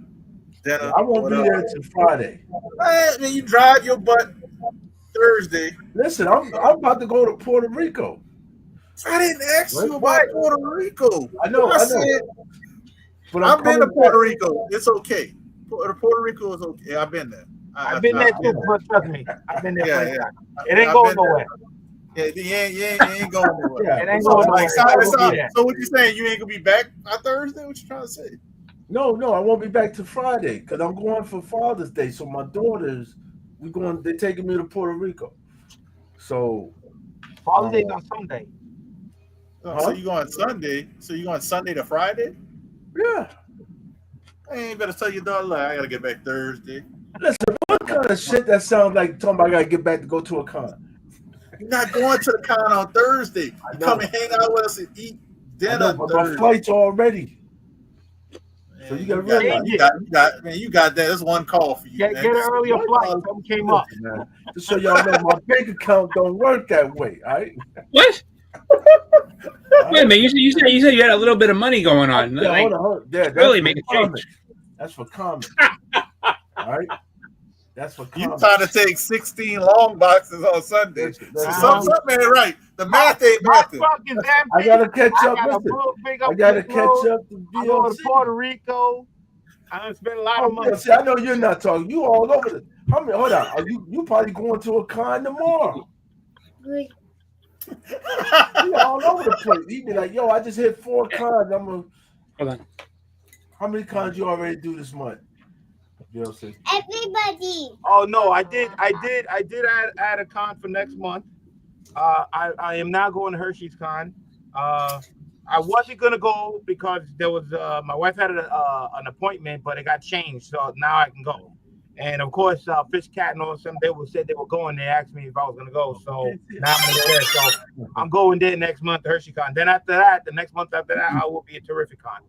Dinner. I won't be there till Friday. I mean, you drive your butt Thursday. Listen, I'm about to go to Puerto Rico. I didn't ask you about Puerto Rico. I know. Said, but I've been to Puerto Rico. It's okay. Puerto Rico is okay. I've been there. I've been there too, but trust me. I've been there. Yeah. It ain't going nowhere. Yeah, you ain't going nowhere. It ain't going nowhere. So what you saying? You ain't gonna be back on Thursday? What you trying to say? No, I won't be back till Friday because I'm going for Father's Day. So my daughters, they're taking me to Puerto Rico. So Father's Day's on Sunday. So you going Sunday? So you going Sunday to Friday? Yeah. I ain't better tell your daughter like I gotta get back Thursday. Listen, what kind of shit that sounds like talking about I gotta get back to go to a con? You're not going to the con on Thursday. You come and hang out with us and eat dinner. But my flight's already. So you got realize you got that. That's one call for you. Get an earlier flight. Something came up. Just so y'all know, my bank account don't work that way. All right. What? Wait a minute. You said you had a little bit of money going on. Yeah, like, hold on. Yeah, that's really make a change. That's for comments. All right. That's for You comments. trying to take 16 long boxes on Sunday. So something ain't right. The math ain't mathing. I gotta catch up. I gotta catch up to I'm going BLC. to Puerto Rico. I done spent a lot of money. See, I know you're not talking. You all over the. How many? Hold on. Are you probably going to a con tomorrow? You all over the place. You be like, yo, I just hit 4 cons. Hold on. How many cons you already do this month? BLC. Everybody. Oh no, I did add a con for next month. I am now going to Hershey's Con. I wasn't gonna go because there was my wife had an appointment, but it got changed, so now I can go. And of course, Fish Cat and all some they said they were going. They asked me if I was gonna go, so now I'm there. So I'm going there next month, Hershey Con. Then after that, the next month after that, I will be at Terrific Con.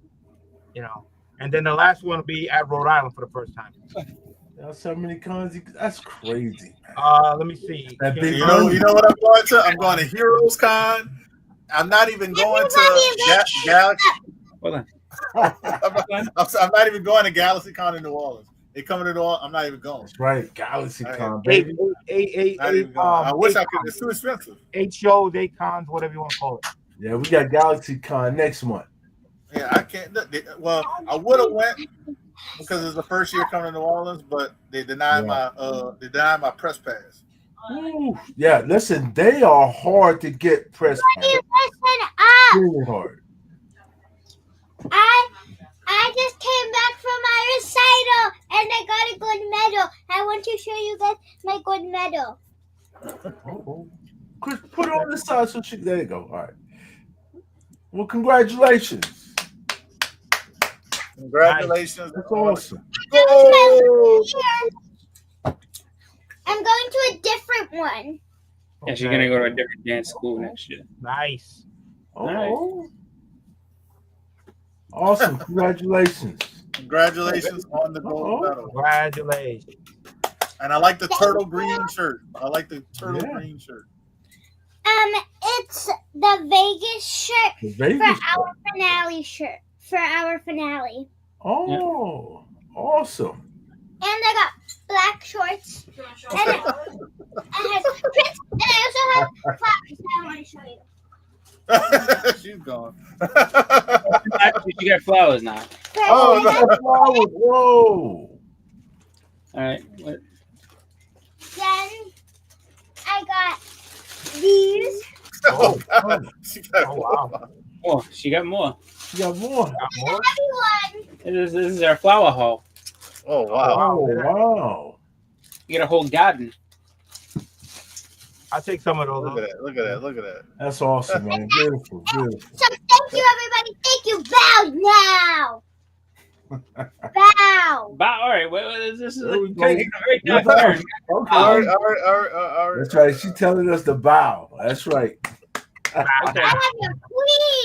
You know, and then the last one will be at Rhode Island for the first time. That's so many cons. That's crazy. Let me see. You know what I'm going to? I'm going to Heroes Con. I'm not even going to Galaxy. Hold on. I'm not even going to Galaxy Con in New Orleans. They coming to New Orleans. I'm not even going. That's right. Galaxy Con, baby. I wish I could. It's too expensive. 8 shows, 8 cons, whatever you want to call it. Yeah, we got Galaxy Con next month. Yeah, I can't. Well, I would have went because it's the first year coming to New Orleans, but they denied my press pass. Ooh, yeah, listen, they are hard to get press pass. Listen up. Really hard. I just came back from my recital and I got a good medal. I want to show you guys my good medal. Chris, put it on the side so she. There you go. All right. Well, congratulations. Congratulations. That's awesome. I'm going to a different one. Yeah, she's gonna go to a different dance school next year. Nice. Oh. Awesome. Congratulations. Congratulations on the gold medal. Congratulations. And I like the turtle green shirt. Green shirt. It's the Vegas shirt For our finale. Oh, awesome. And I got black shorts. And I also have flowers that I want to show you. She's gone. You got flowers now. Oh, no. Flowers. Whoa. All right. What? Then I got these. Oh, God. She got Oh, wow. Oh, she got more. You got more. Got more? Everyone. This is our flower haul. Oh, wow. Oh, wow. You get a whole garden. I'll take some of those. Look at that. Look at that. Look at that. That's awesome, man. Beautiful, beautiful. So thank you, everybody. Thank you. Bow now. Bow. But all right, well, this is There we go. taking a very dark Okay. turn. All right, all right, all right, all right. That's right. She's telling us to bow. That's right. Okay, I have your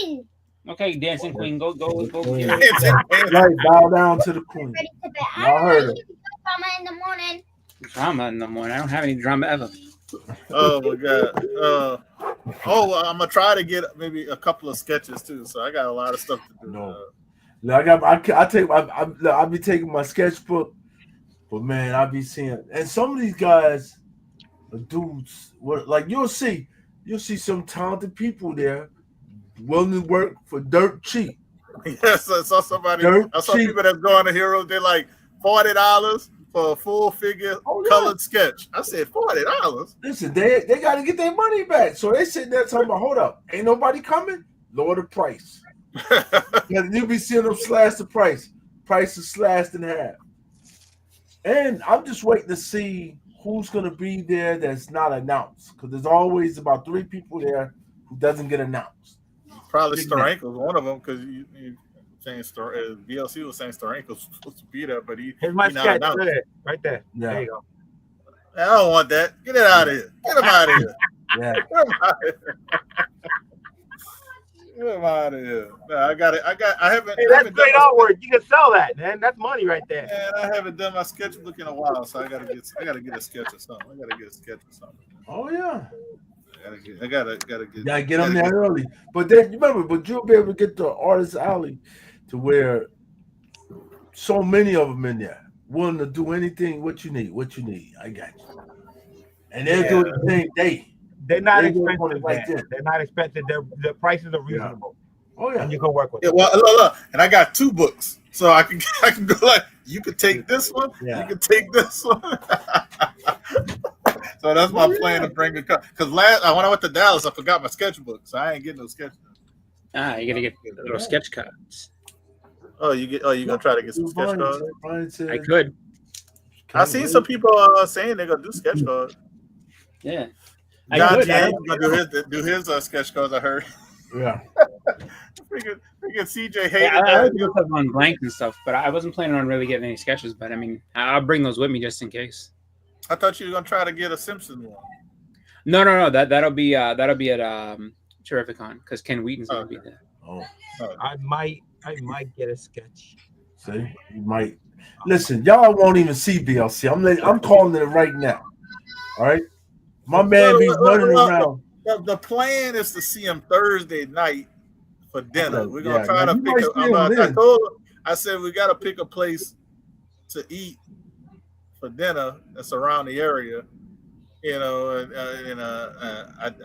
queen. okay, dancing queen, go. Queen. Get it. Right, bow down to the queen. Ready to bed. Y'all I don't heard know her. you can do drama in the morning. Drama in the morning. I don't have any drama ever. Oh my God. I'm gonna try to get maybe a couple of sketches too. So I got a lot of stuff to do. No. I'll be taking my sketchbook, but man, I'll be seeing, and some of these guys, dudes, like you'll see some talented people there willing to work for dirt cheap. Yes, I saw somebody. Dirt I saw cheap. people that's going to Hero. They're like $40 for a full figure Oh, yeah. colored sketch. I said $40. Listen, they got to get their money back, so they sitting there talking about, hold up, ain't nobody coming, lower the price. You be seeing them slash the price. Price is slashed in half. And I'm just waiting to see who's gonna be there that's not announced, because there's always about 3 people there who doesn't get announced. Probably Big Starenko's one of them because you saying BLC was saying Starenko's supposed to be there, but Here's my he not sketch. announced. Look at it. Right there. Yeah. There you go. I don't want that. Get it out of here. Get him out of here. Yeah. Get him out of here. Get him out of here. No, I haven't. Hey, I that's haven't great done my- artwork. You can sell that, man. That's money right there. Man, I haven't done my sketchbook in a while, so I gotta get a sketch or something. Oh yeah. I gotta Get them there early. But then remember, you'll be able to get the artist alley to where so many of them in there willing to do anything. What you need. I got you. And they'll do it the same day. They're not They go expensive. right Man. there. They're not expensive. The prices are reasonable, Oh yeah. and you can work with Yeah, them. well, look, and I got 2 books, so I can go like you can take this one, Yeah. you can take this one. So that's my plan to bring a cut. Because when I went to Dallas, I forgot my sketchbook, so I ain't getting no sketchbook. You gotta get little sketch cards. You gonna try to get some sketch cards? I could. I seen some people saying they're gonna do sketch cards. Yeah. I John could. James gonna do his sketch cards. I heard. Yeah. Freaking CJ Yeah, hated I that. would do stuff on blank and stuff, but I wasn't planning on really getting any sketches. But I mean, I'll bring those with me just in case. I thought you were gonna try to get a Simpson one. No. That'll be at Terrificon because Ken Wheaton's gonna be there. Oh. I might get a sketch. See, you might listen. Y'all won't even see BLC. I'm calling it right now. All right, my man be running around. The plan is to see him Thursday night for dinner. Okay, We're gonna yeah, try now to you might pick. see him I then. told him. I said we got to pick a place to eat for dinner that's around the area. You know,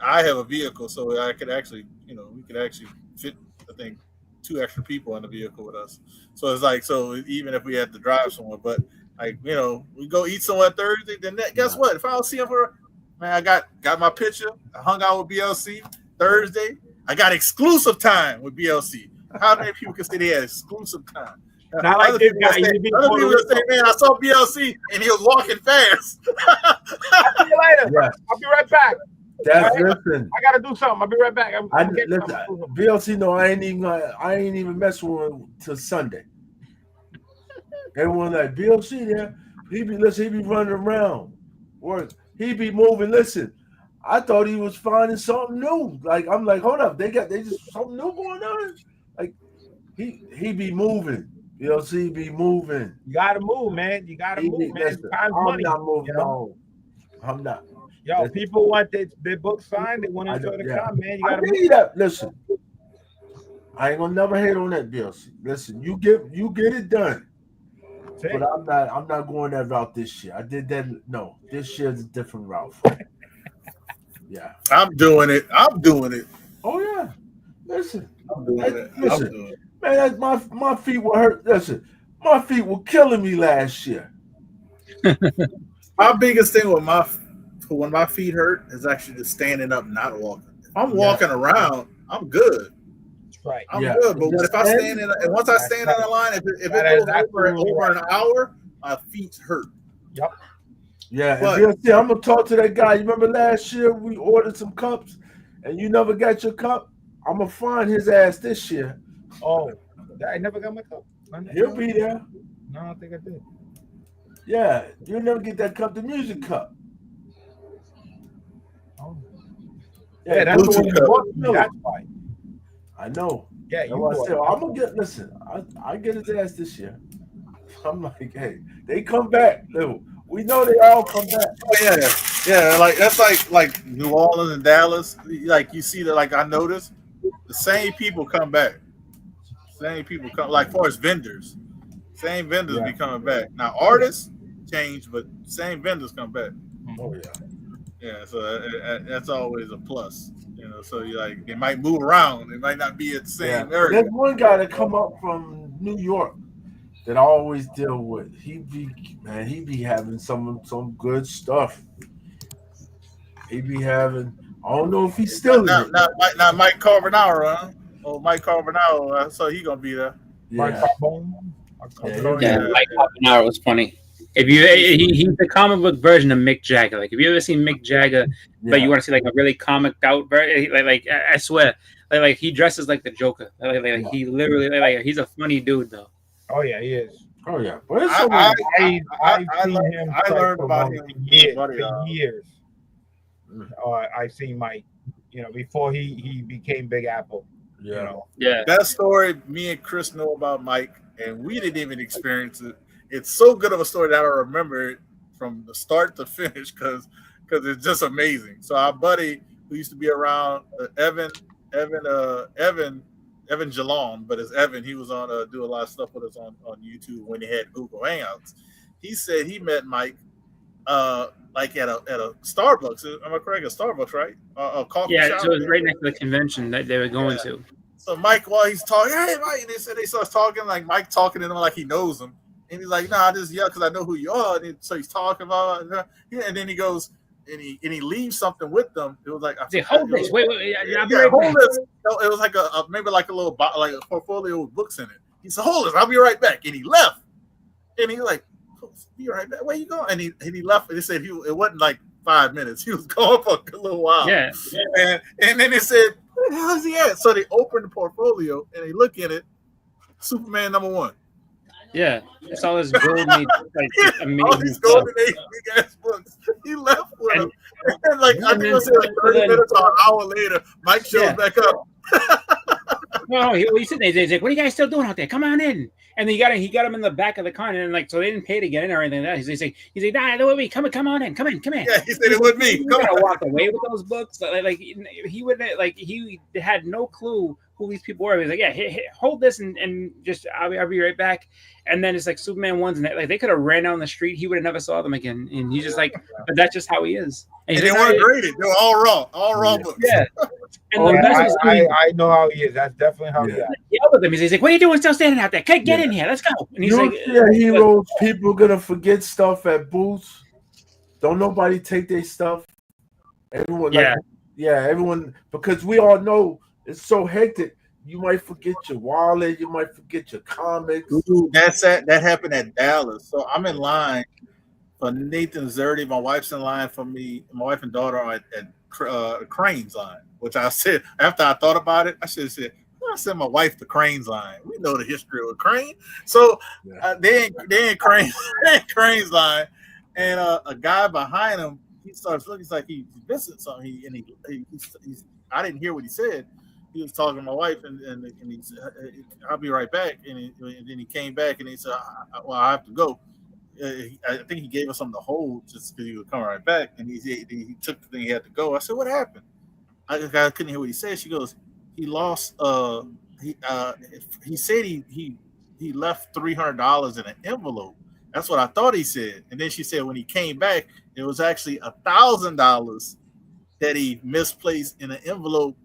I have a vehicle, so I could actually, we could actually fit. I think 2 extra people in the vehicle with us. So it's like, so even if we had to drive somewhere, but like, we go eat somewhere Thursday, then guess what? If I don't see him man, I got my picture. I hung out with BLC Thursday. I got exclusive time with BLC. How many people can say they had exclusive time? Not like this guy. Other people will say, man, I saw BLC and he was walking fast. I'll see you later. Yeah. I'll be right back. Listen. I gotta do something. I'll be right back. I'm getting Listen, something. BLC. No, I ain't even messing with him till Sunday. Everyone like BLC there. He be running around, work. He be moving. Listen, I thought he was finding something new. Like I'm like, hold up, they just something new going on. Like he be moving. BLC be moving. You gotta move, man. You gotta move, man. Listen, Time's I'm money. not moving. You know? No, I'm not. Yo, people want their book signed. They want to enjoy the come, man. You I gotta need that. Listen, I ain't gonna never hate on that, BLC. Listen, you get it done. But I'm not going that route this year. I did that. No, this year's a different route. Yeah, I'm doing it. Oh yeah. Listen, I'm doing it. Listen, I'm doing it. man, that's my feet were hurt. Listen, my feet were killing me last year. My biggest thing with when my feet hurt is actually just standing up, not walking. I'm walking around, I'm good. That's right. I'm good. But if I stand in, and once I stand in the line, if it goes over an hour, my feet hurt. Yep. Yeah, But- and BLC, I'm gonna talk to that guy. You remember last year we ordered some cups, and you never got your cup? I'm gonna find his ass this year. Oh, I never got my cup. He'll be there. No, I don't think I did. Yeah, you'll never get that cup, the music cup. Oh. Yeah, Yeah, that's the Bluetooth one you cup. bought me. That's why. I know. Yeah, That's you why I bought said, it. I'm gonna get. Listen, I get his ass this year. I'm like, hey, they come back. Lil. We know they all come back. Oh, yeah. Like that's like New Orleans and Dallas. Like you see that. Like I noticed, the same people come back. Same people come. Like far as vendors, same vendors be coming back. Now artists change, but same vendors come back. Oh yeah. Yeah, so that's always a plus. You know, so you like they might move around. They might not be at the same area. There's one guy that come up from New York that I always deal with. He be having some good stuff. He be having. I don't know if he's still not Mike Carbonaro, huh? Oh, Mike Carbonaro, so he gonna be there. Mark Yeah. Carbone. Yeah, Mike Carbonaro was funny. If you, he's the comic book version of Mick Jagger. Like, if you ever seen Mick Jagger, but you want to see like a really comic out version, like I swear, like he dresses like the Joker. Like he literally, like he's a funny dude though. Oh yeah, he is. Oh yeah, but it's I've seen him. I learned about him for years. I've seen Mike. You know, before he became Big Apple. Yeah. You know. Yeah. That story, me and Chris know about Mike, and we didn't even experience it. It's so good of a story that I remember it from the start to finish because it's just amazing. So our buddy who used to be around, Evan Jalon, but it's Evan. He was on do a lot of stuff with us on YouTube when he had Google Hangouts. He said he met Mike like at a Starbucks. Am I correct? A Starbucks, right? A coffee shop. Yeah, so it was right next to the convention that they were going to. So Mike, while he's talking, hey Mike, and they start talking like Mike talking to him like he knows him. And he's like, nah, I just yell because I know who you are. And so he's talking about it. And then he goes and he leaves something with them. It was like, hold this. Wait. I'll be right hold back. this. It was like maybe like a little like a portfolio with books in it. He said, hold this, I'll be right back. And he left. And he was like, be right back. Where you going? And he left. And he said it wasn't like 5 minutes. He was gone for a little while. Yeah. And then they said, where the hell is he at? So they opened the portfolio and they look at it. Superman #1. Yeah, it's all this golden, like amazing all these stuff. golden age big ass books. He left with them, and like I think it was like 30 minutes or an hour later, Mike shows back up. No, he's sitting there. He's like, "What are you guys still doing out there? Come on in!" And then he got him in the back of the car, and like, so they didn't pay to get in or anything like that. He's like, "Nah, don't worry, come on in. Yeah, he said it with me. He Come gotta on. walk away with those books. Like he would he had no clue who these people were. He was like, "Yeah, hold this and just I'll be right back." And then it's like Superman 1s, and like they could have ran down the street. He would have never saw them again. And he's just like, but that's just how he is. And they weren't graded. They were all raw books. Yeah. And the best was, I know how he is. That's definitely how he is. yelled at him. He's like, "What are you doing still standing out there? Get in here. Let's go." And he's like, heroes, people gonna forget stuff at booths. Don't nobody take their stuff. Everyone, everyone, because we all know it's so hectic. You might forget your wallet. You might forget your comics. Ooh, that happened at Dallas. So I'm in line for Nathan Zerdy. My wife's in line for me. My wife and daughter are at Crane's line, which I said after I thought about it, I should have said, I sent my wife to Crane's line. We know the history of Crane. So they in Crane's line, and a guy behind him, he starts looking like he's missing something. I didn't hear what he said. He was talking to my wife, and he said, "I'll be right back." And then he came back, and he said, "Well, I have to go." I think he gave us something to hold just because he would come right back. And he took the thing, he had to go. I said, "What happened?" I couldn't hear what he said. She goes, "He lost. He said he left $300 in an envelope." That's what I thought he said. And then she said when he came back, it was actually $1,000 that he misplaced in an envelope.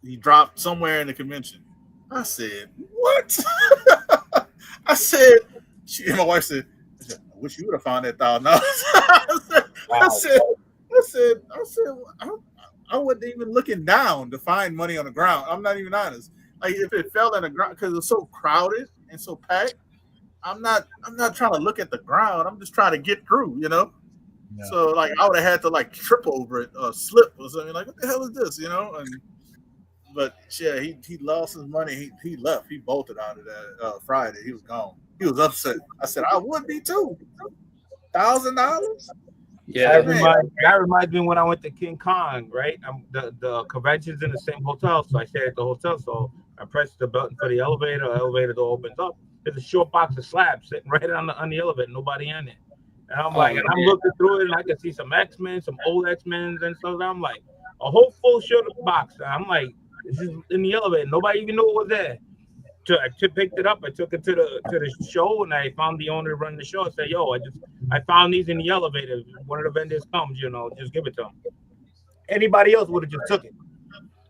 He dropped somewhere in the convention. I said, "What?" I said, my wife said, "I wish you would have found that $1,000." I said, I wasn't even looking down to find money on the ground. I'm not even honest. Like if it fell on the ground because it's so crowded and so packed, I'm not trying to look at the ground. I'm just trying to get through, you know. Yeah. So like I would have had to like trip over it or slip or something. Like what the hell is this, you know? But yeah, he lost his money. He left. He bolted out of that Friday. He was gone. He was upset. I said I would be too. $1,000. Yeah, that reminds me when I went to King Kong, right? The convention's in the same hotel, so I stayed at the hotel. So I pressed the button for the elevator. The elevator door opens up. There's a short box of slabs sitting right on the elevator, nobody in it. And I'm like, and I'm looking through it, and I can see some X-Men, some old X-Men and stuff. I'm like, a whole full short box. And I'm like, this is in the elevator. Nobody even knew it was there. So I picked it up. I took it to the show, and I found the owner running the show. I said, "Yo, I found these in the elevator. One of the vendors comes, you know, just give it to them." Anybody else would have just took it.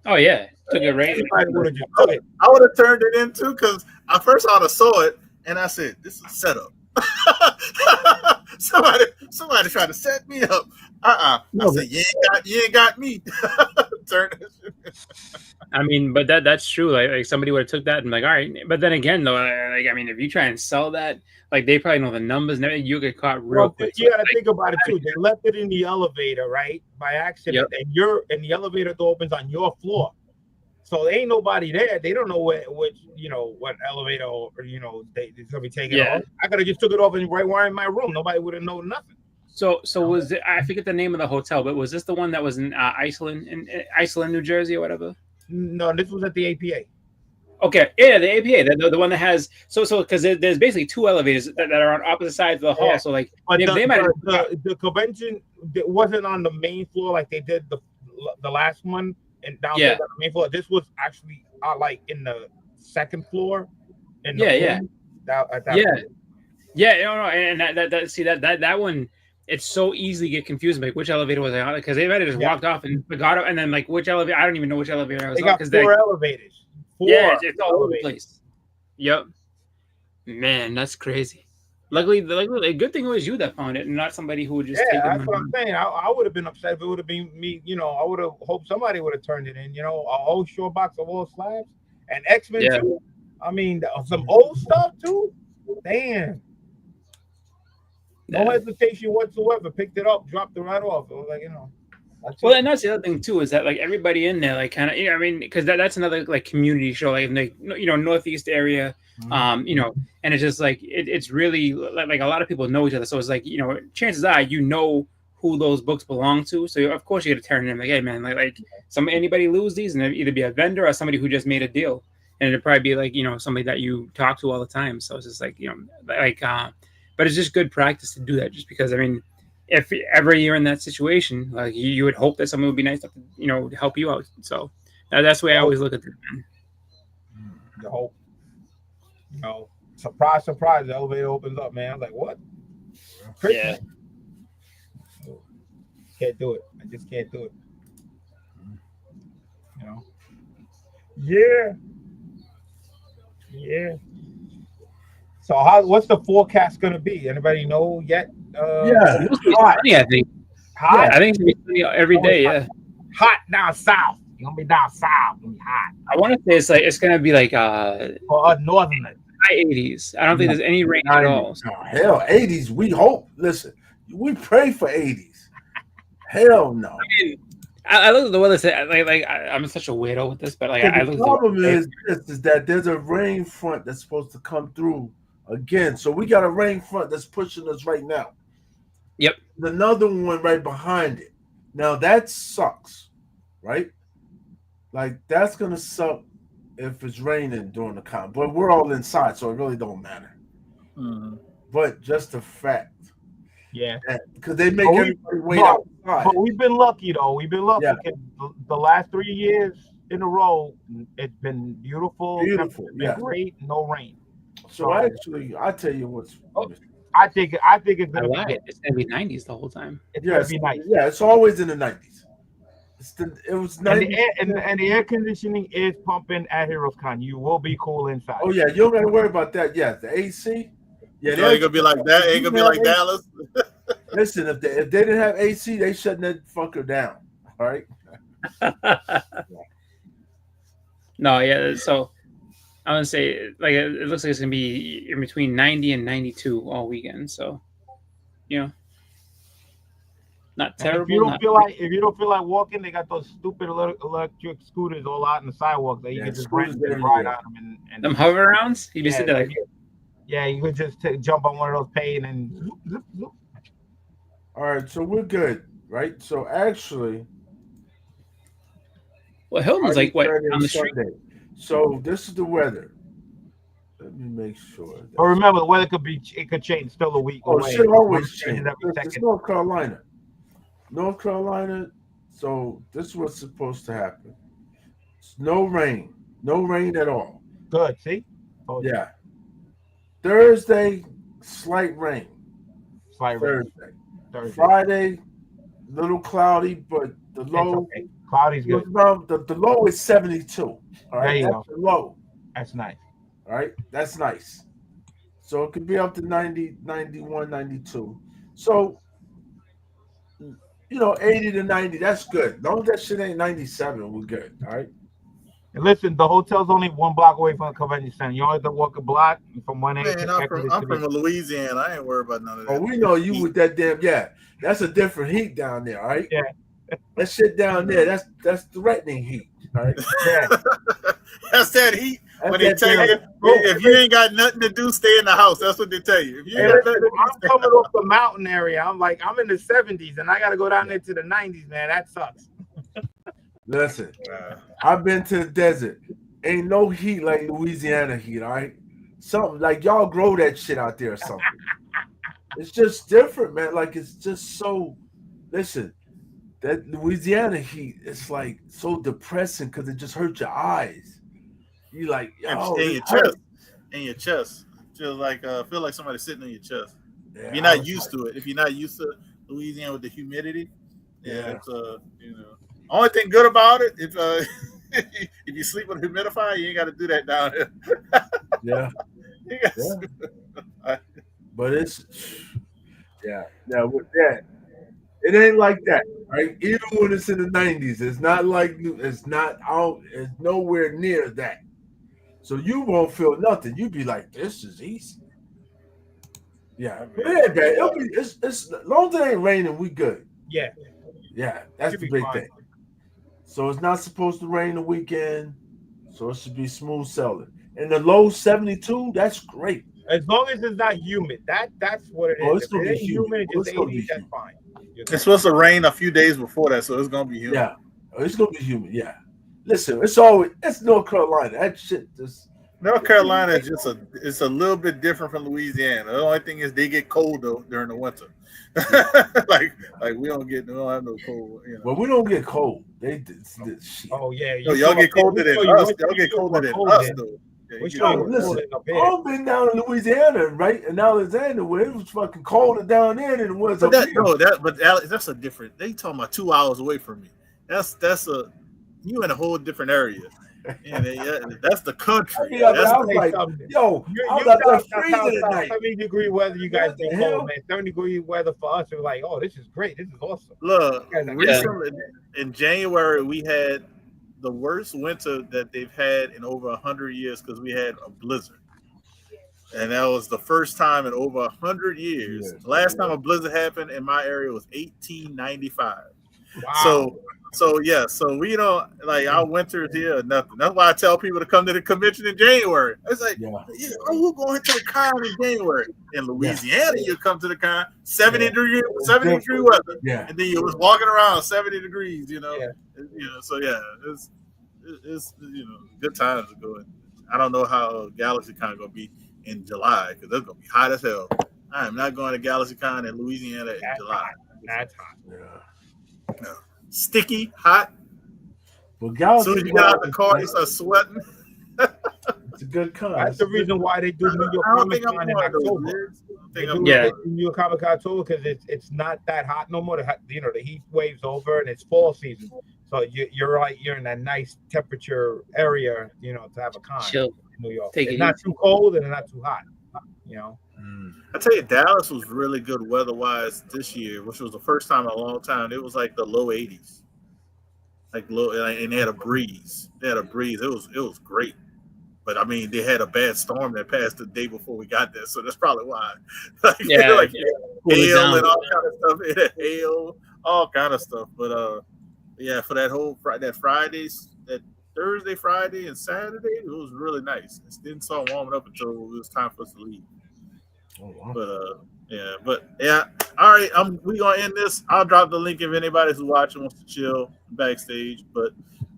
Oh yeah, took it right. Anybody would have just took it. I would have turned it into because I first I saw it and I said, "This is setup." somebody tried to set me up. I said, "You ain't got me." Turn it. I mean, but that's true. Like somebody would have took that and like, all right. But then again, though, like I mean, if you try and sell that, like they probably know the numbers. And you get caught real quick. You got to think about it too. They left it in the elevator, right, by accident, and the elevator door opens on your floor, so there ain't nobody there. They don't know what elevator or they're gonna be taking off. I could have just took it off and right where in my room. Nobody would have known nothing. So was it? I forget the name of the hotel, but was this the one that was in Iceland, New Jersey, or whatever? No, this was at the APA. Okay, yeah, the APA, the one that has so because there's basically two elevators that are on opposite sides of the hall. So like, but the convention wasn't on the main floor like they did the last one and down there on the main floor. This was actually like in the second floor. And and that one. It's so easy to get confused like which elevator was I on because they might have just walked off and got up and then like which elevator I don't even know which elevator I was on because four elevators. It's all over the place. Yep, man, that's crazy. Luckily, the good thing was you that found it and not somebody who would just take it. That's what I'm saying. I would have been upset if it would have been me. You know, I would have hoped somebody would have turned it in. You know, a whole short box of old slabs and X-Men too. I mean, some old stuff too. Damn. No hesitation whatsoever. Picked it up, dropped it right off. It was like, and that's the other thing too is that like everybody in there, like kind of, I mean, because that's another like community show, like in the Northeast area, and it's just like it's really like a lot of people know each other, so it's like chances are who those books belong to, so of course you got to turn in like, hey man, like anybody lose these, and it'd either be a vendor or somebody who just made a deal, and it'd probably be like somebody that you talk to all the time, so it's just like but it's just good practice to do that, just because I mean, if ever you're in that situation, like you would hope that someone would be nice enough to to help you out. So that's the way I always look at it. The hope, surprise, the elevator opens up, man. I'm like, what? Yeah. Can't do it. I just can't do it. Yeah. So what's the forecast going to be? Anybody know yet? Hot. I think. Hot. I think it's gonna be every day. Yeah. Hot down south. It's gonna be down south. It's gonna be hot. I want to say it's gonna be like for northern high 80s. I don't think there's any rain at all. So. Hell, 80s. We hope. Listen, we pray for 80s. Hell no. I mean, I look at the weather. I'm such a weirdo with this, but like the problem is that there's a rain front that's supposed to come through. Again, so we got a rain front that's pushing us right now. Yep. Another one right behind it. Now that sucks, right? Like that's gonna suck if it's raining during the con. But we're all inside, so it really don't matter. Mm-hmm. But just the fact, because they make everybody wait outside. But we've been lucky though. We've been lucky. Yeah. The last 3 years in a row, it's been beautiful. Beautiful. It's been great. No rain. So actually, I tell you what's. I think it's gonna be. It's gonna be 90s the whole time. It's gonna be nice. Yeah, it's always in the 90s. It was 90s. And the air conditioning is pumping at HeroesCon. You will be cool inside. Oh yeah, you don't gotta worry about that. Yeah, the AC. Yeah, it ain't gonna be like that. Ain't gonna be like Dallas. Listen, if they didn't have AC, they shutting that fucker down. All right. No, yeah. So I would say like it looks like it's gonna be in between 90 and 92 all weekend. So you know, not And terrible. if you don't not feel like walking, they got those stupid electric scooters all out in the sidewalk that you can just rent and ride on them and them hover rounds. You just sit there like, you could just jump on one of those pay and then zoop, zoop, zoop. All right, so we're good, right? So actually, well, Hilton's like what Friday, on the street. Sunday. So this is the weather. Let me make sure. But remember, the weather could change still a week away. Shit always changes. Every It's second. North Carolina. North Carolina. So this is what's supposed to happen. It's no rain at all. Good. See? Yeah. Thursday, slight rain. Slight rain. Thursday. Friday, little cloudy, but the low. Okay. Cloudy's good. The low is 72. All right, there you that's the low. That's nice. All right, that's nice. So it could be up to 90, 91, 92. So, 80 to 90, that's good. As long as that shit ain't 97, we're good. All right. And listen, the hotel's only 1 block away from the convention center. You only have to walk a block from 1A Man, I'm from Louisiana. I ain't worried about none of that. Oh, we know you with that damn That's a different heat down there, all right? Yeah. That shit down there, that's threatening heat. All right. Yeah. That's that heat. When they tell you if you ain't got nothing to do, stay in the house. That's what they tell you. If you ain't got nothing I'm coming off the mountain area. I'm in the 70s and I gotta go down there to the 90s, man. That sucks. Listen, I've been to the desert. Ain't no heat like Louisiana heat, all right? Something like y'all grow that shit out there or something. It's just different, man. Like it's just so. Listen, that Louisiana heat, it's like so depressing because it just hurts your eyes. You like in your chest. Feel like somebody's sitting in your chest. Yeah, if you're not used to it, if you're not used to Louisiana with the humidity, it's only thing good about it if you sleep with a humidifier, you ain't got to do that down here. Yeah. But it's with that, it ain't like that, right? Even when it's in the 90s, it's not like it's nowhere near that. So you won't feel nothing. You be like, this is easy. Yeah, but it ain't bad. It's as long as it ain't raining, we good. Yeah, that's the big thing. So it's not supposed to rain the weekend, so it should be smooth sailing. And the low 72, that's great. As long as it's not humid, that's what it is. It's gonna be humid. Just 80, that's fine. It's supposed to rain a few days before that, so it's gonna be humid. Yeah, it's gonna be humid. Yeah. Listen, it's North Carolina. That shit just. North Carolina is it's a little bit different from Louisiana. The only thing is they get cold though during the winter. like we don't have no cold. Well, we don't get cold. They shit. Oh yeah, y'all get colder than us. Y'all get colder than us though. Listen, I've been down in Louisiana, right? In Alexander, where it was fucking colder down there than it was up here. That's a different. They talking about 2 hours away from me. You in a whole different area. That's the country. I was like, yo, I was out there freezing at night. 70-degree weather, you guys be cold, man. 70-degree weather for us, it was like, oh, this is great. This is awesome. Look, recently in January, we had the worst winter that they've had in over 100 years because we had a blizzard. And that was the first time in over 100 years. The last time a blizzard happened in my area was 1895. Wow. So we don't like our winters here or nothing. That's why I tell people to come to the convention in January. It's like, we're going to the con in January. In Louisiana, you come to the con, 70 degree weather. Yeah. And then you was walking around 70 degrees, So it's good times to go. I don't know how GalaxyCon gonna be in July because it's gonna be hot as hell. I am not going to GalaxyCon in Louisiana in July. That's hot. Yeah. No. Sticky, hot. Well, as soon as you get out of the car, you start sweating. It's a good con. That's the reason why they do New York Comic Con in October. New York Comic Con October because it's not that hot no more. The heat waves over and it's fall season, so you're in that nice temperature area, to have a con in New York. It's not too cold and it's not too hot, I tell you, Dallas was really good weather-wise this year, which was the first time in a long time. It was like the low 80s. like little, and they had a breeze. They had a breeze. It was great. But I mean, they had a bad storm that passed the day before we got there, so that's probably why. Like, Yeah, like cool it hail down. and all kind of stuff. It had hail, all kind of stuff. But yeah, for that whole that Fridays, that Thursday, Friday, and Saturday, it was really nice. It didn't start warming up until it was time for us to leave. Oh, wow. But yeah. All right, we gonna end this. I'll drop the link if anybody who's watching wants to chill backstage. But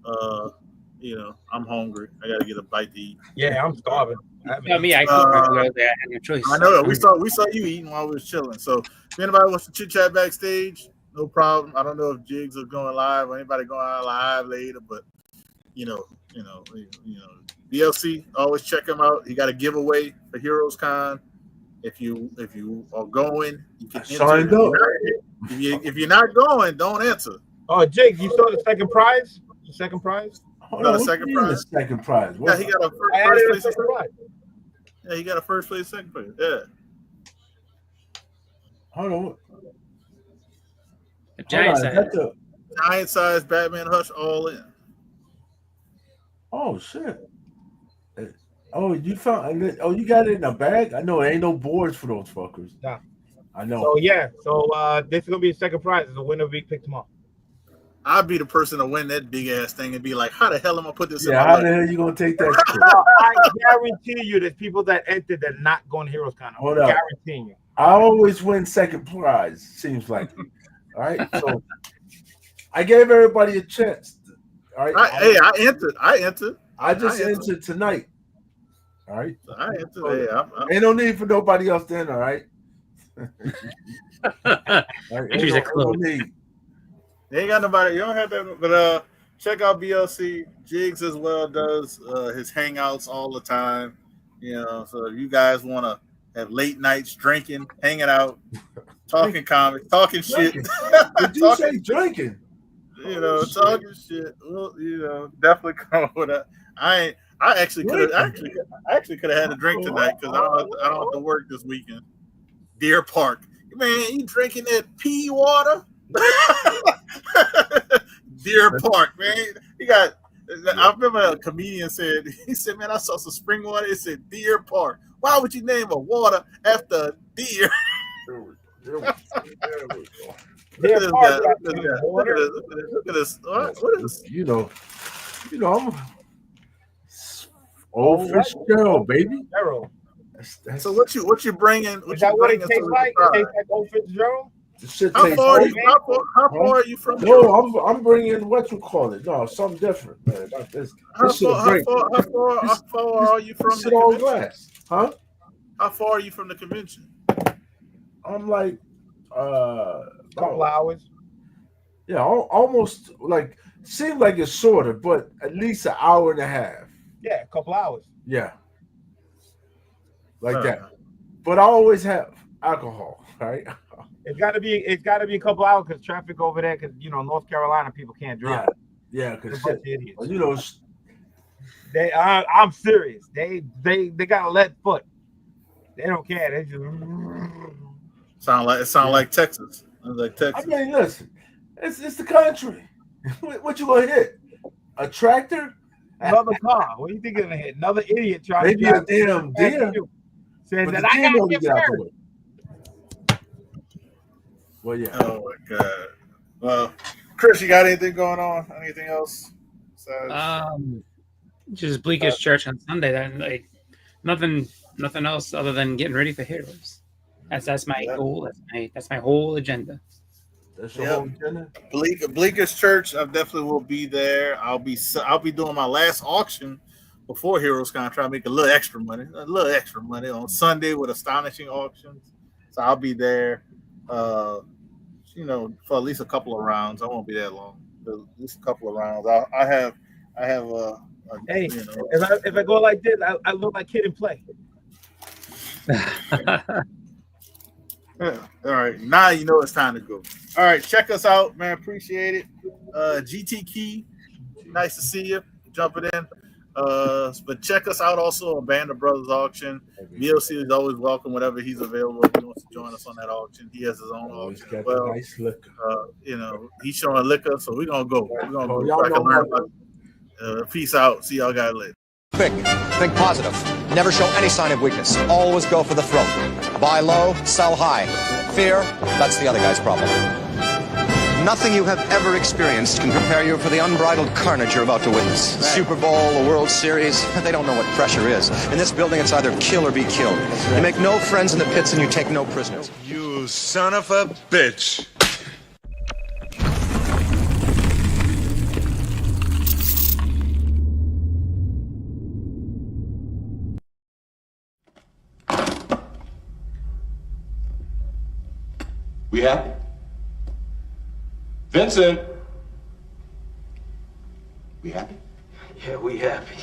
I'm hungry. I gotta get a bite to eat. Yeah, I'm starving. I cooked I had no choice. I know we saw you eating while we was chilling. So if anybody wants to chit chat backstage, no problem. I don't know if Jigs are going live or anybody going live later, but BLC, always check him out. He got a giveaway for Heroes Con. If you are going, you can signed enter. up. If you're not going, don't enter. Oh, Jake, you saw the second prize? The second prize? Hold Got on, a second what do you mean prize? the second prize. Yeah, he got a I added a first place. second prize. Yeah, he got a first place, second place. Yeah. Hold on. The giant Hold on, size. is that the- Giant size Batman Hush all in. Oh shit! Oh, you found? Oh, you got it in a bag? I know. There ain't no boards for those fuckers. Nah. I know. So yeah, this is gonna be the second prize. The winner we pick tomorrow. I'd be the person to win that big ass thing and be like, "How the hell am I put this in Yeah, my how life?" the hell you gonna take that shit? No, I guarantee you, there's people that entered that not going to Heroes Con. Hold up. Guaranteeing you. I always win second prize. Seems like. All right, so I gave everybody a chance. All right. I entered. I just I entered tonight. All right. I entered. Ain't no need for nobody else then. All right. All right, Entries are closed. need. They ain't got nobody. You don't have that. But check out BLC. Jigs as well does his hangouts all the time. So if you guys want to have late nights drinking, hanging out, talking comics, talking shit. Did you say drinking? Talking shit. Well, definitely come with that. I actually could have had a drink tonight because I don't have to work this weekend. Deer Park, man, you drinking that pea water? Deer Park, man. I remember a comedian said, man, I saw some spring water. It said Deer Park. Why would you name a water after a deer? There we go. Look at this guy. Look at this. What is this? I'm old Fitzgerald, baby. Erod. So what you bringing? Is that what it tastes like? It tastes like Old Fitzgerald? How far are you from? No, I'm bringing what you call it. No, something different, man. About this. How far are you from the convention? Glass, huh? How far are you from the convention? I'm like Couple hours. Yeah, almost like seems like it's shorter, but at least an hour and a half. Yeah, a couple hours. Yeah, like that. But I always have alcohol, right? It's got to be a couple hours because traffic over there. Because North Carolina people can't drive. Yeah, because idiots. I'm serious. They got a lead foot. They don't care. They just sound like Texas. Like Texas. I mean, listen, it's the country. What you gonna hit? A tractor? Another car? What do you think you're gonna hit? Another idiot trying maybe to a damn deer. Says that I gotta get first. Well, yeah. Oh my god. Well, Chris, you got anything going on? Anything else? Besides... Just Bleakest Church on Sunday. Then nothing else other than getting ready for Heroes. That's my goal. That's my whole agenda. That's your whole agenda. Bleakest Church. I definitely will be there. I'll be doing my last auction before Heroes Con. Try to make a little extra money on Sunday with astonishing auctions. So I'll be there. For at least a couple of rounds. I won't be that long. At least a couple of rounds. I have Hey, if I go like this, I look like Kid and Play. Yeah. All right, now you know it's time to go. All right, check us out, man. Appreciate it. GT Key, nice to see you jumping in. But check us out also on Band of Brothers Auction. BLC is always welcome whenever he's available. If he wants to join us on that auction, he has his own Always auction as got the well. nice liquor. He's showing liquor, so we're gonna go. We're gonna go. y'all So I can know learn how- about peace out. See y'all guys later. Quick, think positive. Never show any sign of weakness. Always go for the throat. Buy low, sell high. Fear, that's the other guy's problem. Nothing you have ever experienced can prepare you for the unbridled carnage you're about to witness. Right. Super Bowl, the World Series, they don't know what pressure is. In this building, it's either kill or be killed. You make no friends in the pits and you take no prisoners. You son of a bitch. We happy? Vincent! We happy? Yeah, we happy.